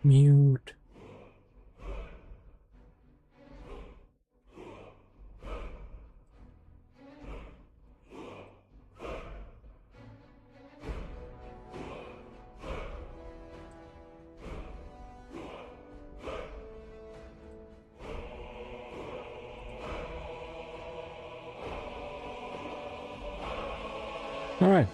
Mute. All right.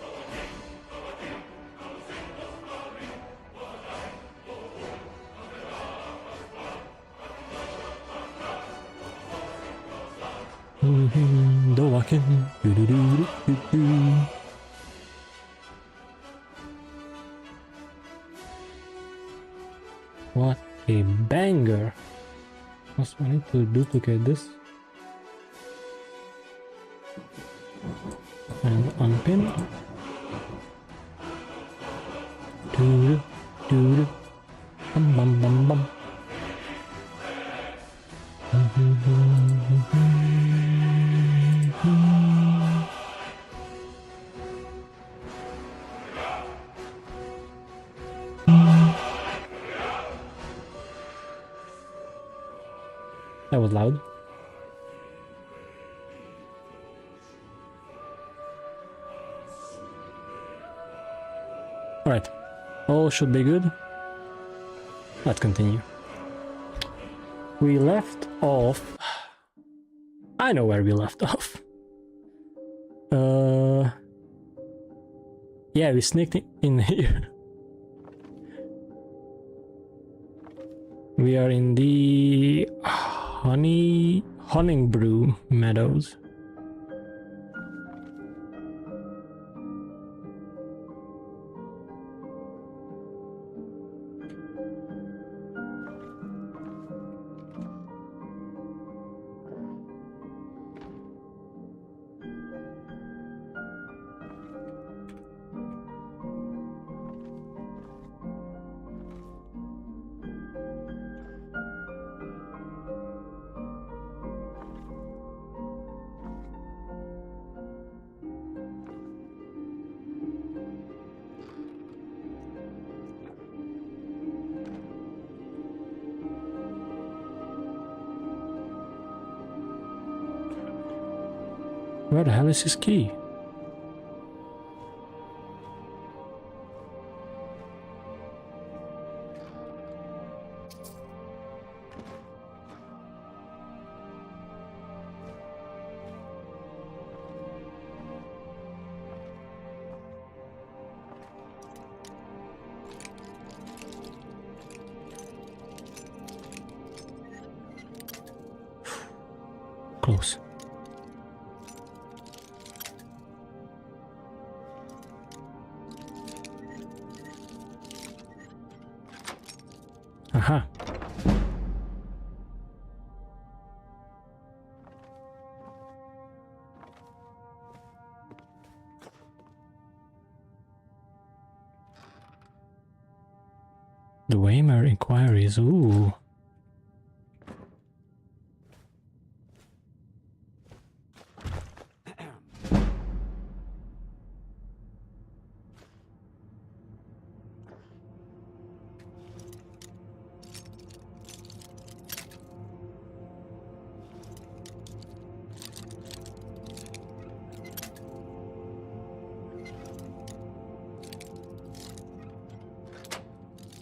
Doaken. What a banger! Also, I need to duplicate this and unpin. Doo doo bum bum bum bum. That was loud. Alright, all should be good. Let's continue. We left off... I know where we left off. Yeah, we sneaked in here. We are in the Honningbrew Meadows. Where the hell is his key? Close. Aha. The Weimar inquiries, ooh.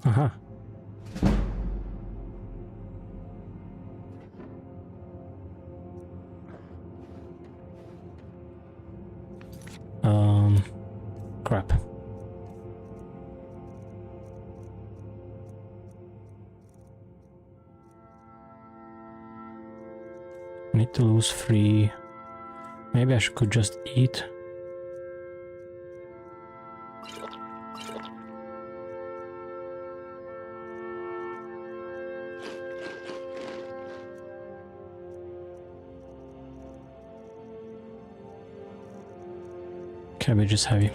Aha. Crap. Need to lose 3. Maybe I could just eat. Cabbage is heavy.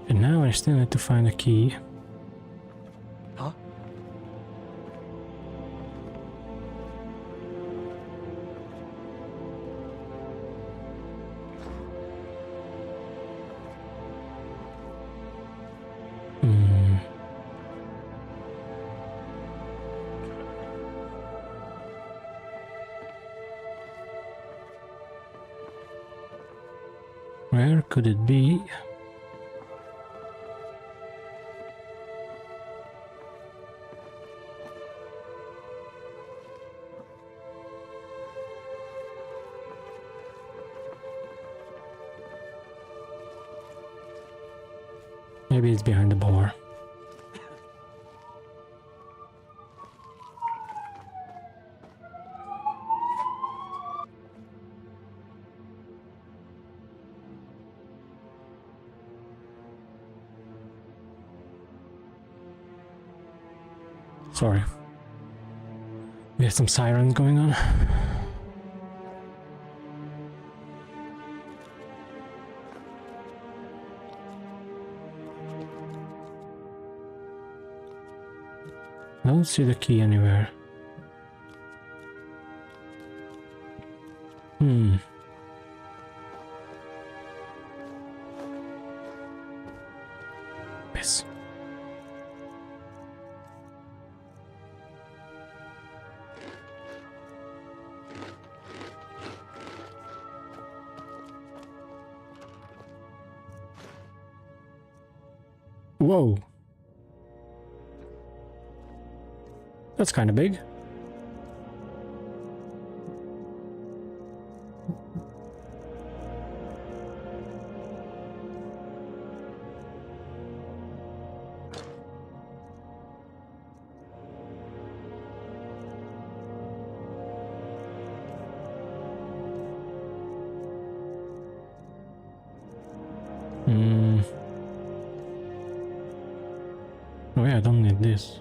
And now I still need to find a key. Huh? Where could it be? Maybe it's behind the bar. Sorry. We have some sirens going on. I don't see the key anywhere. Piss. Whoa. That's kind of big. Oh yeah, I don't need this.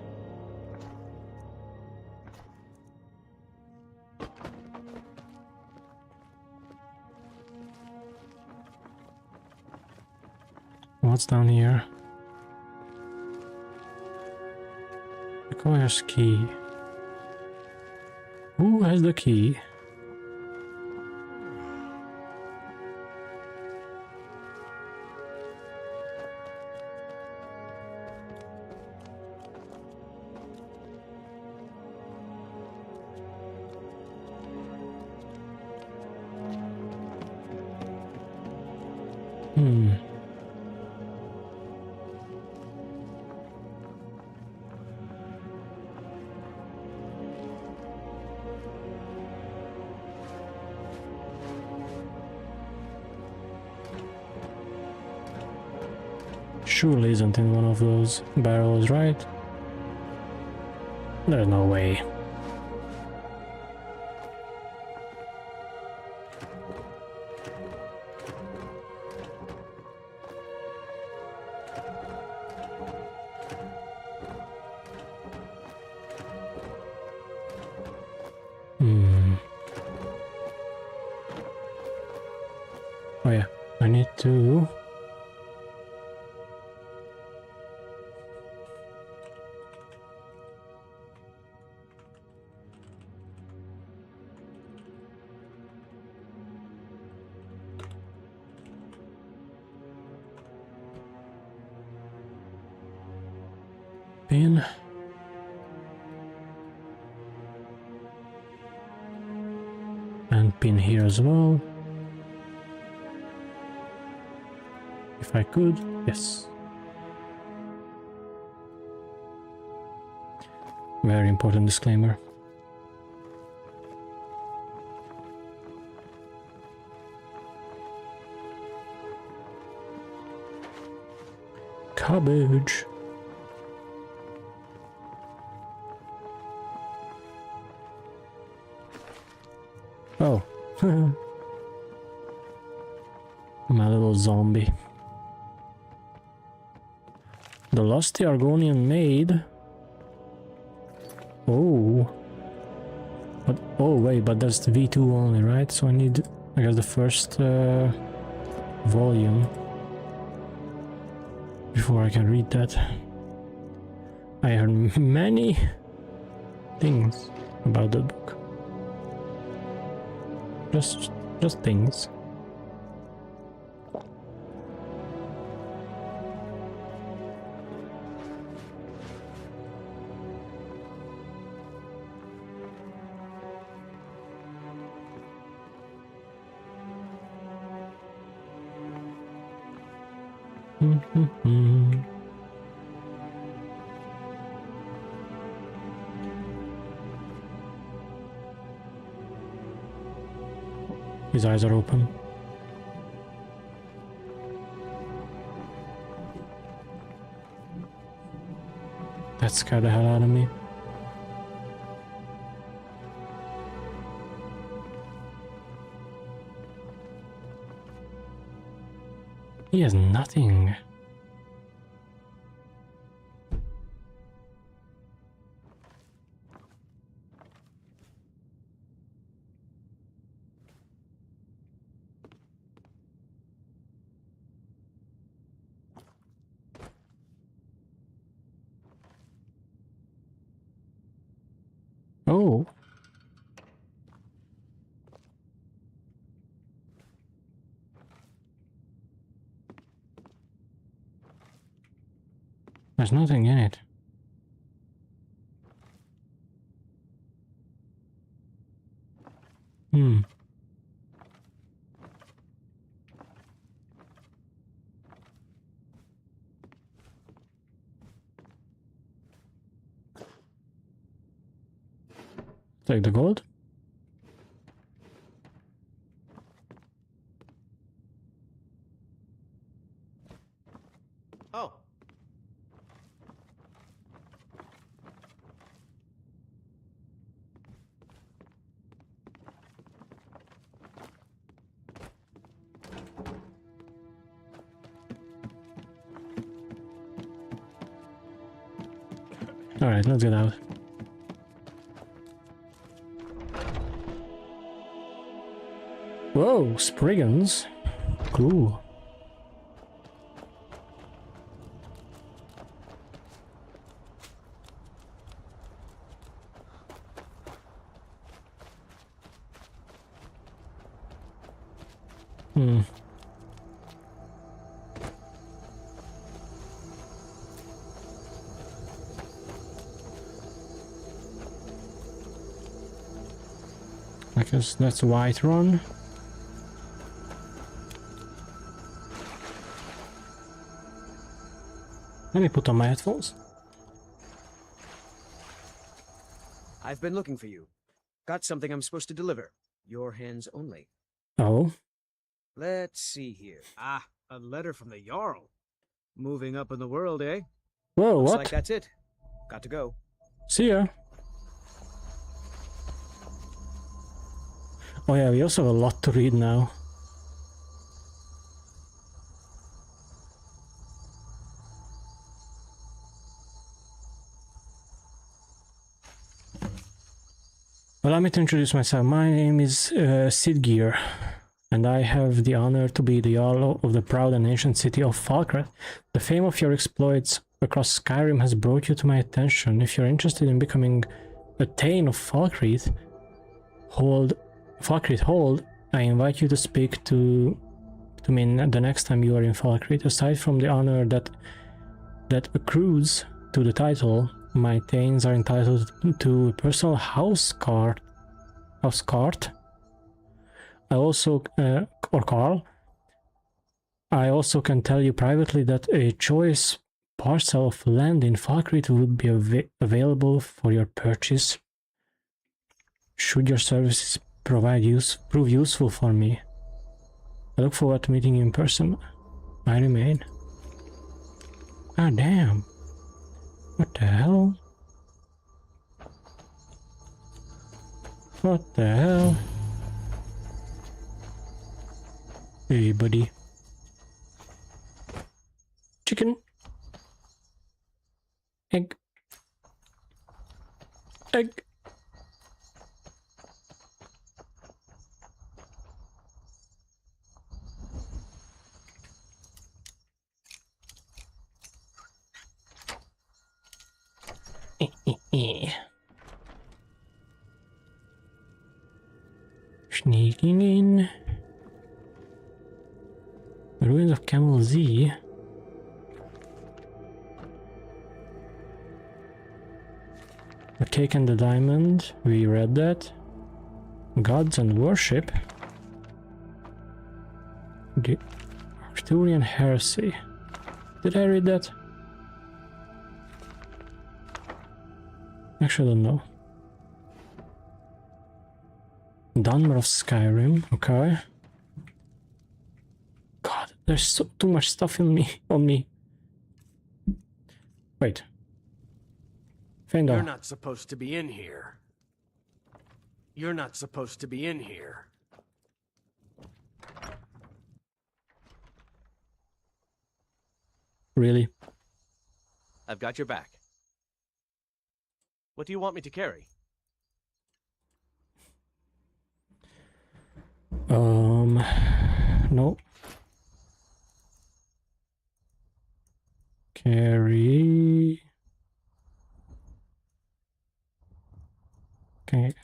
What's down here? Requires key. Who has the key? Surely isn't in one of those barrels, right? There's no way. Oh yeah, I need to... Pin. And pin here as well. If I could, yes. Very important disclaimer. Cabbage. Oh. My little zombie. The lusty Argonian maid. Oh. But oh wait, but that's the V2 only, right? So I need, I guess, the first volume before I can read that. I heard many things about the book. Just things. His eyes are open. That scared the hell out of me. He has nothing. Oh. There's nothing in it. Take the gold. Oh. All right, let's get out. Whoa, Spriggans. Cool. I guess that's Whiterun. Let me put on my headphones. I've been looking for you. Got something I'm supposed to deliver. Your hands only. Oh. Let's see here. Ah, a letter from the Jarl. Moving up in the world, eh? Whoa, Looks what? like that's it. Got to go. See ya. Oh yeah, we also have a lot to read now. Allow me to introduce myself. My name is Sidgeir, and I have the honor to be the Jarl of the proud and ancient city of Falkreath. The fame of your exploits across Skyrim has brought you to my attention. If you're interested in becoming a Thane of Falkreath Hold, I invite you to speak to me the next time you are in Falkreath. Aside from the honor that accrues to the title, my Thanes are entitled to a personal house cart. I also, or Carl. I also can tell you privately that a choice parcel of land in Falkreath would be available for your purchase. Should your services prove useful for me. I look forward to meeting you in person. I remain. Ah, damn. What the hell? What the hell? Hey, buddy. Chicken. Egg. Egg. Sneaking in. Ruins of Camel Z. The Cake and the Diamond. We read that. Gods and Worship. The Arcturian Heresy. Did I read that? Actually, I don't know. Dunmer of Skyrim, okay. God, there's too much stuff on me. Wait. Fendel. You're not supposed to be in here. You're not supposed to be in here. Really? I've got your back. What do you want me to carry? No. Carry. Okay.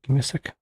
Give me a sec.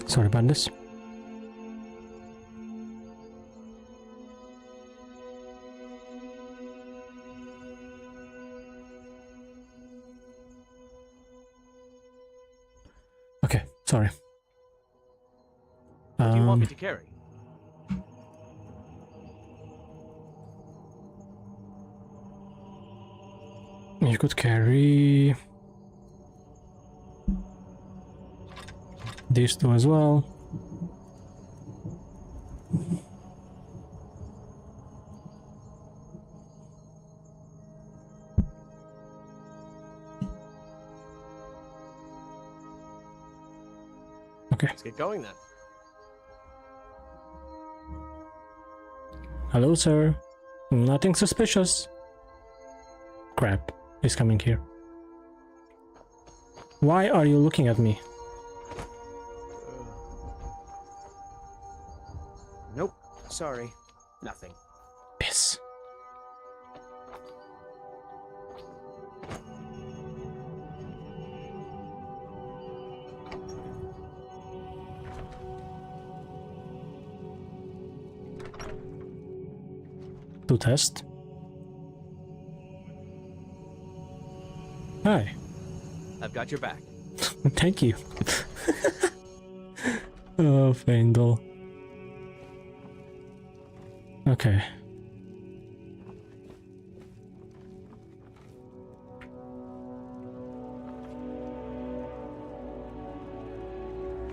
Sorry about this. Okay, sorry. What do you want me to carry? You could carry these two as well. Okay. Let's get going then. Hello, sir. Nothing suspicious. Crap. He's coming here. Why are you looking at me? Nope. Sorry. Nothing. Piss. To test. Hi. I've got your back. Thank you. Oh, Fendel. Okay.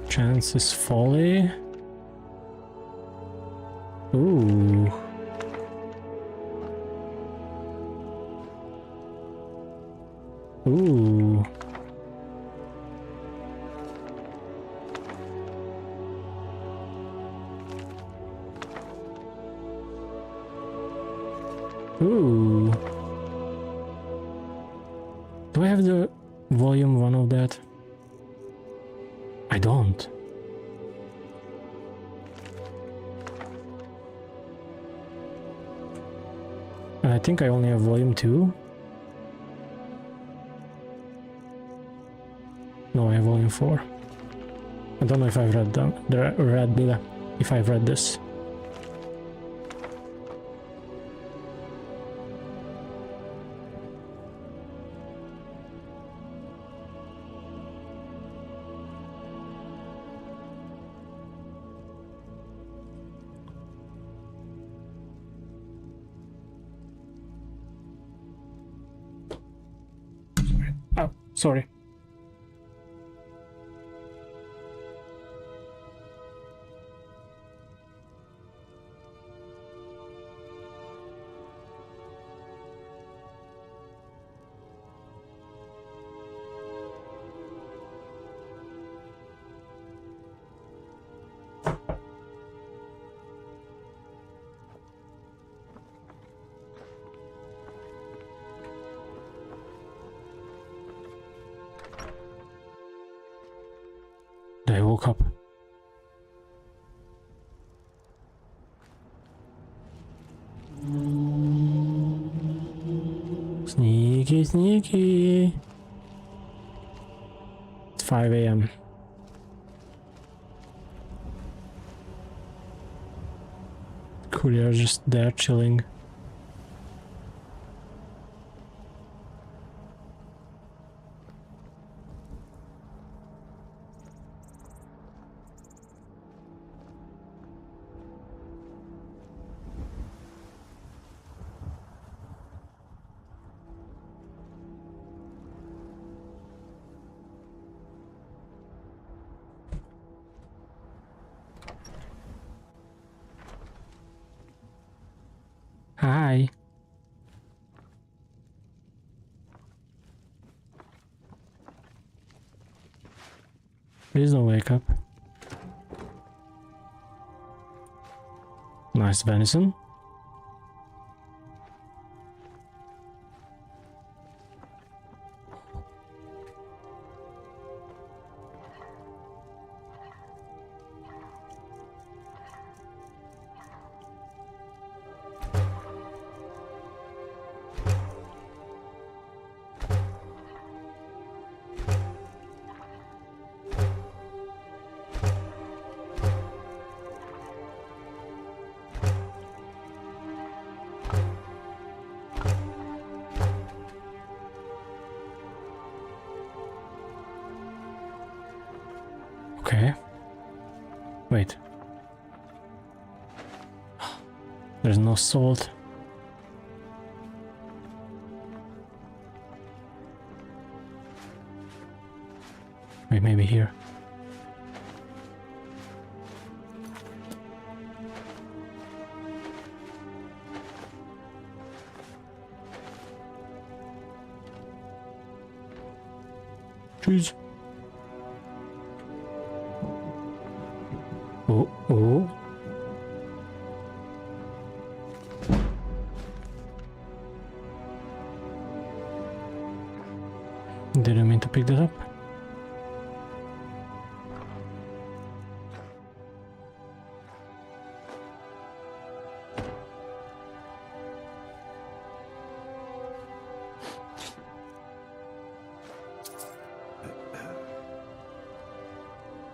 Chance is folly. Ooh. Ooh. Ooh. Do I have the volume 1 of that? I don't. And I think I only have volume 2. No, I have volume 4. I don't know if I've read them. If I've read this. Oh, sorry. I woke up. Sneaky, sneaky. It's 5 a.m. Courier's just there chilling. Hi. Please don't wake up. Nice venison. Okay. Wait. There's no salt. Wait, maybe here. Cheese. Oh, oh. Didn't mean to pick that up.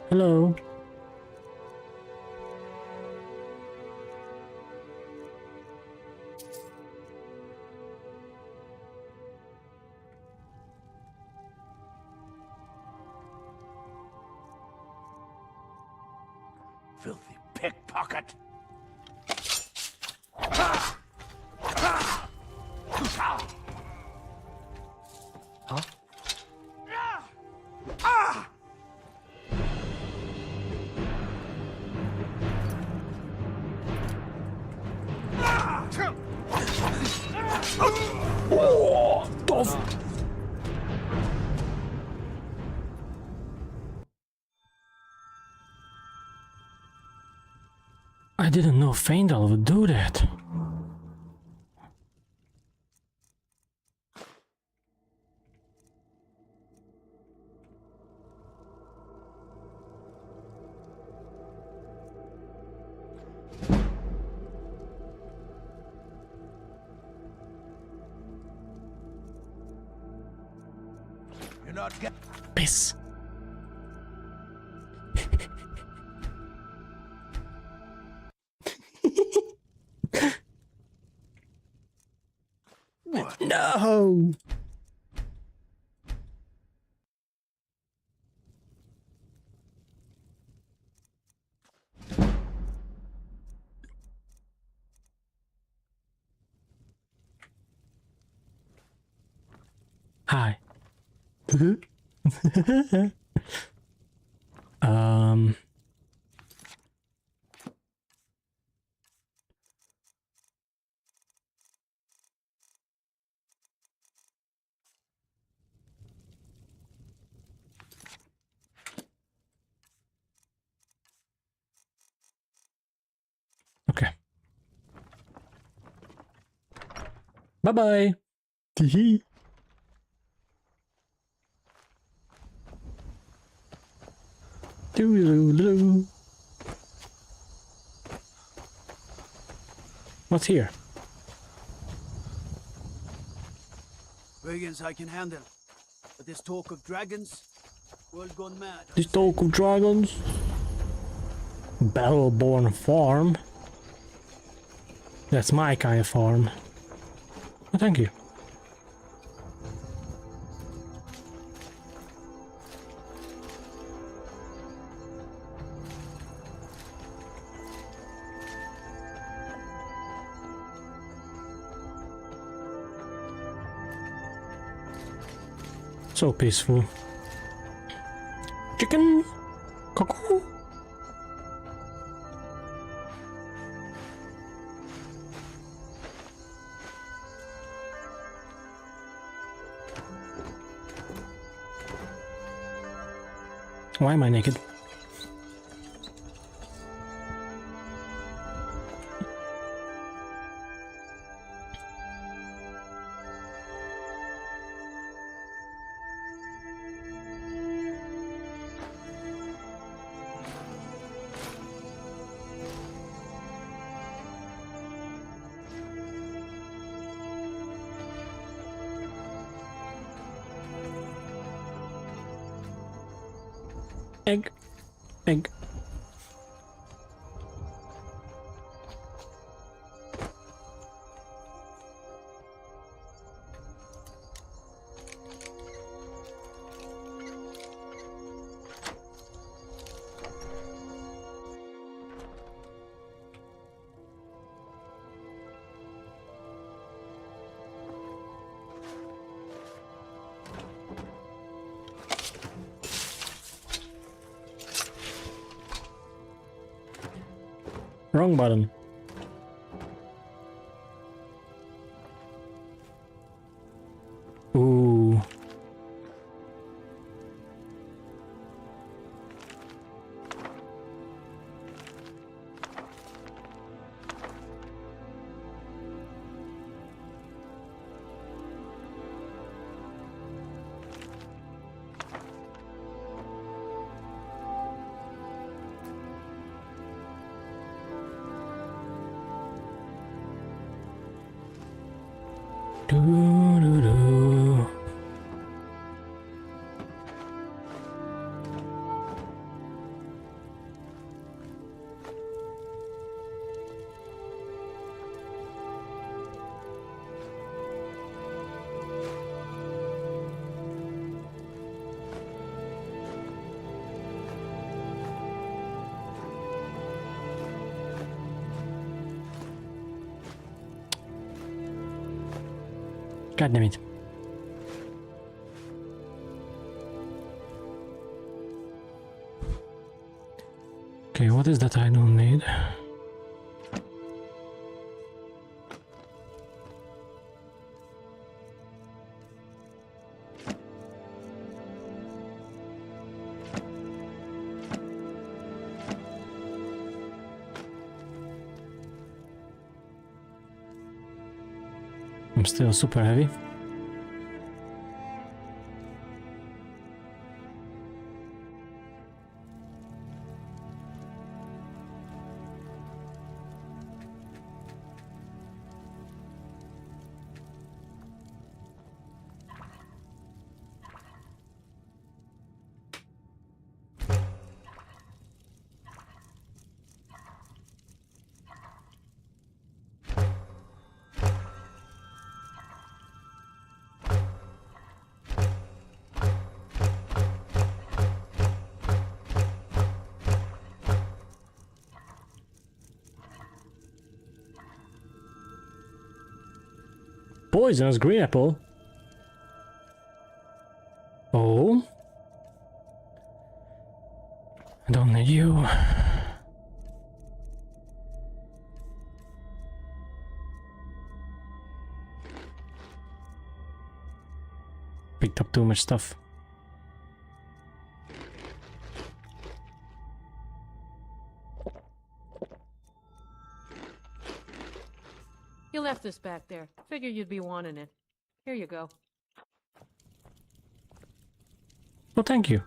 Hello. Filthy pickpocket. Huh? I didn't know Faendal would do that. Piss. What? No. Hi. um. Okay. Bye bye. Teehee. Doo-doo-doo. What's here? Brigands I can handle. But this talk of dragons, world gone mad. This talk of dragons. Battleborn farm. That's my kind of farm. Oh, thank you. So peaceful. Chicken. Cuckoo. Why am I naked? Egg. Egg. Wrong button. Ooh. Doo-doo-doo. God damn it. Okay, what is that I don't need? I'm still super heavy. Poisonous green apple. Oh. I don't need you. Picked up too much stuff. You left this back there. Figured you'd be wanting it. Here you go. Oh, thank you.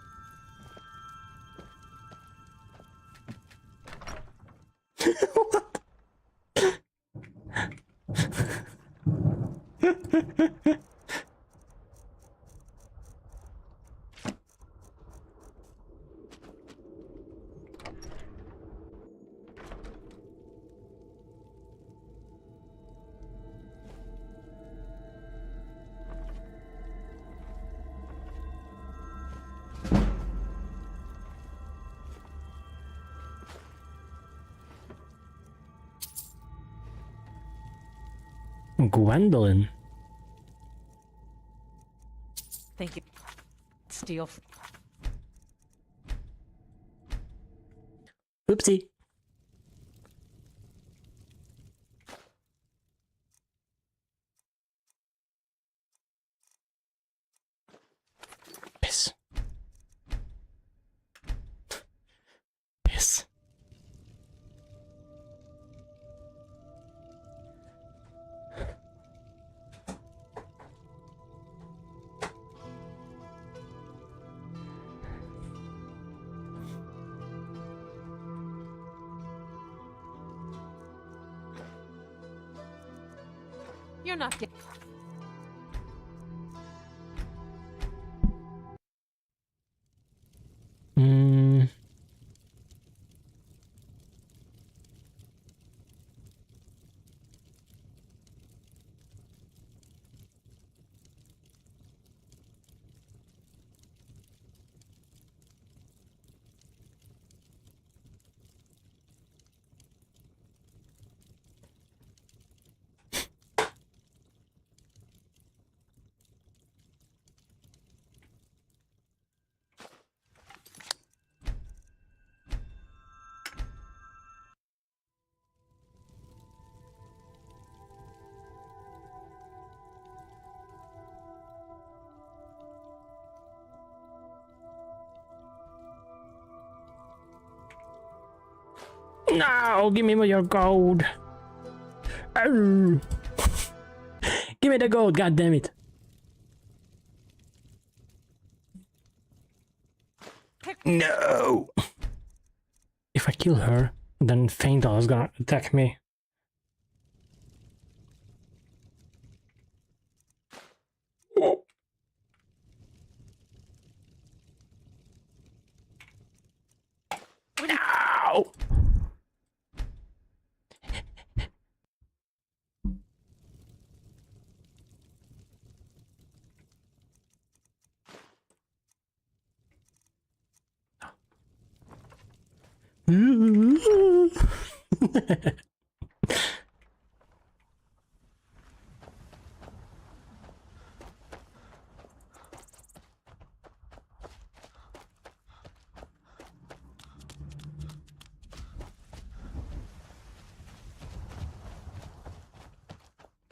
Gwendolyn. Think you steal. Oopsie. Piss. Piss. You're not getting. Hmm. No, give me your gold. Oh. Give me the gold, god damn it. No. If I kill her, then Faendal is gonna attack me. No.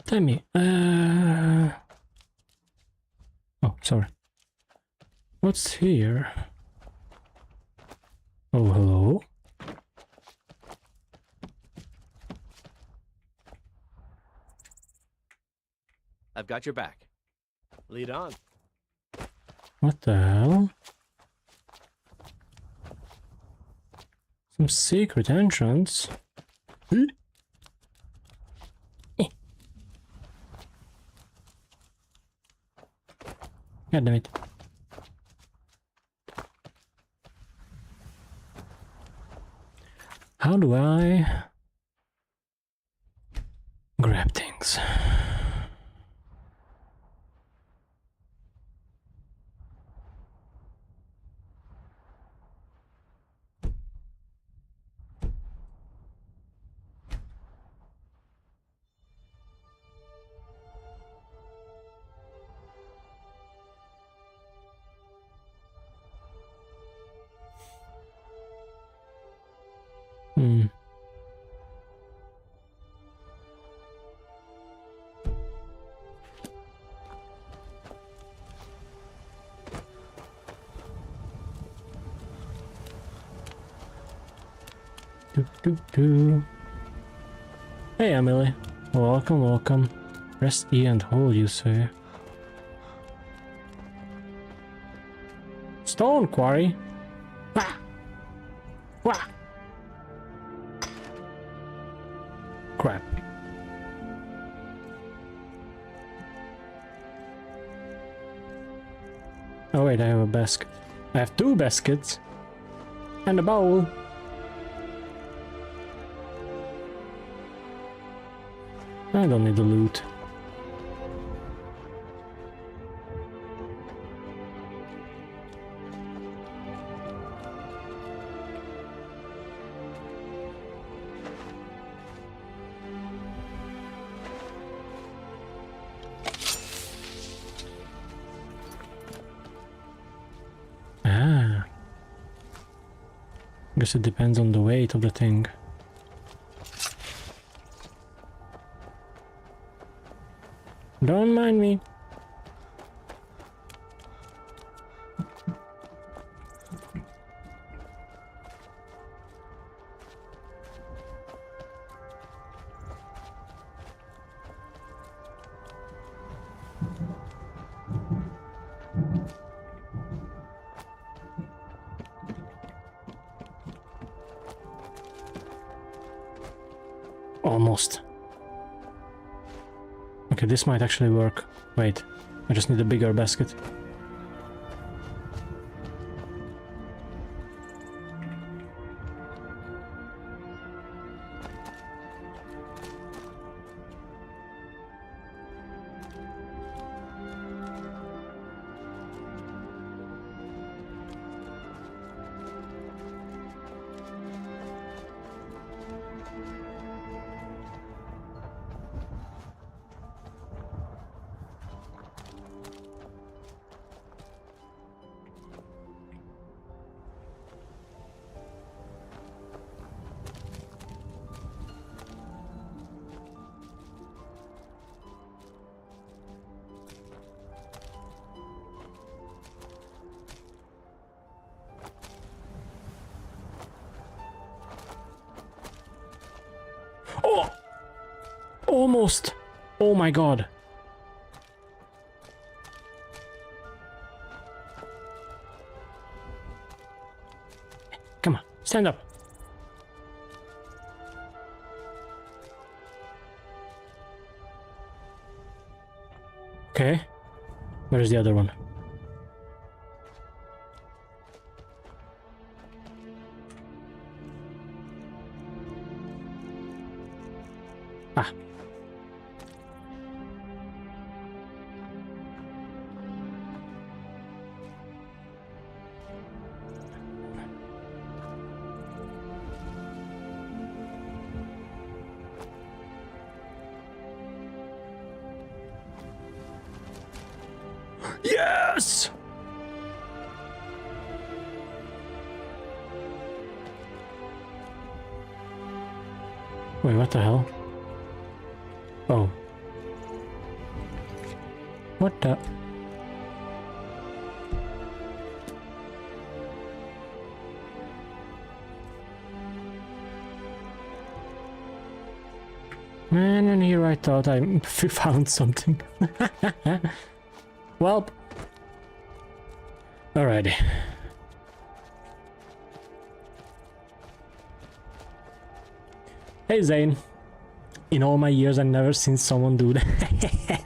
Tell me. Oh, sorry. What's here? Oh, hello. I've got your back. Lead on. What the hell? Some secret entrance. Hmm? God damn it. How do I grab things? Hey, Emily. Welcome, welcome. Press E and hold, you say. Stone quarry. Wah! Wah! Crap. Oh wait, I have a basket. I have 2 baskets. And a bowl. I don't need the loot. Ah. Guess it depends on the weight of the thing. Don't mind me. Almost. Okay, this might actually work. Wait, I just need a bigger basket. Oh! Almost! Oh my god. Come on, stand up. Okay. Where's the other one? Ah. Yes! Wait, what the hell? Oh. What the? Man, and here I thought I found something. Well. Alrighty. Hey Zane. In all my years, I've never seen someone do that.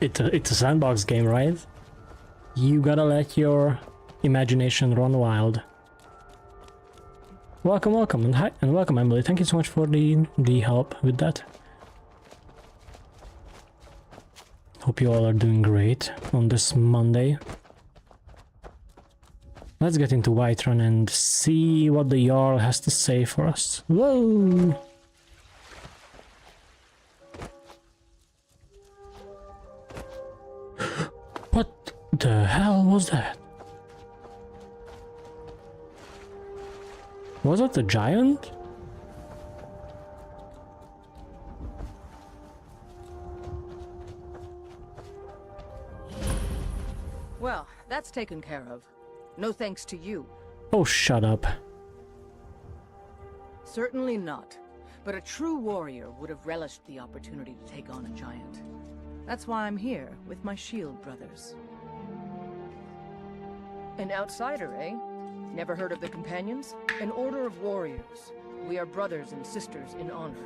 It's a sandbox game, right? You gotta let your imagination run wild. Welcome, welcome, and hi, and welcome, Emily. Thank you so much for the help with that. Hope you all are doing great on this Monday. Let's get into Whiterun and see what the Jarl has to say for us. Whoa! What the hell was that? Was it a giant? Well, that's taken care of. No thanks to you. Oh, shut up. Certainly not. But a true warrior would have relished the opportunity to take on a giant. That's why I'm here with my shield brothers. An outsider, eh? Never heard of the Companions? An order of warriors. We are brothers and sisters in honor.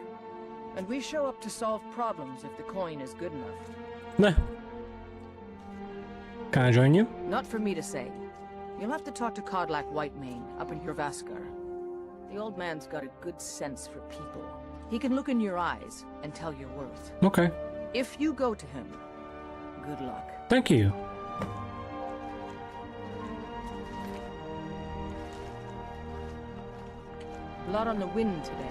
And we show up to solve problems if the coin is good enough. Nah. Can I join you? Not for me to say. You'll have to talk to Kodlak Whitemane up in Jorvaskar. The old man's got a good sense for people. He can look in your eyes and tell your worth. Okay. If you go to him, good luck. Thank you. Lot on the wind today.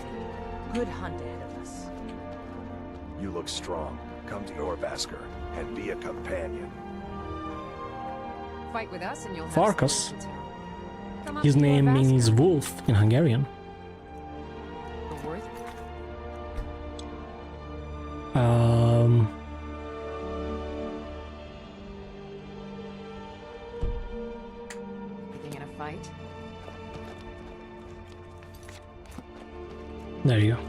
Good hunt ahead of us. You look strong. Come to Jorvaskar and be a companion. Fight with us and you'll have Farkas. something to tell. Come up His to name Jorvaskar. means wolf in Hungarian. The worth? Anything in a fight? There you go.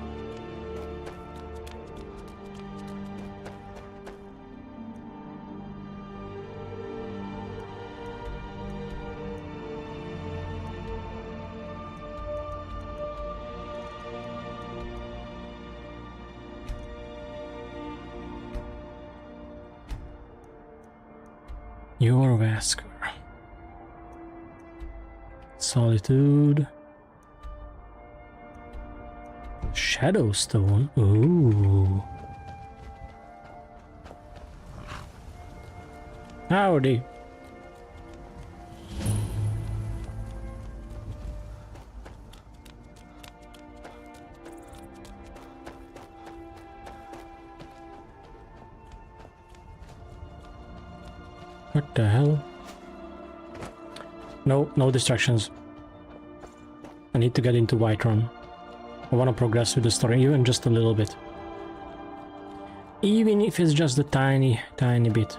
Jorvaskar. Solitude. Shadowstone. Ooh. Howdy. What the hell? No, no distractions. I need to get into Whiterun. I want to progress with the story, even just a little bit. Even if it's just a tiny, tiny bit.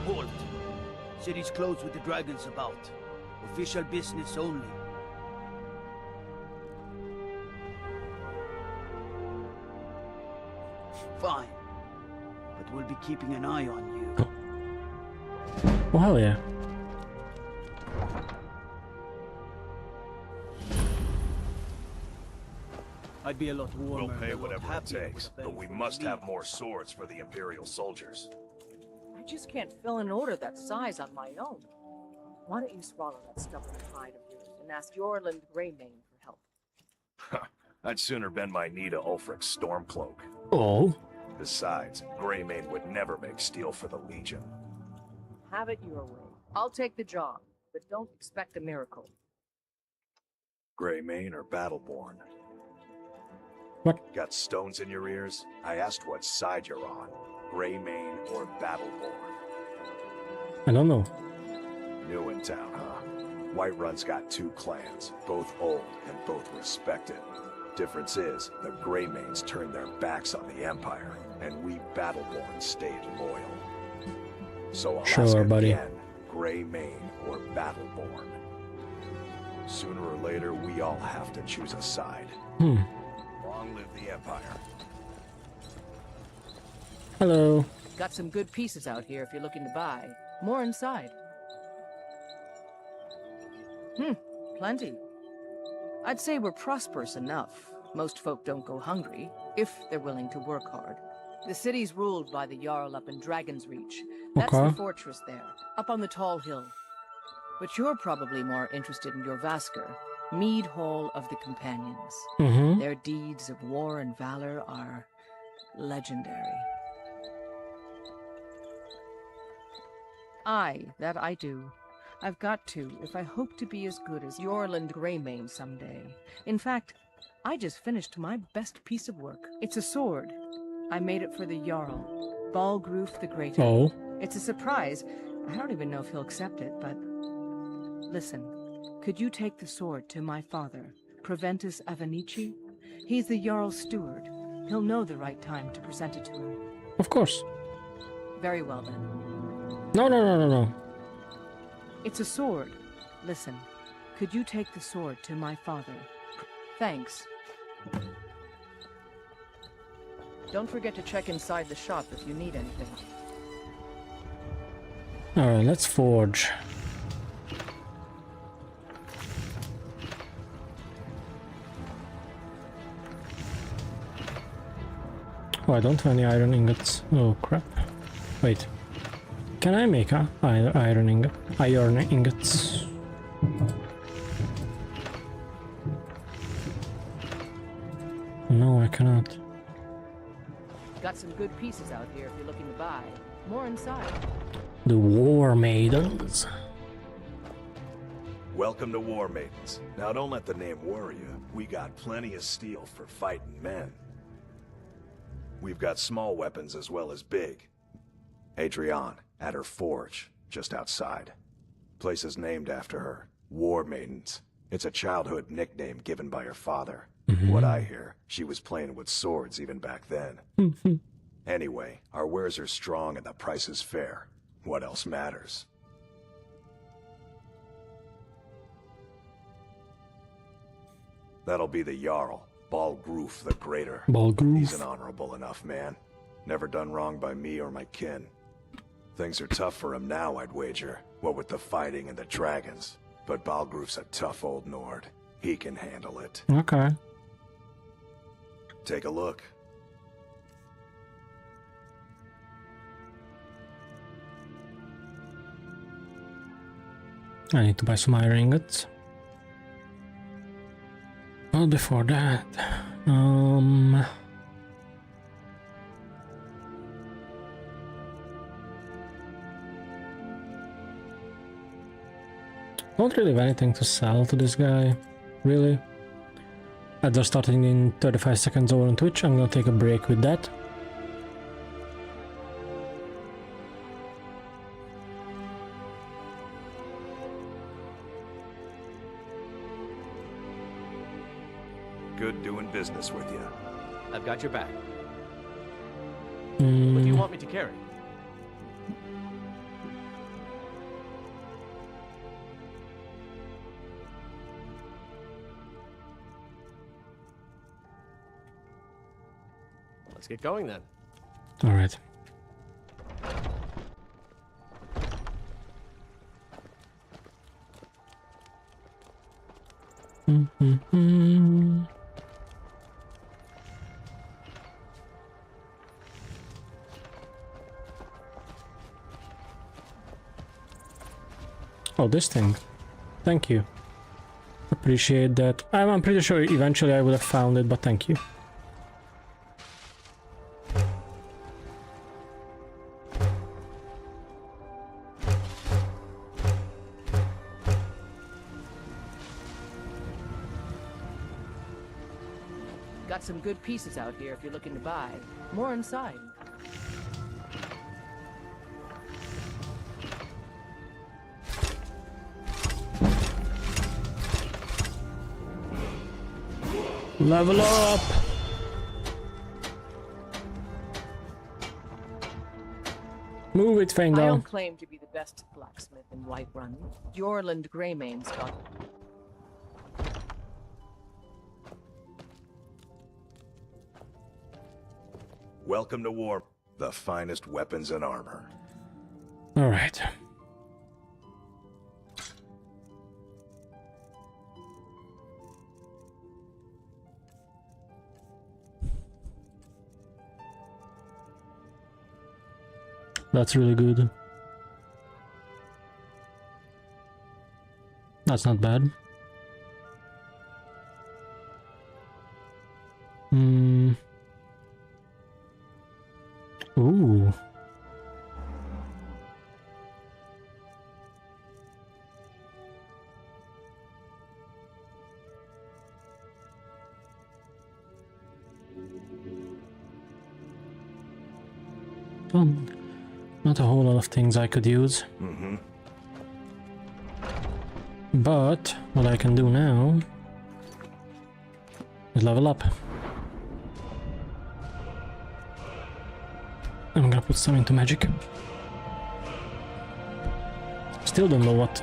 Halt! City's closed with the dragons about. Official business only. Fine. But we'll be keeping an eye on you. Oh, hell yeah. I'd be a lot warmer. We'll pay and a lot whatever it happier takes, with a but we belly must full of have meat. more swords for the Imperial soldiers. I just can't fill an order that size on my own. Why don't you swallow that stubborn pride of yours and ask Yorland Greymane for help? I'd sooner bend my knee to Ulfric's Stormcloak. Oh. Besides, Greymane would never make steel for the Legion. Have it your way. I'll take the job, but don't expect a miracle. Greymane or Battleborn? What? Got stones in your ears? I asked what side you're on. Greymane or Battleborn? I don't know. New in town, huh? Whiterun's got two clans, both old and both respected. Difference is, the Greymanes turned their backs on the Empire, and we Battleborn stayed loyal. So I'll Sure, ask buddy. again, Greymane or Battleborn? Sooner or later, we all have to choose a side. Long live the Empire. Hello. Got some good pieces out here if you're looking to buy. More inside. Plenty. I'd say we're prosperous enough. Most folk don't go hungry, if they're willing to work hard. The city's ruled by the Jarl up in Dragon's Reach. That's Okay. the fortress there, up on the tall hill. But you're probably more interested in Jorvaskar, Mead Hall of the Companions. Mm-hmm. Their deeds of war and valor are legendary. Aye, that I do. I've got to, if I hope to be as good as Yorland Greymane someday. In fact, I just finished my best piece of work. It's a sword. I made it for the Jarl, Balgruf the Greater. Oh. It's a surprise. I don't even know if he'll accept it, but... Listen, could you take the sword to my father, Proventus Avenici? He's the Jarl's steward. He'll know the right time to present it to him. Of course. Very well then. No, no, no, no, no. It's a sword. Listen, could you take the sword to my father? Thanks. Don't forget to check inside the shop if you need anything. Alright, let's forge. Oh, I don't have any iron ingots. Oh crap. Wait. Can I make iron ingots? No, I cannot. Got some good pieces out here if you're looking to buy. More inside. The War Maidens. Welcome to War Maidens. Now don't let the name worry you. We got plenty of steel for fighting men. We've got small weapons as well as big. Adrienne, at her forge, just outside. Place is named after her. War Maidens. It's a childhood nickname given by her father. What I hear, she was playing with swords even back then. Anyway, our wares are strong and the price is fair. What else matters? That'll be the Jarl, Balgroof the Greater. Balgroof. He's an honorable enough man. Never done wrong by me or my kin. Things are tough for him now, I'd wager. What with the fighting and the dragons. But Balgroof's a tough old Nord. He can handle it. Okay. Take a look. I need to buy some iron ingots. Well, before that, don't really have anything to sell to this guy, really. Ads are starting in 35 seconds over on Twitch. I'm gonna take a break with that. Good doing business with you. I've got your back. What Mm, do you want me to carry? Let's get going then. all right. Oh, this thing. Thank you. Appreciate that. I'm pretty sure eventually I would have found it, but thank you. Got some good pieces out here if you're looking to buy. More inside. Level up! Move it, I Fangdal. don't claim to be the best blacksmith in Whiterun. Jorland Greymane's got. Welcome to war. The finest weapons and armor. All right. That's really good. That's not bad. Ooh. Not a whole lot of things I could use. But what I can do now is level up. I'm gonna put some into magic. Still don't know what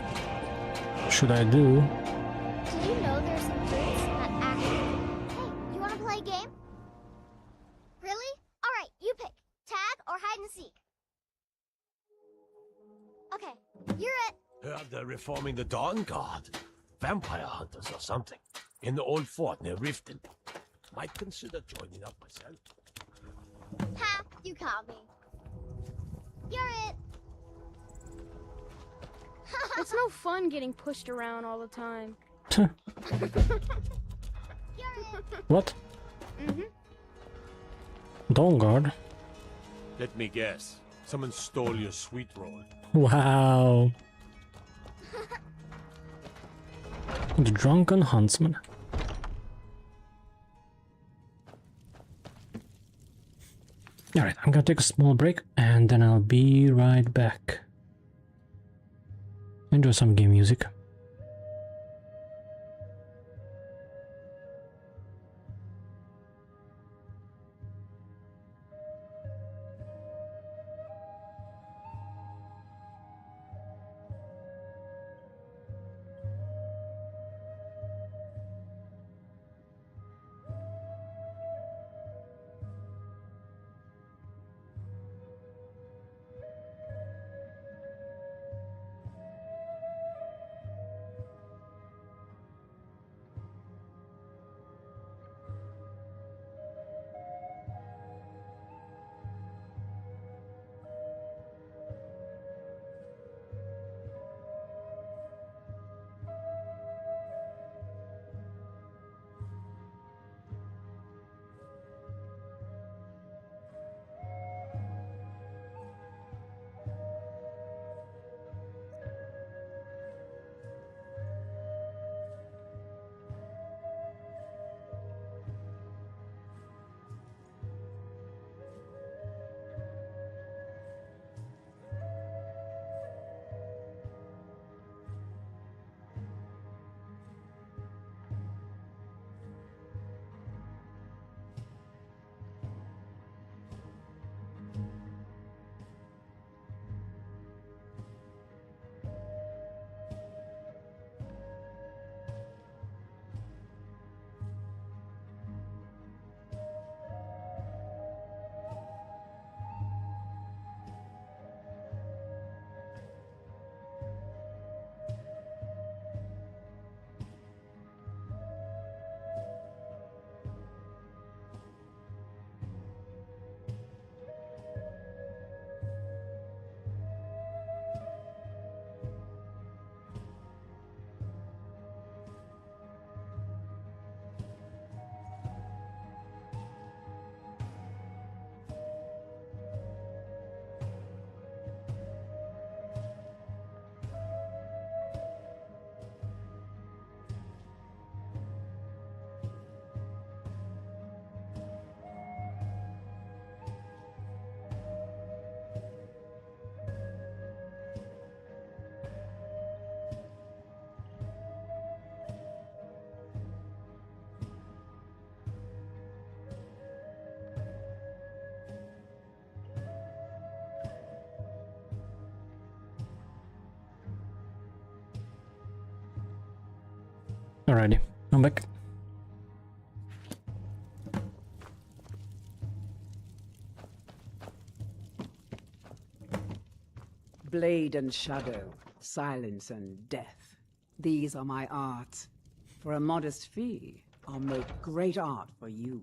should I do. Did you know there's some fruits that actually... Hey, you want to play a game? Really? Alright, you pick. Tag or hide and seek. Okay, you're it. They're reforming the Dawn Guard. Vampire hunters or something. In the old fort near Riften. Might consider joining up myself. Ha, you caught me. You're it. It's no fun getting pushed around all the time. You're it. What? Mm-hmm. Dawn Guard? Let me guess. Someone stole your sweet roll. Wow. The Drunken Huntsman. Alright, I'm gonna take a small break and then I'll be right back. Enjoy some game music. Alrighty, I'm back. Blade and shadow, silence and death. These are my arts. For a modest fee, I'll make great art for you.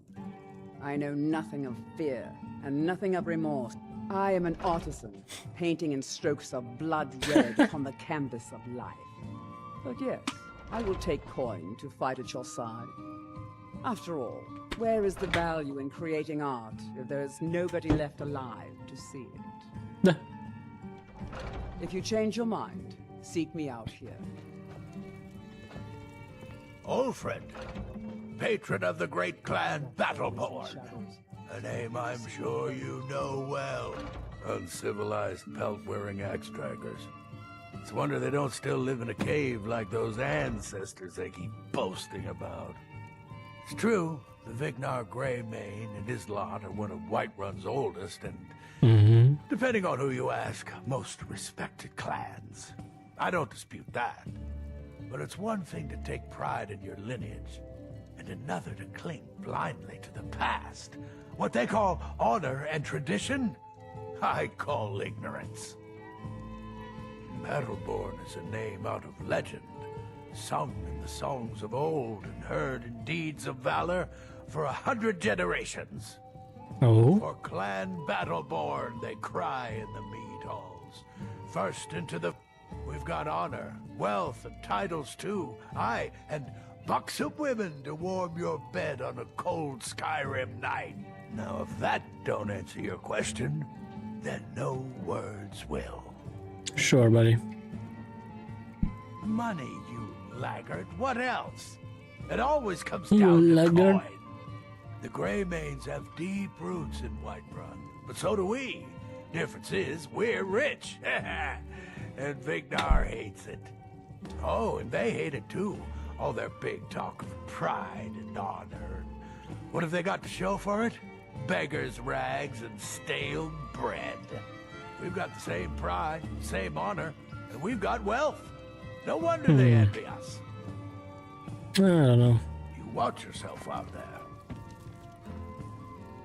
I know nothing of fear and nothing of remorse. I am an artisan, painting in strokes of blood red upon the canvas of life. But yes, I will take coin to fight at your side. After all, where is the value in creating art if there is nobody left alive to see it? If you change your mind, seek me out here. Old friend, patron of the great clan Battleborn. A name I'm sure you know well. Uncivilized pelt-wearing axe-draggers. It's a wonder they don't still live in a cave like those ancestors they keep boasting about. It's true, the Vignar Greymane and his lot are one of Whiterun's oldest and, depending on who you ask, most respected clans. I don't dispute that. But it's one thing to take pride in your lineage, and another to cling blindly to the past. What they call honor and tradition, I call ignorance. Battleborn is a name out of legend, sung in the songs of old and heard in deeds of valor for 100 generations. Oh? For Clan Battleborn, they cry in the mead halls. First into the... We've got honor, wealth, and titles too. Aye, and buxom women to warm your bed on a cold Skyrim night. Now, if that don't answer your question, then no words will. Sure, buddy. Money, you laggard. What else? It always comes You down to laggard. coin. The Greymanes have deep roots in Whiterun, but so do we. Difference is, we're rich. And Vignar hates it. Oh, and they hate it too. All their big talk of pride and honor. What have they got to show for it? Beggars' rags and stale bread. We've got the same pride, same honor, and we've got wealth. No wonder they envy us. I don't know. You watch yourself out there.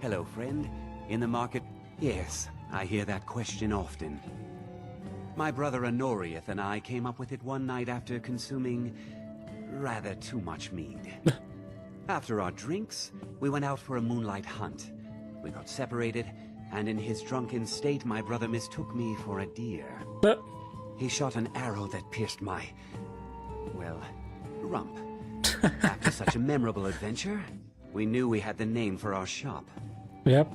Hello, friend. In the market? Yes, I hear that question often. My brother Honorius and I came up with it one night after consuming rather too much mead. After our drinks, we went out for a moonlight hunt. We got separated, and in his drunken state, my brother mistook me for a deer. He shot an arrow that pierced my, well, rump. After such a memorable adventure, we knew we had the name for our shop. Yep.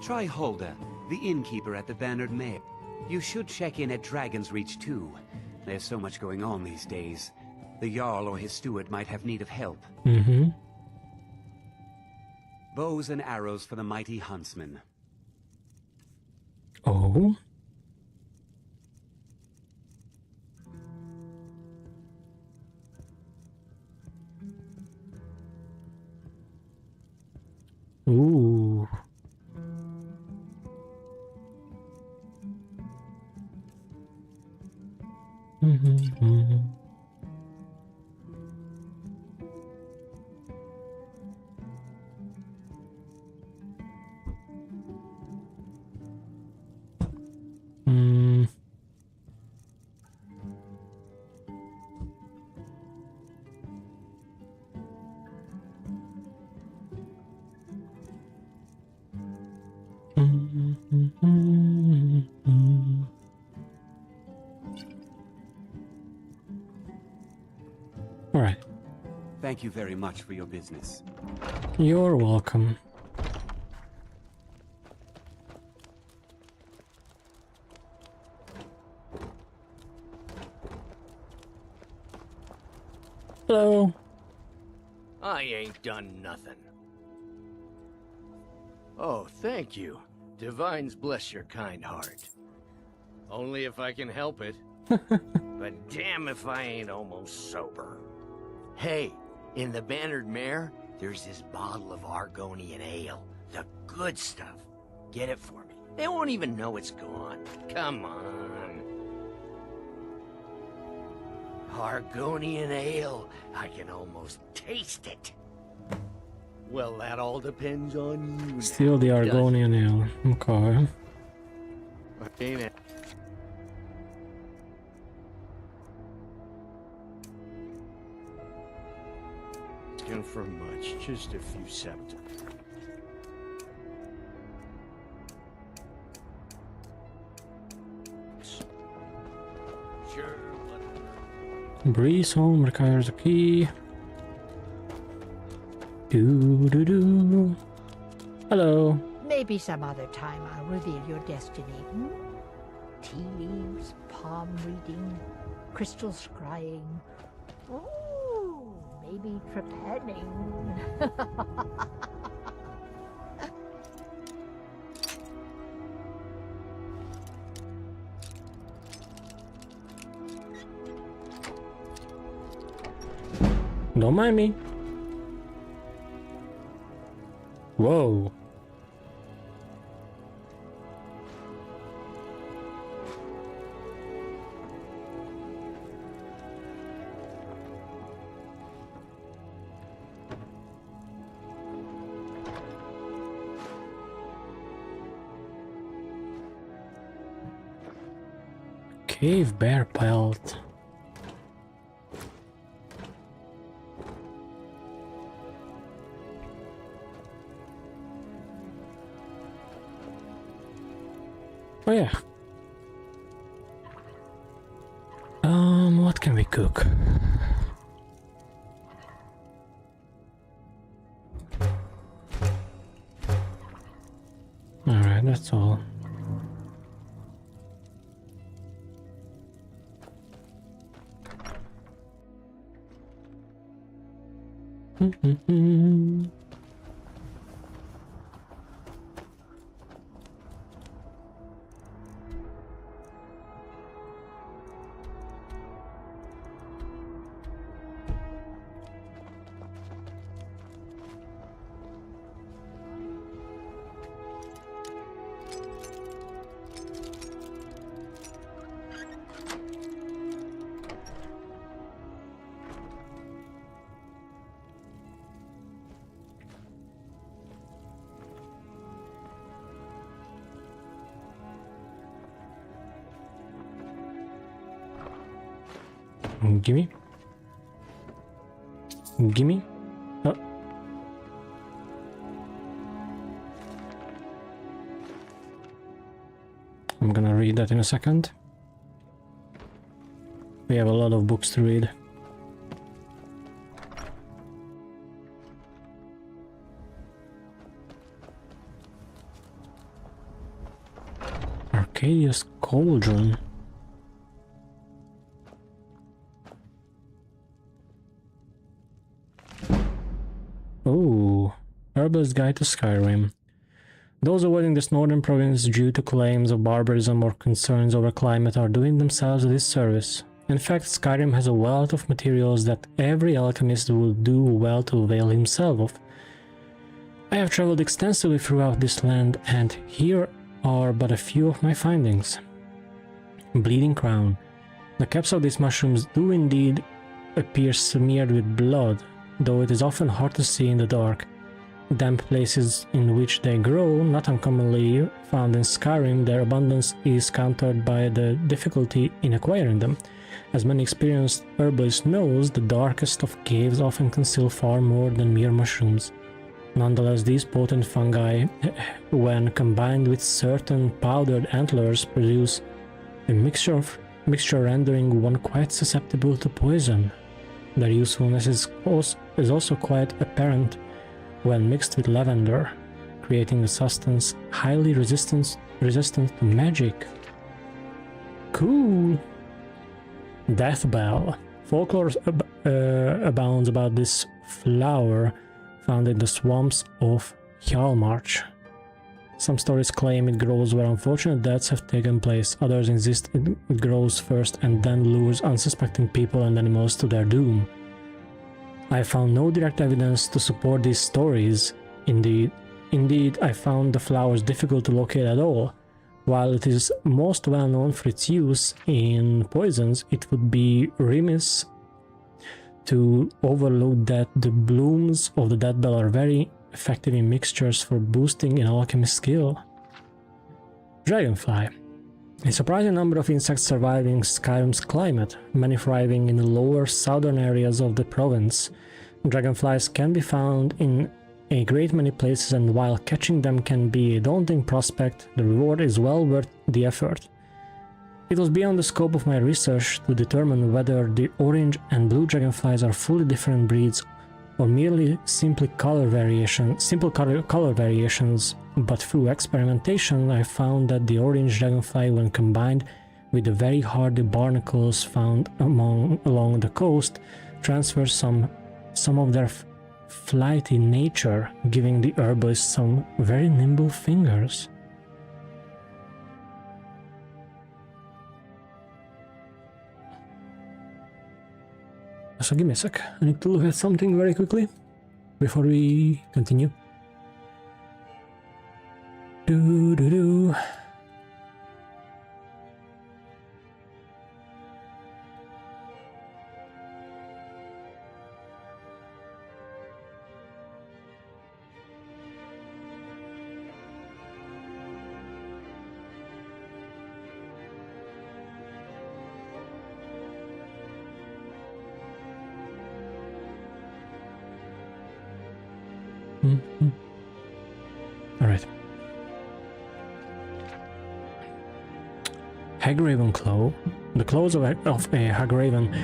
Try Hulda, the innkeeper at the Bannered Mare. You should check in at Dragon's Reach too. There's so much going on these days. The Jarl or his steward might have need of help. Bows and arrows for the mighty huntsman. Oh? Ooh. All right. Thank you very much for your business. You're welcome. Hello. I ain't done nothing. Oh, thank you. Divines bless your kind heart. Only if I can help it. But damn if I ain't almost sober. Hey, in the Bannered Mare, there's this bottle of Argonian ale. The good stuff. Get it for me. They won't even know it's gone. Come on. Argonian ale. I can almost taste it. Well, that all depends on you. Still the Argonian ale. Okay. Ain't it? Asking for much, just a few septa. Sure, whatever. Breeze home requires a key. Do. Hello. Maybe some other time I'll reveal your destiny. Tea leaves, palm reading, crystal scrying. Ooh, maybe trepanning. Don't mind me. Whoa. Cave bear pelt. Oh yeah. What can we cook? Alright, that's all. Gimme. Gimme. Oh. I'm gonna read that in a second. We have a lot of books to read. Arcadia's Cauldron. Oh, Herbal's Guide to Skyrim. Those avoiding this northern province due to claims of barbarism or concerns over climate are doing themselves a disservice. In fact, Skyrim has a wealth of materials that every alchemist would do well to avail himself of. I have traveled extensively throughout this land, and here are but a few of my findings. Bleeding Crown. The caps of these mushrooms do indeed appear smeared with blood, though it is often hard to see in the dark. Damp places in which they grow, not uncommonly found in Skyrim, their abundance is countered by the difficulty in acquiring them. As many experienced herbalists knows, the darkest of caves often conceal far more than mere mushrooms. Nonetheless, these potent fungi, when combined with certain powdered antlers, produce a mixture rendering one quite susceptible to poison. Their usefulness is also quite apparent when mixed with lavender, creating a substance highly resistant to magic. Cool! Death Bell. Folklore abounds about this flower found in the swamps of Hjalmarch. Some stories claim it grows where unfortunate deaths have taken place, others insist it grows first and then lures unsuspecting people and animals to their doom. I found no direct evidence to support these stories. Indeed, I found the flowers difficult to locate at all. While it is most well known for its use in poisons, it would be remiss to overlook that the blooms of the Death Bell are very effective in mixtures for boosting an alchemist's skill. Dragonfly. A surprising number of insects survive in Skyrim's climate, many thriving in the lower southern areas of the province. Dragonflies can be found in a great many places, and while catching them can be a daunting prospect, the reward is well worth the effort. It was beyond the scope of my research to determine whether the orange and blue dragonflies are fully different breeds or merely simple color variations, but through experimentation I found that the orange dragonfly, when combined with the very hardy barnacles found along the coast, transfers some of their flighty nature, giving the herbalist some very nimble fingers. So give me a sec. I need to look at something very quickly before we continue. Do do do. All right. Hagraven Claw. The claws of a Hagraven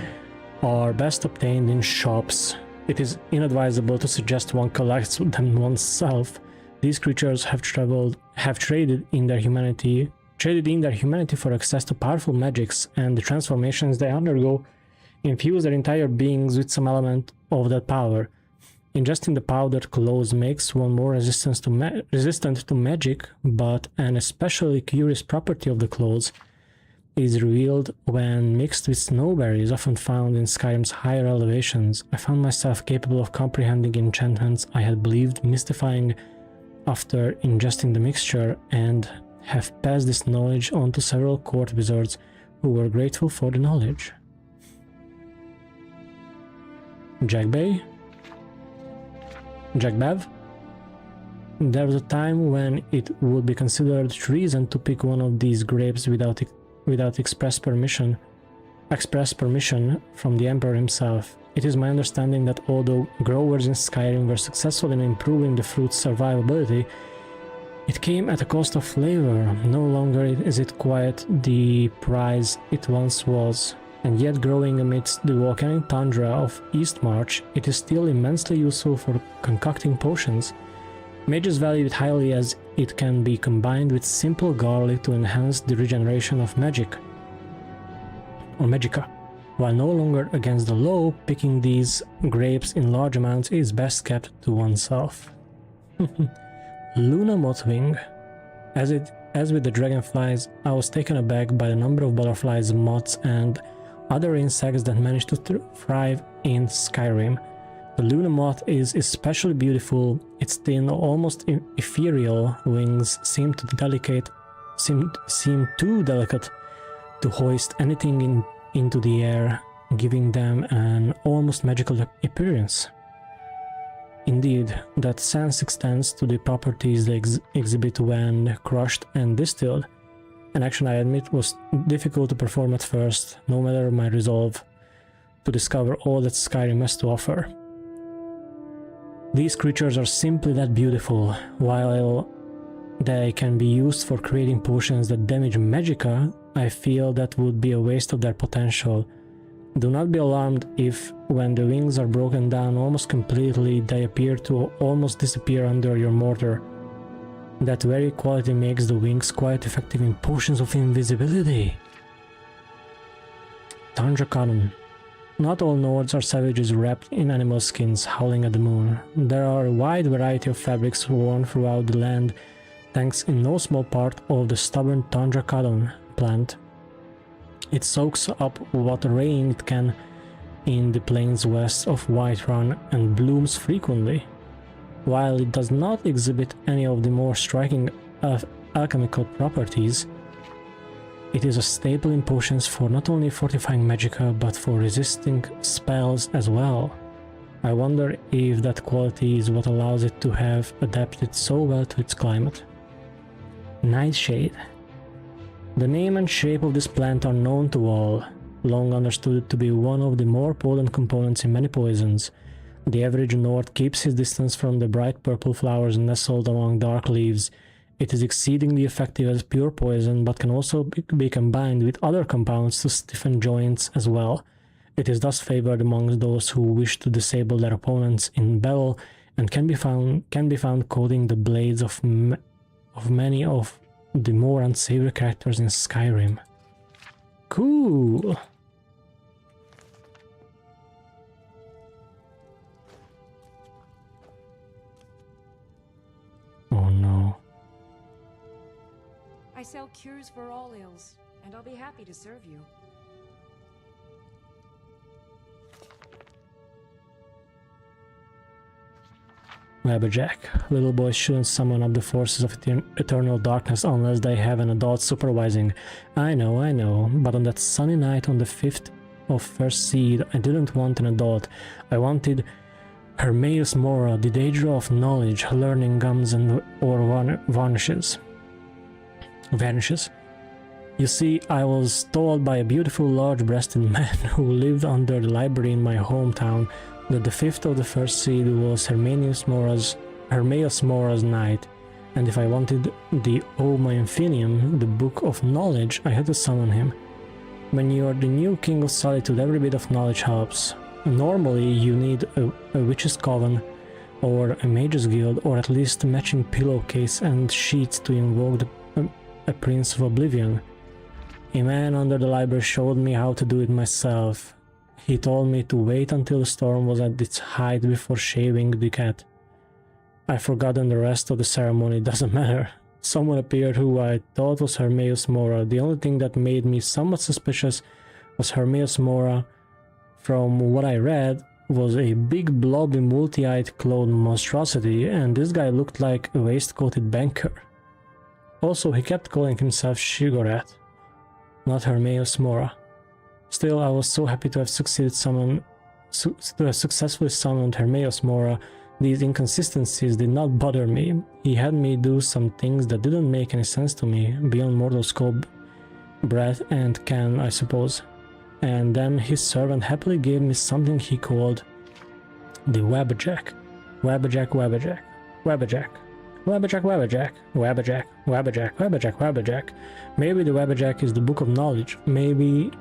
are best obtained in shops. It is inadvisable to suggest one collects them oneself. These creatures have traded in their humanity for access to powerful magics, and the transformations they undergo infuse their entire beings with some element of that power. Ingesting the powdered claws makes one more resistant to magic, but an especially curious property of the claws is revealed when mixed with snowberries often found in Skyrim's higher elevations. I found myself capable of comprehending enchantments I had believed mystifying after ingesting the mixture, and have passed this knowledge on to several court wizards who were grateful for the knowledge. Jackbev? There was a time when it would be considered treason to pick one of these grapes without express permission from the Emperor himself. It is my understanding that although growers in Skyrim were successful in improving the fruit's survivability, it came at a cost of flavor. No longer is it quite the prize it once was. And yet, growing amidst the volcanic tundra of Eastmarch, it is still immensely useful for concocting potions. Mages value it highly as it can be combined with simple garlic to enhance the regeneration of magic, or magica. While no longer against the law, picking these grapes in large amounts is best kept to oneself. Luna Mothwing. As with the dragonflies, I was taken aback by the number of butterflies, moths, and other insects that manage to thrive in Skyrim. The Luna Moth is especially beautiful. Its thin, almost ethereal wings seem too delicate to hoist anything into the air, giving them an almost magical appearance. Indeed, that sense extends to the properties they exhibit when crushed and distilled. An action I admit was difficult to perform at first, no matter my resolve to discover all that Skyrim has to offer. These creatures are simply that beautiful. While they can be used for creating potions that damage magica, I feel that would be a waste of their potential. Do not be alarmed if, when the wings are broken down almost completely, they appear to almost disappear under your mortar. That very quality makes the wings quite effective in potions of invisibility. Tundra Cotton. Not all Nords are savages wrapped in animal skins howling at the moon. There are a wide variety of fabrics worn throughout the land, thanks in no small part of the stubborn Tundra Cotton plant. It soaks up what rain it can in the plains west of Whiterun and blooms frequently. While it does not exhibit any of the more striking alchemical properties, it is a staple in potions for not only fortifying magica but for resisting spells as well. I wonder if that quality is what allows it to have adapted so well to its climate. Nightshade. The name and shape of this plant are known to all, long understood to be one of the more potent components in many poisons. The average Nord keeps his distance from the bright purple flowers nestled among dark leaves. It is exceedingly effective as pure poison, but can also be combined with other compounds to stiffen joints as well. It is thus favored among those who wish to disable their opponents in battle, and can be found coating the blades of many of the more unsavory characters in Skyrim. Cool! Oh no. I sell cures for all ills, and I'll be happy to serve you. Wabberjack. Little boys shouldn't summon up the forces of eternal darkness unless they have an adult supervising. I know, but on that sunny night on the 5th of First Seed, I didn't want an adult. I wanted Hermaeus Mora, the Daedra of knowledge, learning gums and or vanishes. You see, I was told by a beautiful large-breasted man who lived under the library in my hometown that the 5th of the First Seed was Hermaeus Mora's night, and if I wanted the Oma Infinium, the Book of Knowledge, I had to summon him. When you're the new King of Solitude, every bit of knowledge helps. Normally, you need a Witch's Coven, or a Mage's Guild, or at least a matching pillowcase and sheets to invoke a Prince of Oblivion. A man under the library showed me how to do it myself. He told me to wait until the storm was at its height before shaving the cat. I've forgotten the rest of the ceremony, doesn't matter. Someone appeared who I thought was Hermaeus Mora. The only thing that made me somewhat suspicious was Hermaeus Mora, from what I read, was a big blobby multi-eyed clothed monstrosity, and this guy looked like a waistcoated banker. Also, he kept calling himself Shigorat, not Hermaeus Mora. Still, I was so happy to have successfully summoned Hermaeus Mora. These inconsistencies did not bother me. He had me do some things that didn't make any sense to me, beyond mortal scope, breath and can, I suppose. And then his servant happily gave me something he called the Wabberjack. Wabberjack, Wabberjack, Wabberjack. Wabberjack, Wabberjack, Wabberjack, Wabberjack, Wabberjack, Wabberjack. Maybe the Wabberjack is the Book of Knowledge. Maybe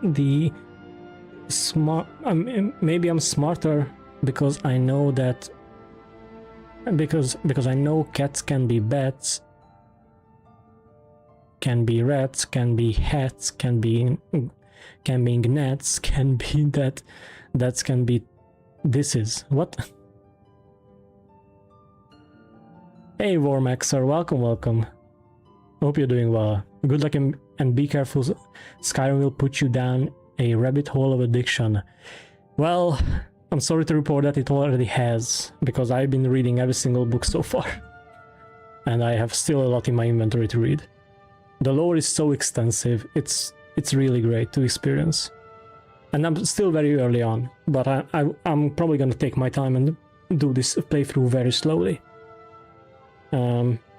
maybe I'm smarter because I know that. Because I know cats can be bats, can be rats, can be hats, can be gnats, can be that can be. This is what. Hey Warmaxer, welcome. Hope you're doing well. Good luck and be careful. Skyrim will put you down a rabbit hole of addiction. Well, I'm sorry to report that it already has, because I've been reading every single book so far. And I have still a lot in my inventory to read. The lore is so extensive, it's really great to experience. And I'm still very early on, but I'm probably gonna take my time and do this playthrough very slowly.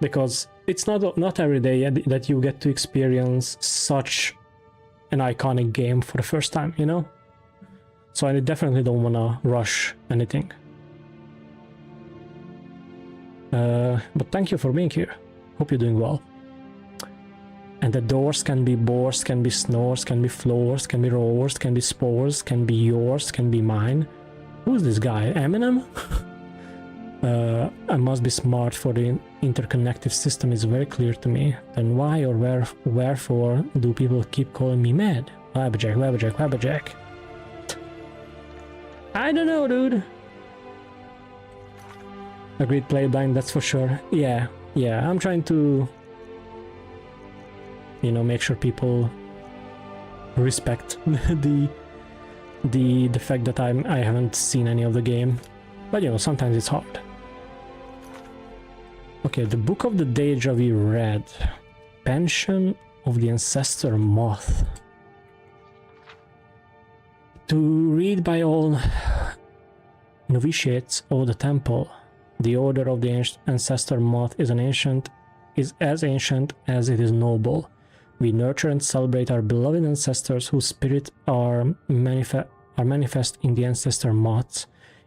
Because it's not every day that you get to experience such an iconic game for the first time, you know? So I definitely don't wanna rush anything. But thank you for being here. Hope you're doing well. And the doors can be bores, can be snores, can be floors, can be roars, can be spores, can be yours, can be mine. Who's this guy? Eminem? I must be smart, for the interconnective system is very clear to me. Then why or wherefore do people keep calling me mad? Wabberjack, Wabberjack, Wabberjack. I don't know, dude. Agreed, play blind, that's for sure. Yeah, I'm trying to, you know, make sure people respect the fact that I haven't seen any of the game. But you know, sometimes it's hard. Okay, the Book of the Daedra we read. Pension of the Ancestor Moth. To read by all novitiates of the temple, the order of the Ancestor Moth is as ancient as it is noble. We nurture and celebrate our beloved ancestors whose spirits are manifest in the Ancestor Moths.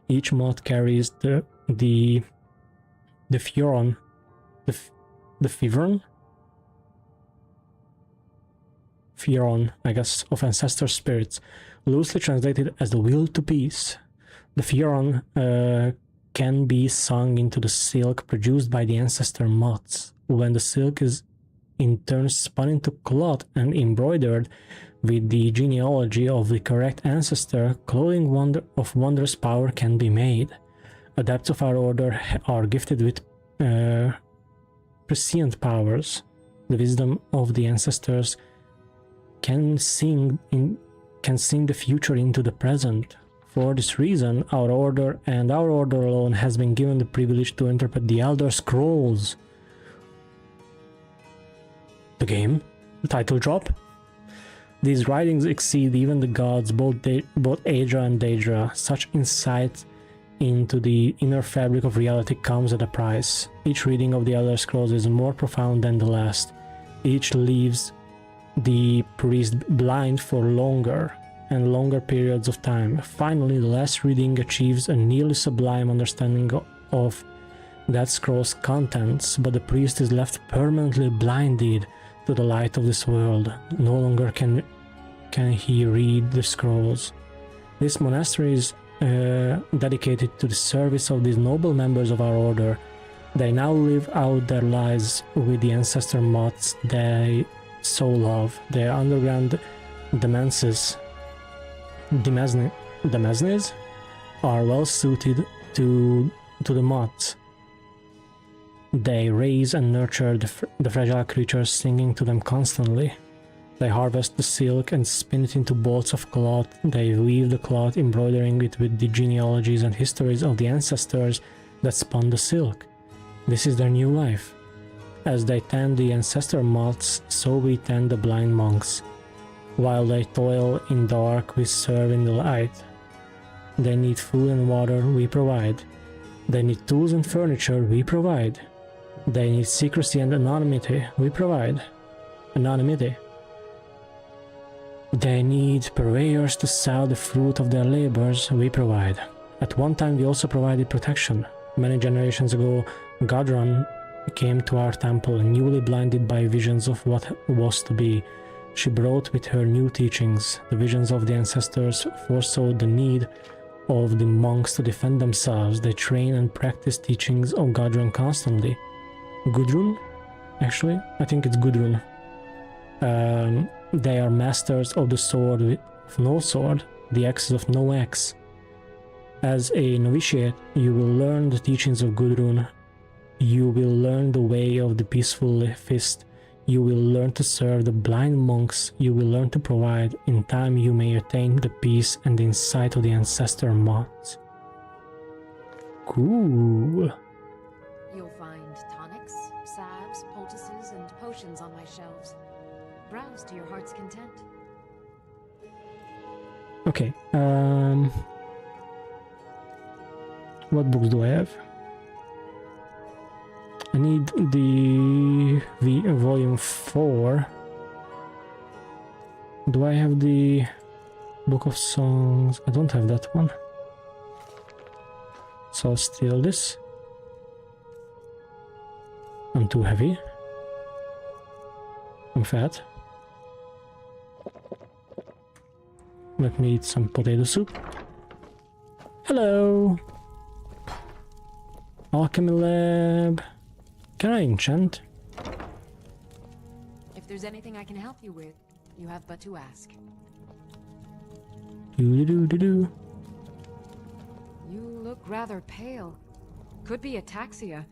Each moth carries the Fioron, the Fioron, I guess, of ancestor spirits, loosely translated as the will to peace. The Fioron can be sung into the silk produced by the ancestor moths. When the silk is in turn spun into cloth and embroidered with the genealogy of the correct ancestor, clothing of wondrous power can be made. Adepts of our order are gifted with prescient powers. The wisdom of the ancestors can sing the future into the present. For this reason, our order and our order alone has been given the privilege to interpret the Elder Scrolls. The game? The title drop? These writings exceed even the gods, both Aedra and Daedra. Such insight into the inner fabric of reality comes at a price. Each reading of the Elder Scrolls is more profound than the last. Each leaves the priest blind for longer and longer periods of time. Finally, the last reading achieves a nearly sublime understanding of that scroll's contents, but the priest is left permanently blinded to the light of this world. No longer can he read the scrolls. This monastery is dedicated to the service of these noble members of our order. They now live out their lives with the ancestor moths they so love. Their underground demesnes are well suited to the moths. They raise and nurture the fragile creatures, singing to them constantly. They harvest the silk and spin it into bolts of cloth. They weave the cloth, embroidering it with the genealogies and histories of the ancestors that spun the silk. This is their new life. As they tend the ancestor moths, so we tend the blind monks. While they toil in dark, we serve in the light. They need food and water, we provide. They need tools and furniture, we provide. They need secrecy and anonymity, we provide. Anonymity. They need purveyors to sell the fruit of their labors, we provide. At one time we also provided protection. Many generations ago, Gudrun came to our temple, newly blinded by visions of what was to be. She brought with her new teachings. The visions of the ancestors foresaw the need of the monks to defend themselves. They train and practice teachings of Gudrun constantly. Gudrun? Actually, I think it's Gudrun. They are masters of the sword of no sword, the axes of no axe. As a novitiate, you will learn the teachings of Gudrun. You will learn the way of the peaceful fist. You will learn to serve the blind monks. You will learn to provide. In time, you may attain the peace and the insight of the ancestor moths. Cool. You'll find tonics, salves, poultices, and potions on my shelves. Browse to your heart's content. Okay, what books do I have? I need the volume 4. Do I have the Book of Songs? I don't have that one. So I'll steal this. I'm too heavy. I'm fat. Let me eat some potato soup. Hello! Alchemy lab. Can I enchant? If there's anything I can help you with, you have but to ask. Do-do-do-do-do. You look rather pale. Could be ataxia.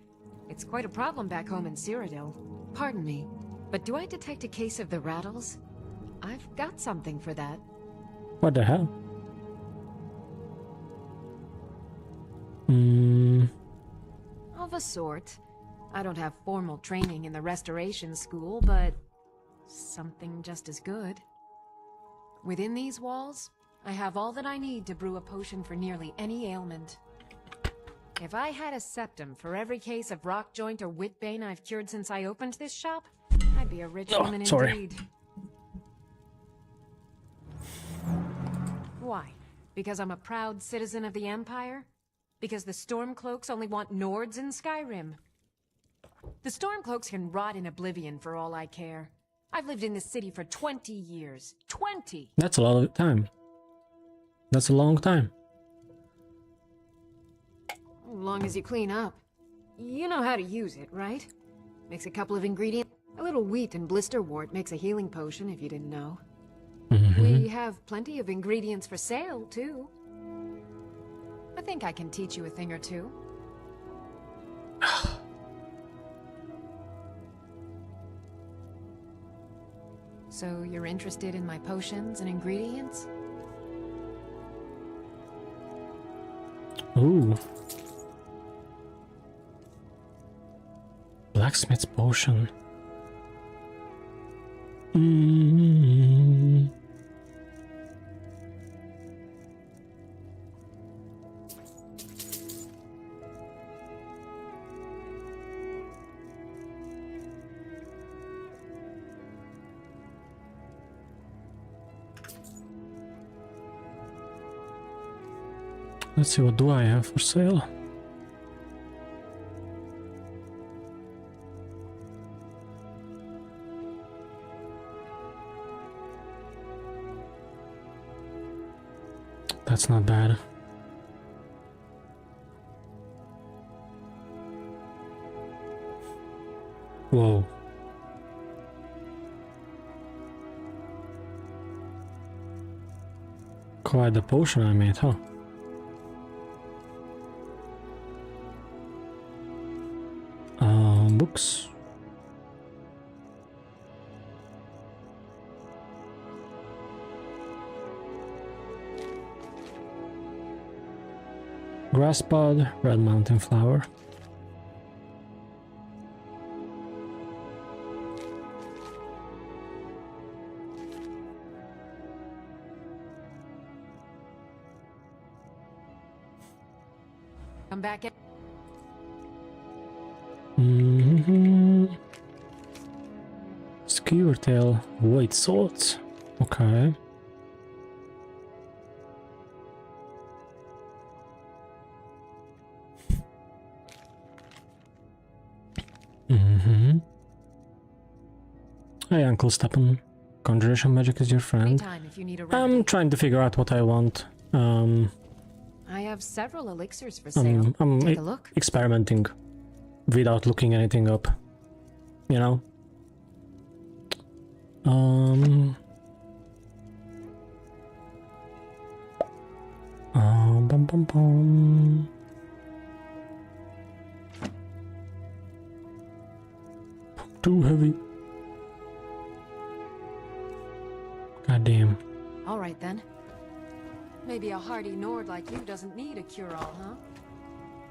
It's quite a problem back home in Cyrodiil. Pardon me, but do I detect a case of the rattles? I've got something for that. What the hell? Of a sort. I don't have formal training in the restoration school, but something just as good. Within these walls, I have all that I need to brew a potion for nearly any ailment. If I had a septum for every case of rock joint or whitbane I've cured since I opened this shop, I'd be a rich woman indeed. Why? Because I'm a proud citizen of the Empire? Because the Stormcloaks only want Nords in Skyrim? The Stormcloaks can rot in oblivion for all I care. I've lived in this city for 20 years. 20! That's a lot of time. That's a long time. As long as you clean up. You know how to use it, right? Mix a couple of ingredients. A little wheat and blisterwort makes a healing potion, if you didn't know. We have plenty of ingredients for sale, too. I think I can teach you a thing or two. So you're interested in my potions and ingredients? Ooh. Blacksmith's potion. Let's see, what do I have for sale? That's not bad. Whoa. Quite the potion I made, huh? Books. Grass pod, red mountain flower. Come back in. Skewer tail, white swords. Okay. Hey, Uncle Stepan. Conjuration magic is your friend. If you need a I'm trying to figure out what I want. I have several elixirs for sale. I'm Take a look. experimenting without looking anything up. You know? Bum, bum, bum. Too heavy. God damn. All right then. Maybe a hardy Nord like you doesn't need a cure-all, huh?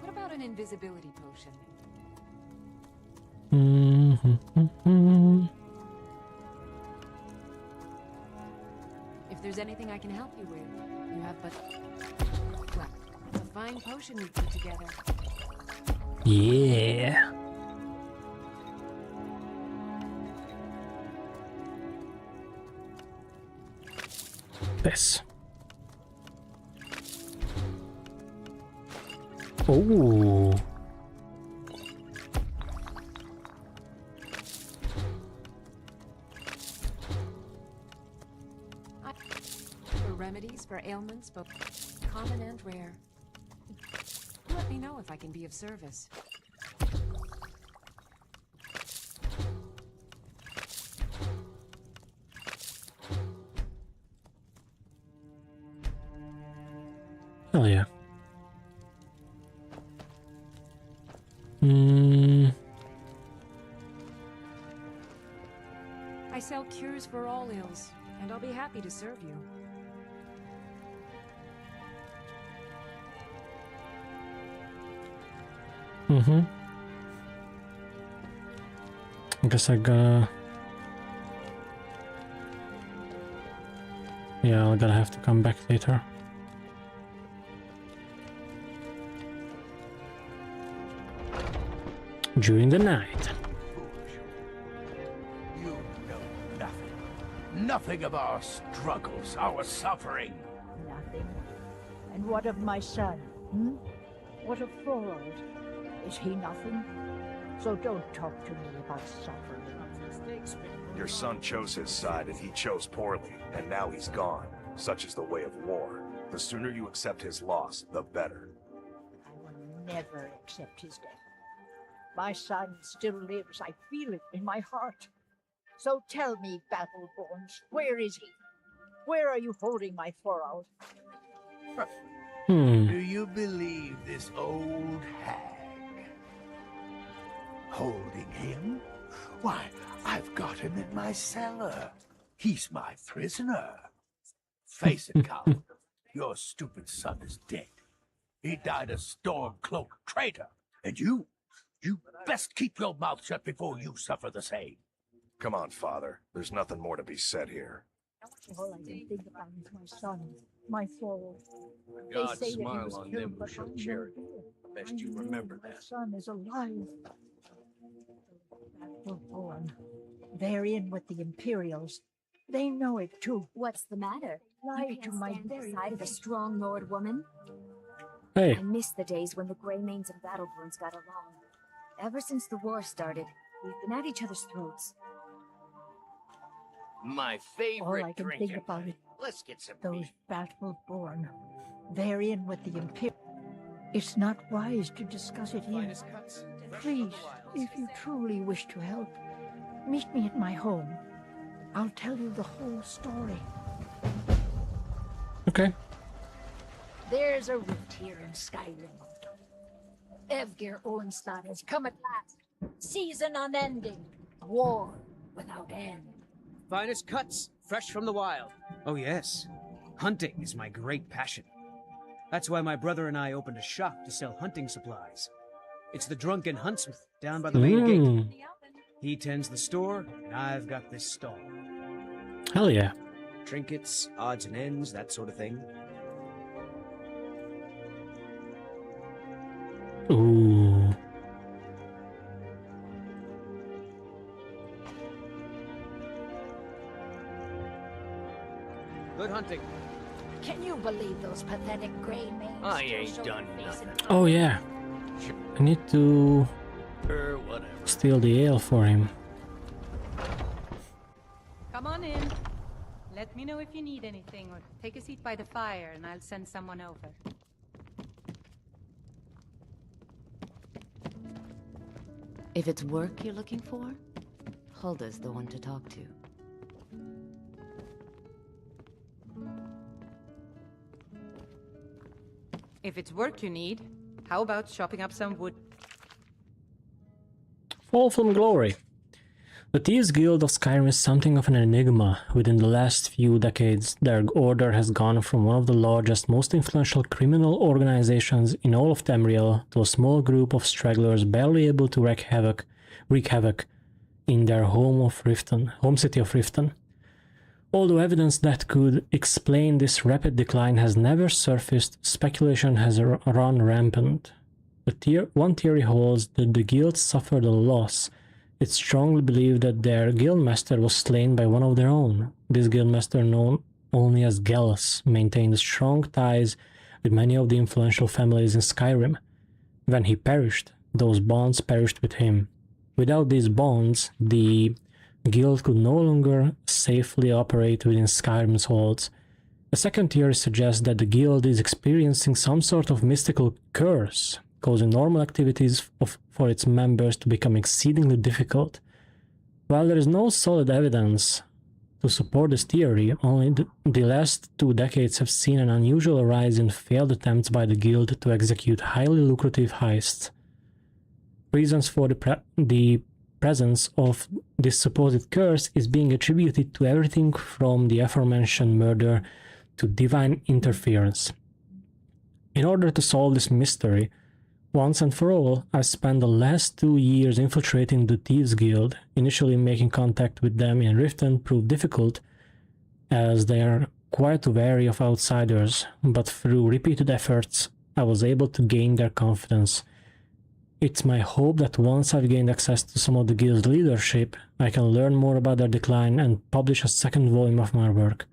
What about an invisibility potion? If there's anything I can help you with, you have but... Well, it's a fine potion we put together. Yeah. This. Oh. For remedies for ailments, both common and rare. Let me know if I can be of service. Hell yeah. I sell cures for all ills, and I'll be happy to serve you. I guess I gotta... Yeah, I'm gonna have to come back later. During the night. You know nothing. Nothing of our struggles, our suffering. Nothing. And what of my son? Hmm? What of Thorold? Is he nothing? So don't talk to me about suffering. Your son chose his side and he chose poorly, and now he's gone. Such is the way of war. The sooner you accept his loss, the better. I will never accept his death. My son still lives. I feel it in my heart. So tell me, Battleborns, where is he? Where are you holding my Thorold? Do you believe this old hag? Holding him? Why, I've got him in my cellar. He's my prisoner. Face it, coward. Your stupid son is dead. He died a storm-cloaked traitor. And you best keep your mouth shut before you suffer the same. Come on, Father. There's nothing more to be said here. All I can think about is my son, my soul. God They say that he smile was on killed, them who but show I know charity. here. Best I you know remember my that. son is alive. That was born. They're in with the Imperials. They know it too. What's the matter? Lie You to can't my stand very beside of a strong Lord woman. Hey. I miss the days when the Greymanes and Battleborns got along. Ever since the war started, we've been at each other's throats. My All favorite I can drinking. think about is Let's get some those beef. Battleborn. They're in with the Imperials. It's not wise to discuss it here. Finest cuts. Please, if you truly wish to help, meet me at my home. I'll tell you the whole story. Okay. There's a rift here in Skyrim. Evgir Ornstad has come at last. Season unending. War without end. Finest cuts, fresh from the wild. Oh yes, hunting is my great passion. That's why my brother and I opened a shop to sell hunting supplies. It's the Drunken Huntsmith down by the main gate. He tends the store, and I've got this stall. Hell yeah. Trinkets, odds and ends, that sort of thing. Ooh. Good hunting. Can you believe those pathetic Greymanes? I ain't done nothing. Oh yeah. I need to Whatever. steal the ale for him. Come on in. Let me know if you need anything, or take a seat by the fire and I'll send someone over. If it's work you're looking for, Hulda's the one to talk to. If it's work you need, how about chopping up some wood? Fall from glory. The Thieves Guild of Skyrim is something of an enigma. Within the last few decades, their order has gone from one of the largest, most influential criminal organizations in all of Tamriel to a small group of stragglers barely able to wreak havoc in their home city of Riften. Although evidence that could explain this rapid decline has never surfaced, speculation has run rampant. One theory holds that the guild suffered a loss. It's strongly believed that their guildmaster was slain by one of their own. This guildmaster, known only as Gallus, maintained strong ties with many of the influential families in Skyrim. When he perished, those bonds perished with him. Without these bonds, the guild could no longer safely operate within Skyrim's halls. A second theory suggests that the guild is experiencing some sort of mystical curse, causing normal activities for its members to become exceedingly difficult. While there is no solid evidence to support this theory, only the last 2 decades have seen an unusual rise in failed attempts by the guild to execute highly lucrative heists. Reasons for the presence of this supposed curse is being attributed to everything from the aforementioned murder to divine interference. In order to solve this mystery, once and for all, I've spent the last 2 years infiltrating the Thieves Guild. Initially making contact with them in Riften proved difficult, as they are quite wary of outsiders, but through repeated efforts, I was able to gain their confidence. It's my hope that once I've gained access to some of the guild's leadership, I can learn more about their decline and publish a second volume of my work.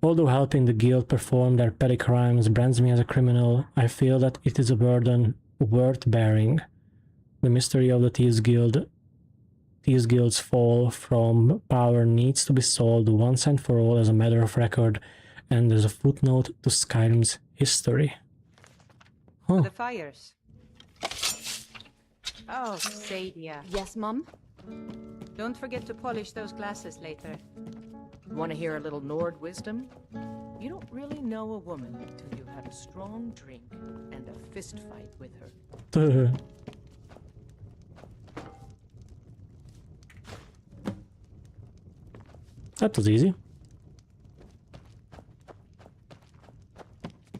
Although helping the guild perform their petty crimes brands me as a criminal, I feel that it is a burden worth bearing. The mystery of the Thieves Guild's fall from power needs to be solved once and for all as a matter of record and as a footnote to Skyrim's history. For the fires. Oh, Sadia. Yes, Mum? Don't forget to polish those glasses later. Want to hear a little Nord wisdom? You don't really know a woman until you've had a strong drink and a fist fight with her. That was easy.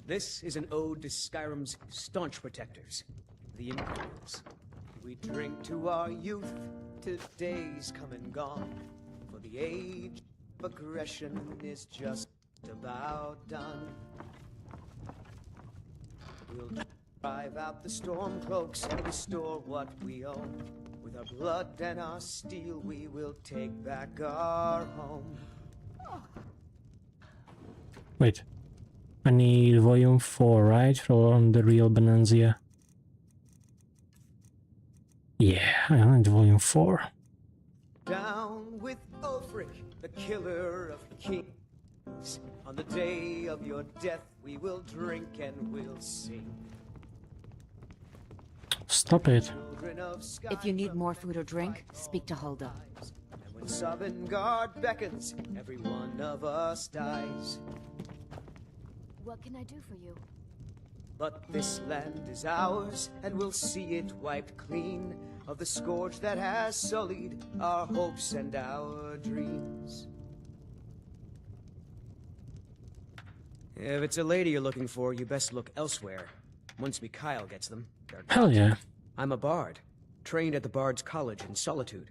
This is an ode to Skyrim's staunch protectors, the Imperials. We drink to our youth, to days come and gone, for the age of aggression is just about done. We'll drive out the stormcloaks and restore what we own. With our blood and our steel, we will take back our home. Wait. I need volume 4, right? From the real Bonanza. Yeah, I need volume 4. Down with Ulfric, the killer of kings. On the day of your death, we will drink and we'll sing. Stop it. If you need more food or drink, speak to Hulda. And when Sovngarde beckons, every one of us dies. What can I do for you? But this land is ours, and we'll see it wiped clean of the scourge that has sullied our hopes and our dreams. If it's a lady you're looking for, you best look elsewhere. Once Mikhail gets them, they're gone. Hell yeah. I'm a bard, trained at the Bard's College in Solitude.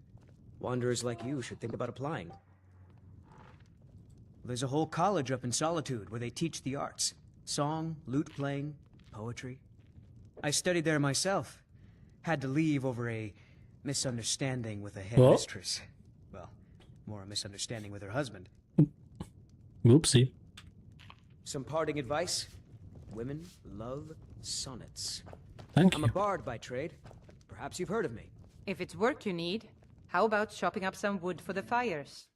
Wanderers like you should think about applying. There's a whole college up in Solitude where they teach the arts. Song, lute playing, poetry. I studied there myself. Had to leave over a misunderstanding with a headmistress. Well, more a misunderstanding with her husband. Oopsie. Some parting advice? Women love sonnets. Thank I'm you. a bard by trade. Perhaps you've heard of me. If it's work you need, how about chopping up some wood for the fires?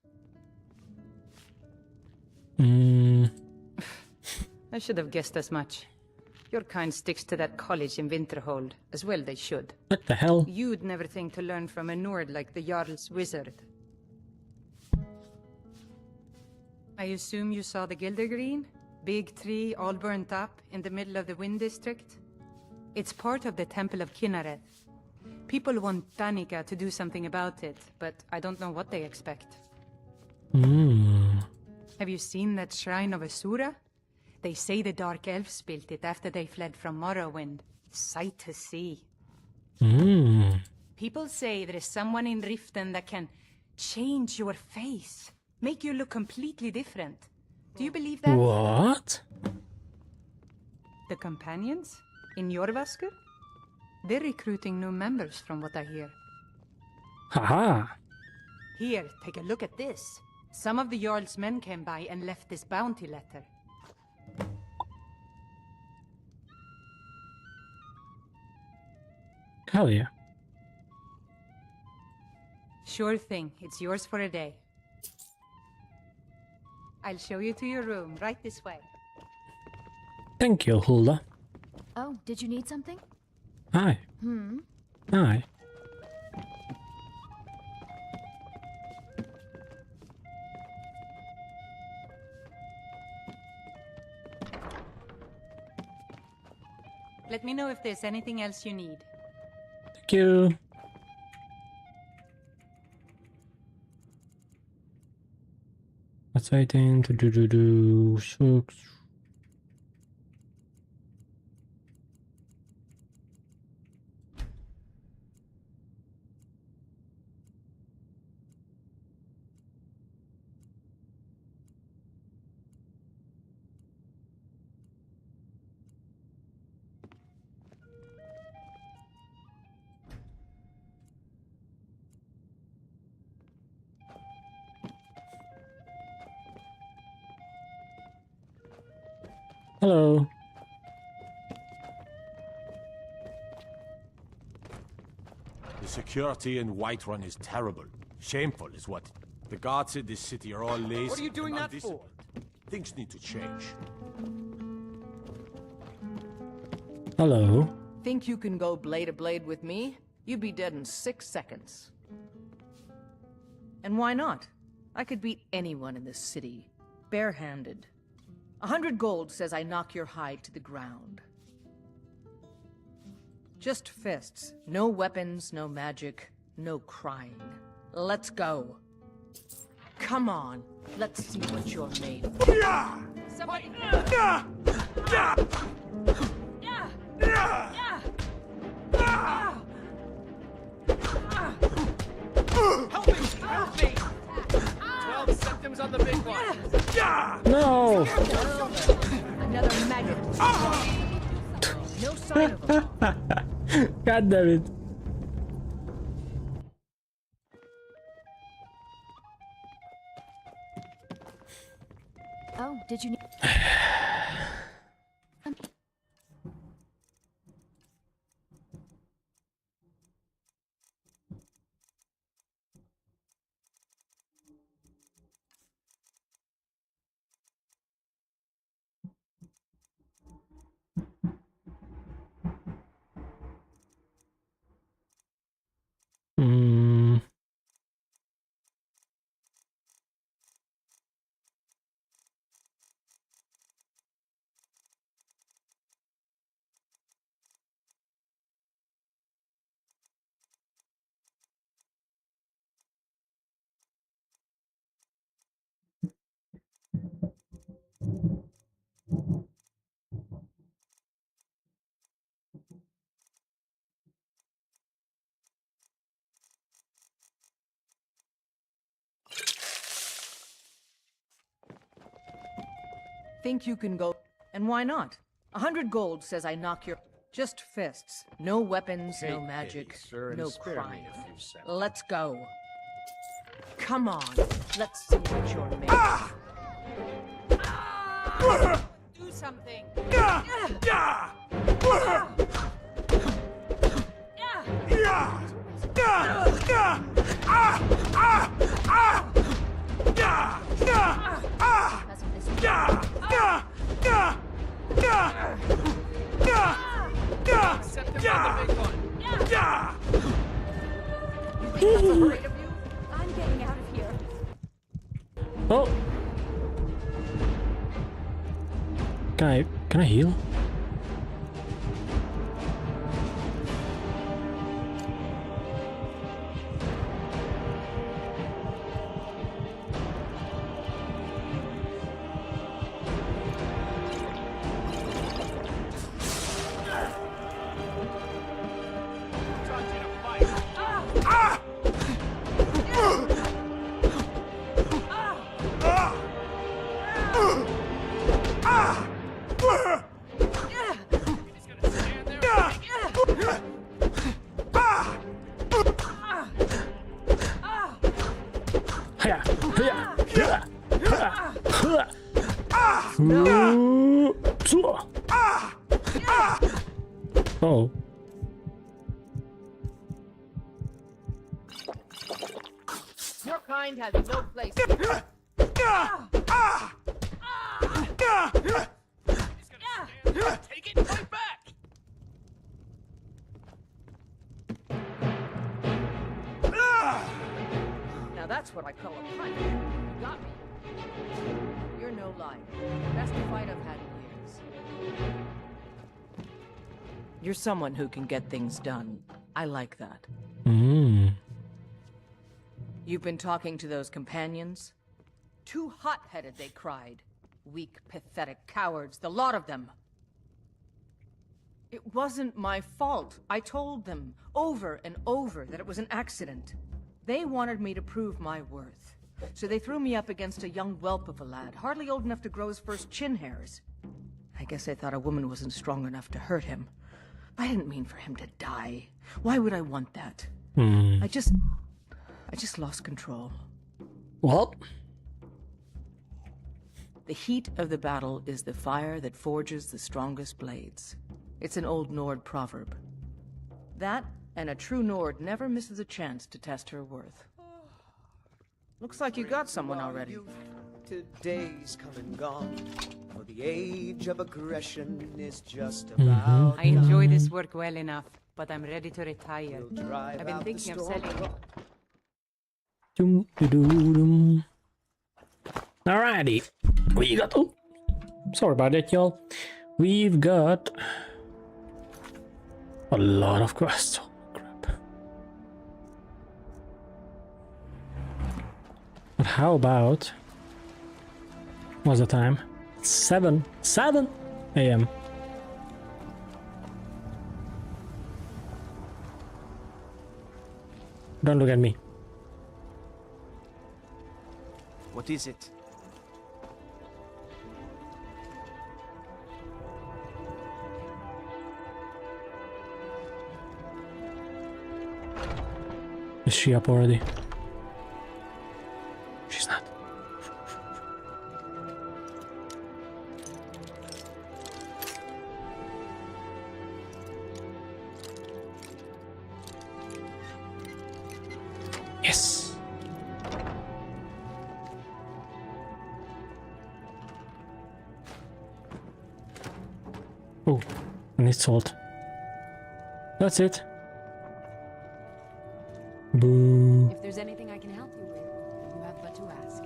I should have guessed as much. Your kind sticks to that college in Winterhold, as well they should. What the hell? You'd never think to learn from a Nord like the Jarl's wizard. I assume you saw the Gildergreen? Big tree, all burnt up, in the middle of the Wind District? It's part of the Temple of Kinnareth. People want Danica to do something about it, but I don't know what they expect. Have you seen that Shrine of Asura? They say the Dark Elves built it after they fled from Morrowind. Sight to see. People say there is someone in Riften that can change your face, make you look completely different. Do you believe that? What? The companions? In Jorvaskr? They're recruiting new members from what I hear. Haha. Here, take a look at this. Some of the Jarl's men came by and left this bounty letter. Hell yeah. Sure thing. It's yours for a day. I'll show you to your room, right this way. Thank you, Hulda. Oh, did you need something? Hi. Hi. Let me know if there's anything else you need. Thank you. What's I think to do? Hello. The security in Whiterun is terrible. Shameful is what. The guards in this city are all lazy. What are you doing and that for? undisciplined. Things need to change. Hello. Think you can go blade to blade with me? You'd be dead in 6 seconds. And why not? I could beat anyone in this city, barehanded. 100 gold says I knock your hide to the ground. Just fists. No weapons, no magic, no crying. Let's go. Come on, let's see what you're made of. Somebody... Help me! Help me! 12 symptoms on the big one. No! Another maggot. No sign of him. God damn it. Oh, did you need... Hmm. Think you can go? And why not? 100 gold says I knock your... Just fists. No weapons, no Take magic, pity, sir, and no spare me crime. a few seconds. Let's go. Come on, let's see what you're made of. Do something. I'm getting out of here. Oh! Can I heal? Oh. Your kind has no place. Take it right back! Now that's what I call a punch. You got me. You're no liar. Best fight I've had in years. You're someone who can get things done. I like that. Mm. You've been talking to those companions? Too hot-headed, they cried. Weak, pathetic cowards, the lot of them. It wasn't my fault. I told them over and over that it was an accident. They wanted me to prove my worth. So they threw me up against a young whelp of a lad, hardly old enough to grow his first chin hairs. I guess they thought a woman wasn't strong enough to hurt him. I didn't mean for him to die. Why would I want that? Hmm. I just lost control. What? The heat of the battle is the fire that forges the strongest blades. It's an old Nord proverb. That, and a true Nord never misses a chance to test her worth. Looks like you got someone already. Today's come and gone, for the age of aggression is just about. I enjoy this work well enough, but I'm ready to retire. drive I've been out the thinking of storm. selling. Dum-dum-dum-dum. Alrighty, we got. Oh, sorry about that, y'all. We've got a lot of quests. Oh, crap. But how about? What's the time? 7. 7. AM. Don't look at me. What is it? Is she up already? She's not. Yes. Oh, I need salt. That's it. Boo. If there's anything I can help you with, you have but to ask.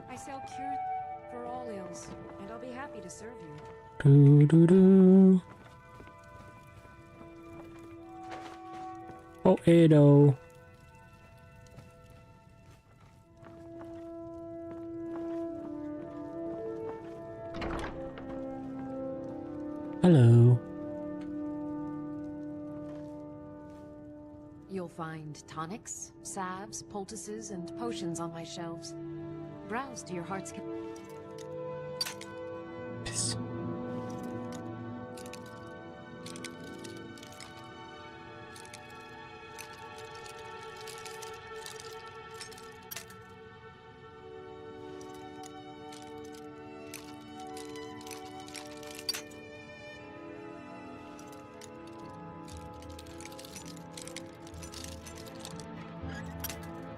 I sell cures for all ills, and I'll be happy to serve you. Do do do. Oh, Edo. Hello. You'll find tonics, salves, poultices, and potions on my shelves. Browse to your heart's content. Peace.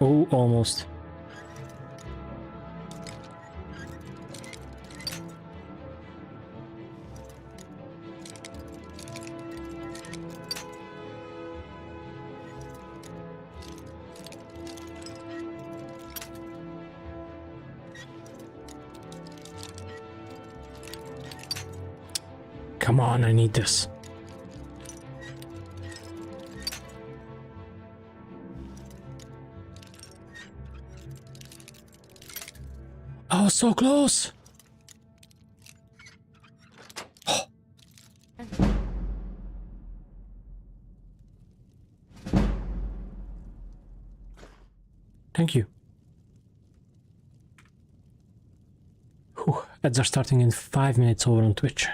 Oh, almost. Come on, I need this. Oh, so close! Oh. Thank you. Whew, ads are starting in 5 minutes over on Twitch.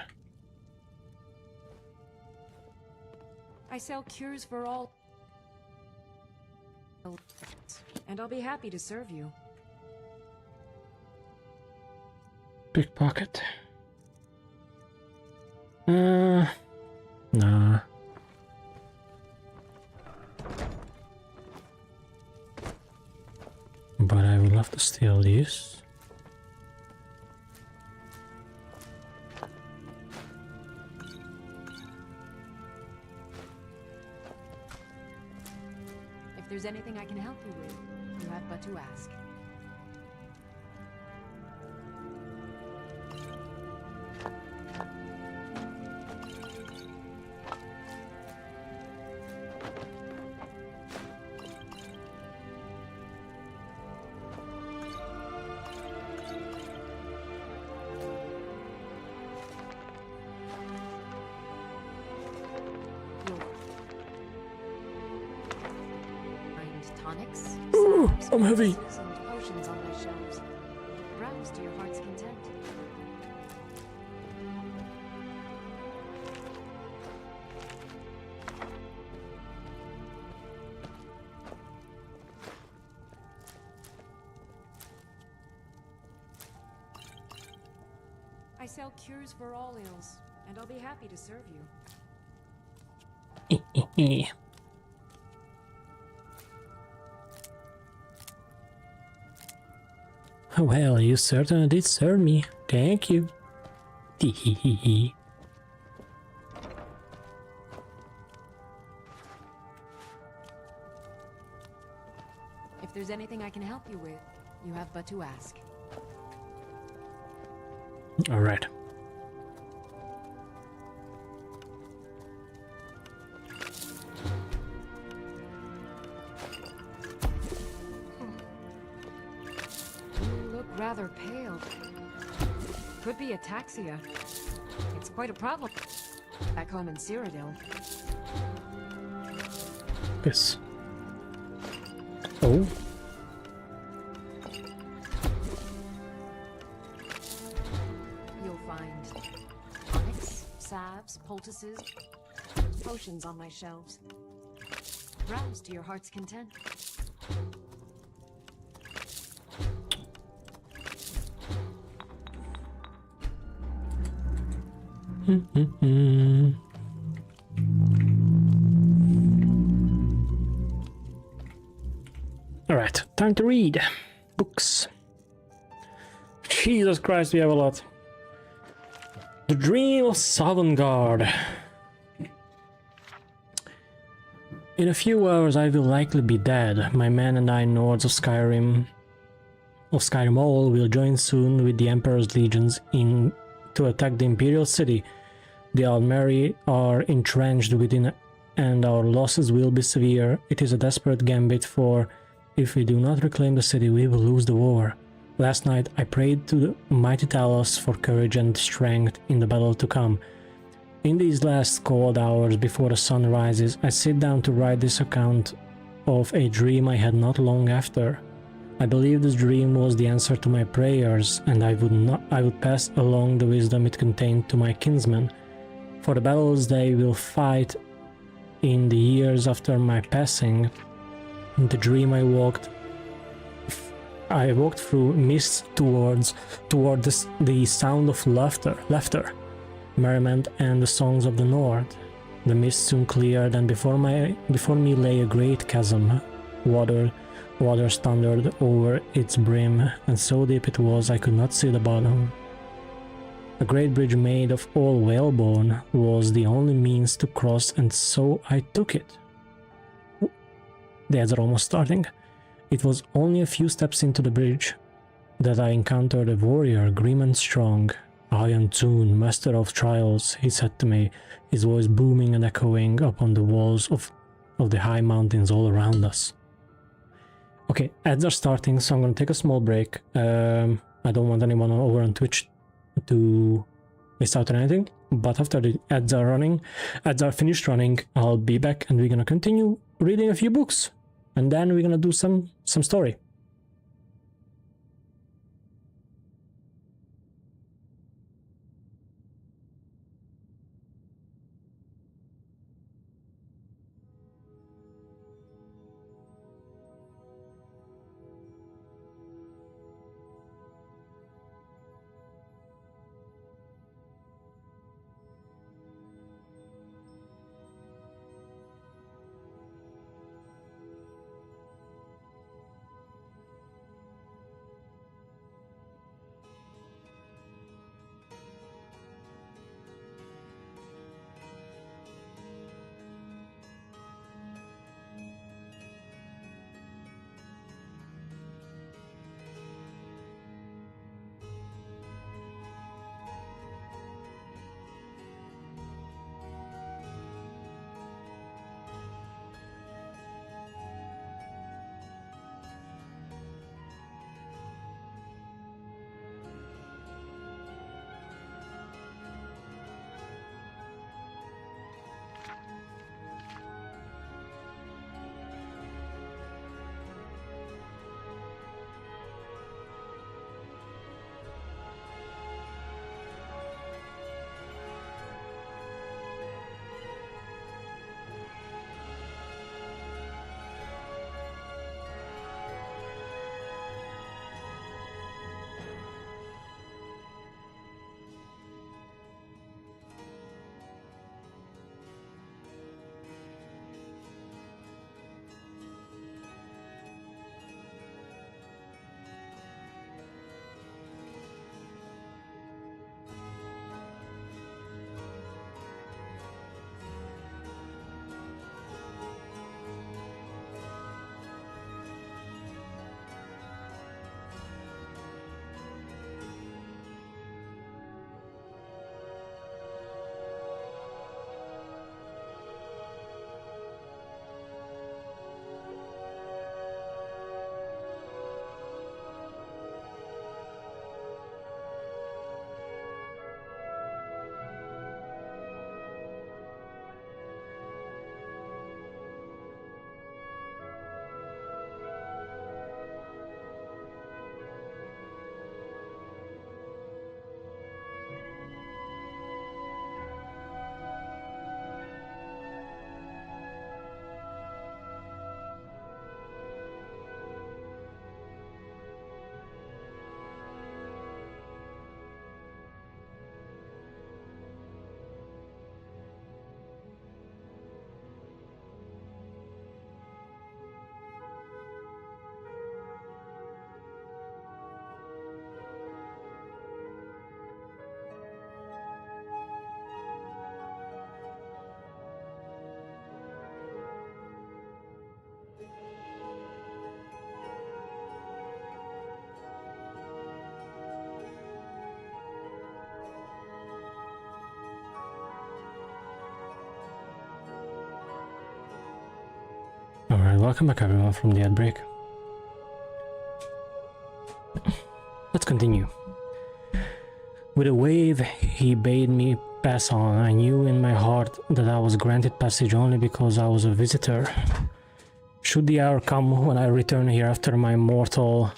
I sell cures for all, and I'll be happy to serve you. Pickpocket. Nah. But I would love to steal these. If there's anything I can help you with, you have but to ask. Tonics, Ooh, salves, I'm heavy. poultices, and potions on my shelves. Browse to your heart's content. I sell cures for all ills, and I'll be happy to serve you. Well, you certainly did serve me. Thank you. Tehehehe. If there's anything I can help you with, you have but to ask. All right. You look rather pale. Could be ataxia. It's quite a problem back home in Cyrodiil. Yes. Oh. You'll find tonics, salves, poultices, potions on my shelves. Browse to your heart's content. Alright, time to read. Books. Jesus Christ, we have a lot. The Dream of Sovngarde. In a few hours I will likely be dead. My men and I, Nords of Skyrim all, will join soon with the Emperor's legions to attack the Imperial City. The Aldmeri are entrenched within and our losses will be severe. It is a desperate gambit, for if we do not reclaim the city, we will lose the war. Last night I prayed to the mighty Talos for courage and strength in the battle to come. In these last cold hours before the sun rises, I sit down to write this account of a dream I had not long after. I believe this dream was the answer to my prayers, and I would pass along the wisdom it contained to my kinsmen. For the battles they will fight in the years after my passing. In the dream I walked through mists toward the sound of laughter, merriment, and the songs of the North. The mist soon cleared, and before me lay a great chasm. Waters thundered over its brim, and so deep it was I could not see the bottom. A great bridge made of all whalebone was the only means to cross, and so I took it. The ads are almost starting. It was only a few steps into the bridge that I encountered a warrior, grim and strong. "I am Toon, master of trials," he said to me, his voice booming and echoing upon the walls of the high mountains all around us. Okay, ads are starting, so I'm going to take a small break. I don't want anyone over on Twitch to miss out on anything, but after the ads are finished running, I'll be back and we're going to continue reading a few books, and then we're going to do some story. Alright, welcome back everyone from the ad break. Let's continue. With a wave, he bade me pass on. I knew in my heart that I was granted passage only because I was a visitor. Should the hour come when I return here after my mortal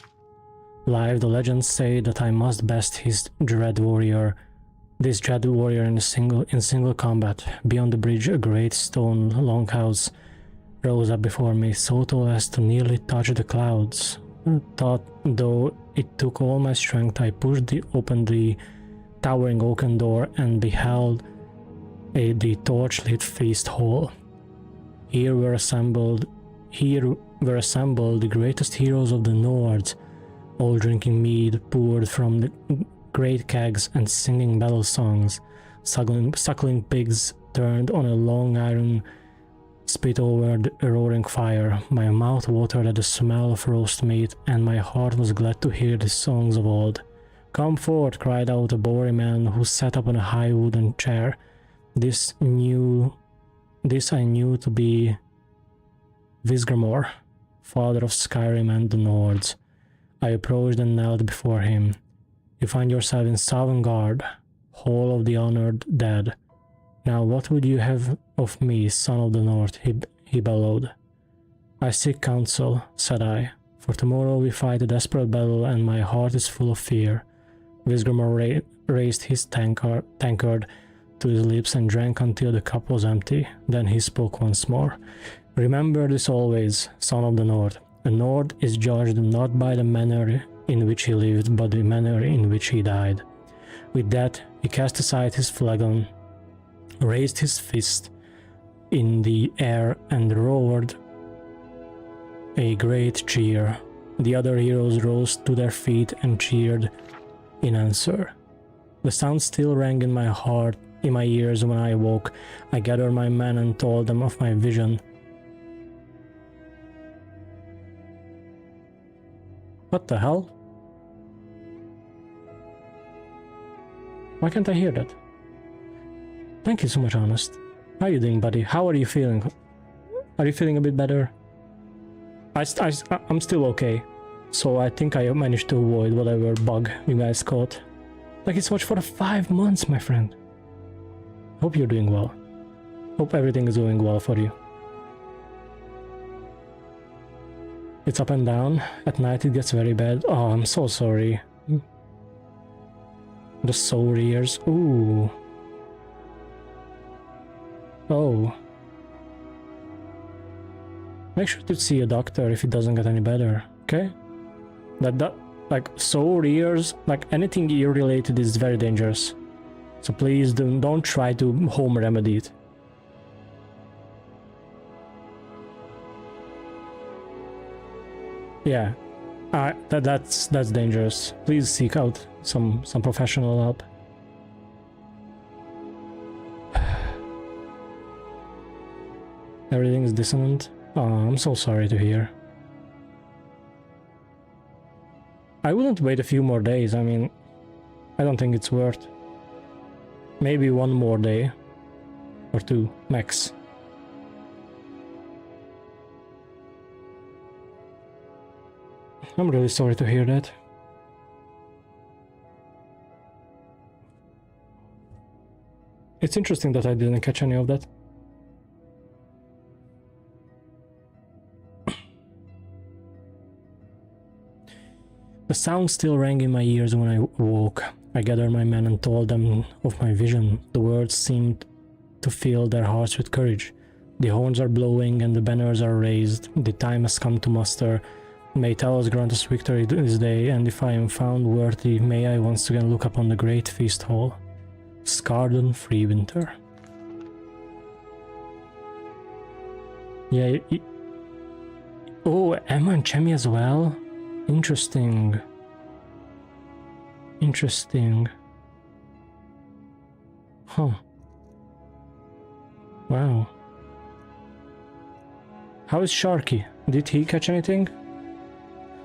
life, the legends say that I must best this dread warrior in single combat. Beyond the bridge, a great stone longhouse rose up before me, so tall as to nearly touch the clouds. Thought, though it took all my strength, I pushed open the towering oaken door and beheld the torch-lit feast hall. Here were assembled the greatest heroes of the Nords, all drinking mead poured from the great kegs and singing battle songs. Suckling pigs turned on a long iron spit over a roaring fire. My mouth watered at the smell of roast meat, and my heart was glad to hear the songs of old. "Come forth," cried out a boary man who sat upon a high wooden chair. This I knew to be Visgramor, father of Skyrim and the Nords. I approached and knelt before him. "You find yourself in Sovngarde, hall of the honored dead. Now what would you have of me, son of the North?" he bellowed. "I seek counsel," said I, "for tomorrow we fight a desperate battle and my heart is full of fear." Visgramor raised his tankard to his lips and drank until the cup was empty. Then he spoke once more. "Remember this always, son of the North. A Nord is judged not by the manner in which he lived, but the manner in which he died." With that, he cast aside his flagon, raised his fist in the air and roared a great cheer. The other heroes rose to their feet and cheered in answer. The sound still rang in my ears when I awoke. I gathered my men and told them of my vision. What the hell? Why can't I hear that? Thank you so much, Honest. How are you doing, buddy? How are you feeling? Are you feeling a bit better? I'm still okay. So I think I managed to avoid whatever bug you guys caught. Thank you so much for the 5 months, my friend. Hope you're doing well. Hope everything is going well for you. It's up and down. At night it gets very bad. Oh, I'm so sorry. The sore ears. Ooh. Oh. Make sure to see a doctor if it doesn't get any better, okay? That like sore ears, like anything ear related is very dangerous. So please don't try to home remedy it. Yeah, that's dangerous. Please seek out some professional help. Everything is dissonant. Oh, I'm so sorry to hear. I wouldn't wait a few more days. I mean, I don't think it's worth. Maybe one more day or two max. I'm really sorry to hear that. It's interesting that I didn't catch any of that. The sound still rang in my ears when I woke. I gathered my men and told them of my vision. The words seemed to fill their hearts with courage. The horns are blowing and the banners are raised. The time has come to muster. May Talos grant us victory this day, and if I am found worthy, may I once again look upon the great feast hall. Scarden Freewinter. Yeah. Oh, Emma and Chemi as well? Interesting. Interesting. Huh. Wow. How is Sharky? Did he catch anything?